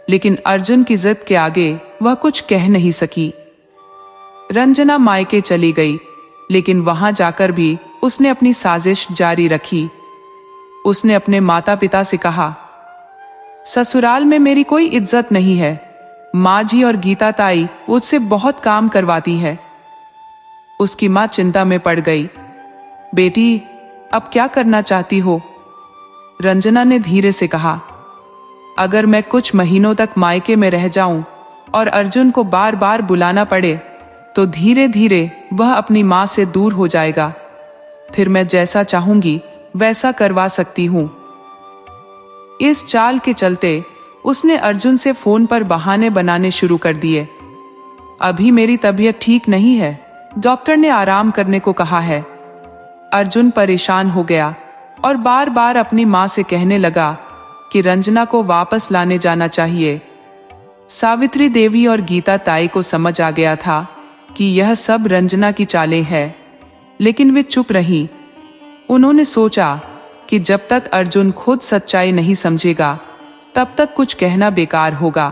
लेकिन अर्जुन की जिद के आगे वह कुछ कह नहीं सकी। रंजना मायके चली गई, लेकिन वहां जाकर भी उसने अपनी साजिश जारी रखी। उसने अपने माता पिता से कहा, ससुराल में मेरी कोई इज्जत नहीं है। माँ जी और गीता ताई मुझसे बहुत काम करवाती है। उसकी माँ चिंता में पड़ गई। बेटी, अब क्या करना चाहती हो? रंजना ने धीरे से कहा, अगर मैं कुछ महीनों तक मायके में रह जाऊं और अर्जुन को बार बार बुलाना पड़े तो धीरे धीरे वह अपनी माँ से दूर हो जाएगा। फिर मैं जैसा चाहूंगी वैसा करवा सकती हूँ। इस चाल के चलते उसने अर्जुन से फोन पर बहाने बनाने शुरू कर दिए। अभी मेरी तबीयत ठीक नहीं है, डॉक्टर ने आराम करने को कहा है। अर्जुन परेशान हो गया और बार बार अपनी माँ से कहने लगा कि रंजना को वापस लाने जाना चाहिए। सावित्री देवी और गीता ताई को समझ आ गया था कि यह सब रंजना की चालें हैं, लेकिन वे चुप रहीं। उन्होंने सोचा कि जब तक अर्जुन खुद सच्चाई नहीं समझेगा तब तक कुछ कहना बेकार होगा।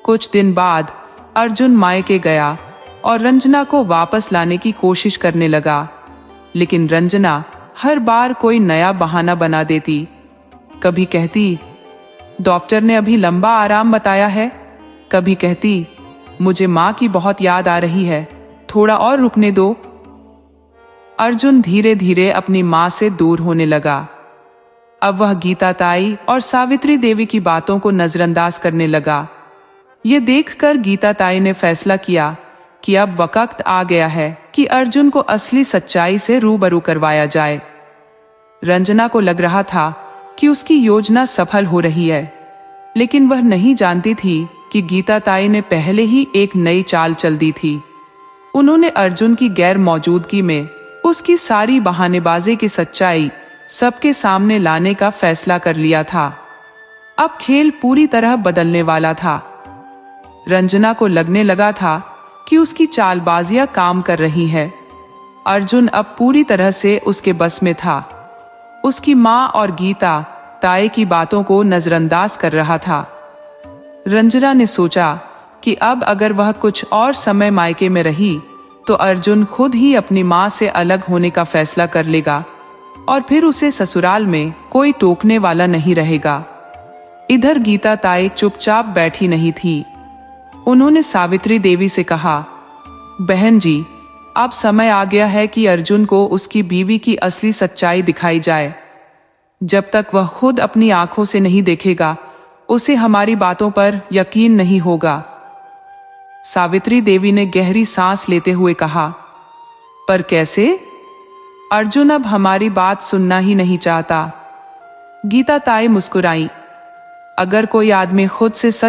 कुछ दिन बाद अर्जुन मायके गया और रंजना को वापस लाने की कोशिश करने लगा, लेकिन रंजना हर बार कोई नया बहाना बना देती। कभी कहती, डॉक्टर ने अभी लंबा आराम बताया है। कभी कहती, मुझे माँ की बहुत याद आ रही है, थोड़ा और रुकने दो। अर्जुन धीरे धीरे अपनी माँ से दूर होने लगा। अब वह गीता ताई और सावित्री देवी की बातों को नजरअंदाज करने लगा। ये देखकर गीता ताई ने फैसला किया कि अब वक्त आ गया है कि अर्जुन को असली सच्चाई से रूबरू करवाया जाए। रंजना को लग रहा था कि उसकी योजना सफल हो रही है, लेकिन वह नहीं जानती थी कि गीता ताई ने पहले ही एक नई चाल चल दी थी। उन्होंने अर्जुन की गैर मौजूदगी में उसकी सारी बहानेबाजी की सच्चाई सबके सामने लाने का फैसला कर लिया था। अब खेल पूरी तरह बदलने वाला था। रंजना को लगने लगा था कि उसकी चालबाजियां काम कर रही है। अर्जुन अब पूरी तरह से उसके बस में था। उसकी माँ और गीता ताए की बातों को नजरअंदाज कर रहा था। रंजना ने सोचा कि अब अगर वह कुछ और समय मायके में रही तो अर्जुन खुद ही अपनी माँ से अलग होने का फैसला कर लेगा और फिर उसे ससुराल में कोई टोकने वाला नहीं रहेगा। इधर गीता ताई चुपचाप बैठी नहीं थी। उन्होंने सावित्री देवी से कहा, बहन जी, अब समय आ गया है कि अर्जुन को उसकी बीवी की असली सच्चाई दिखाई जाए। जब तक वह खुद अपनी आंखों से नहीं देखेगा, उसे हमारी बातों पर यकीन नहीं होगा। सावित्री देवी ने गहरी सांस लेते हुए कहा, पर कैसे? अर्जुन अब हमारी बात सुनना ही नहीं चाहता। गीता ताई मुस्कुराई, अगर कोई आदमी खुद से सच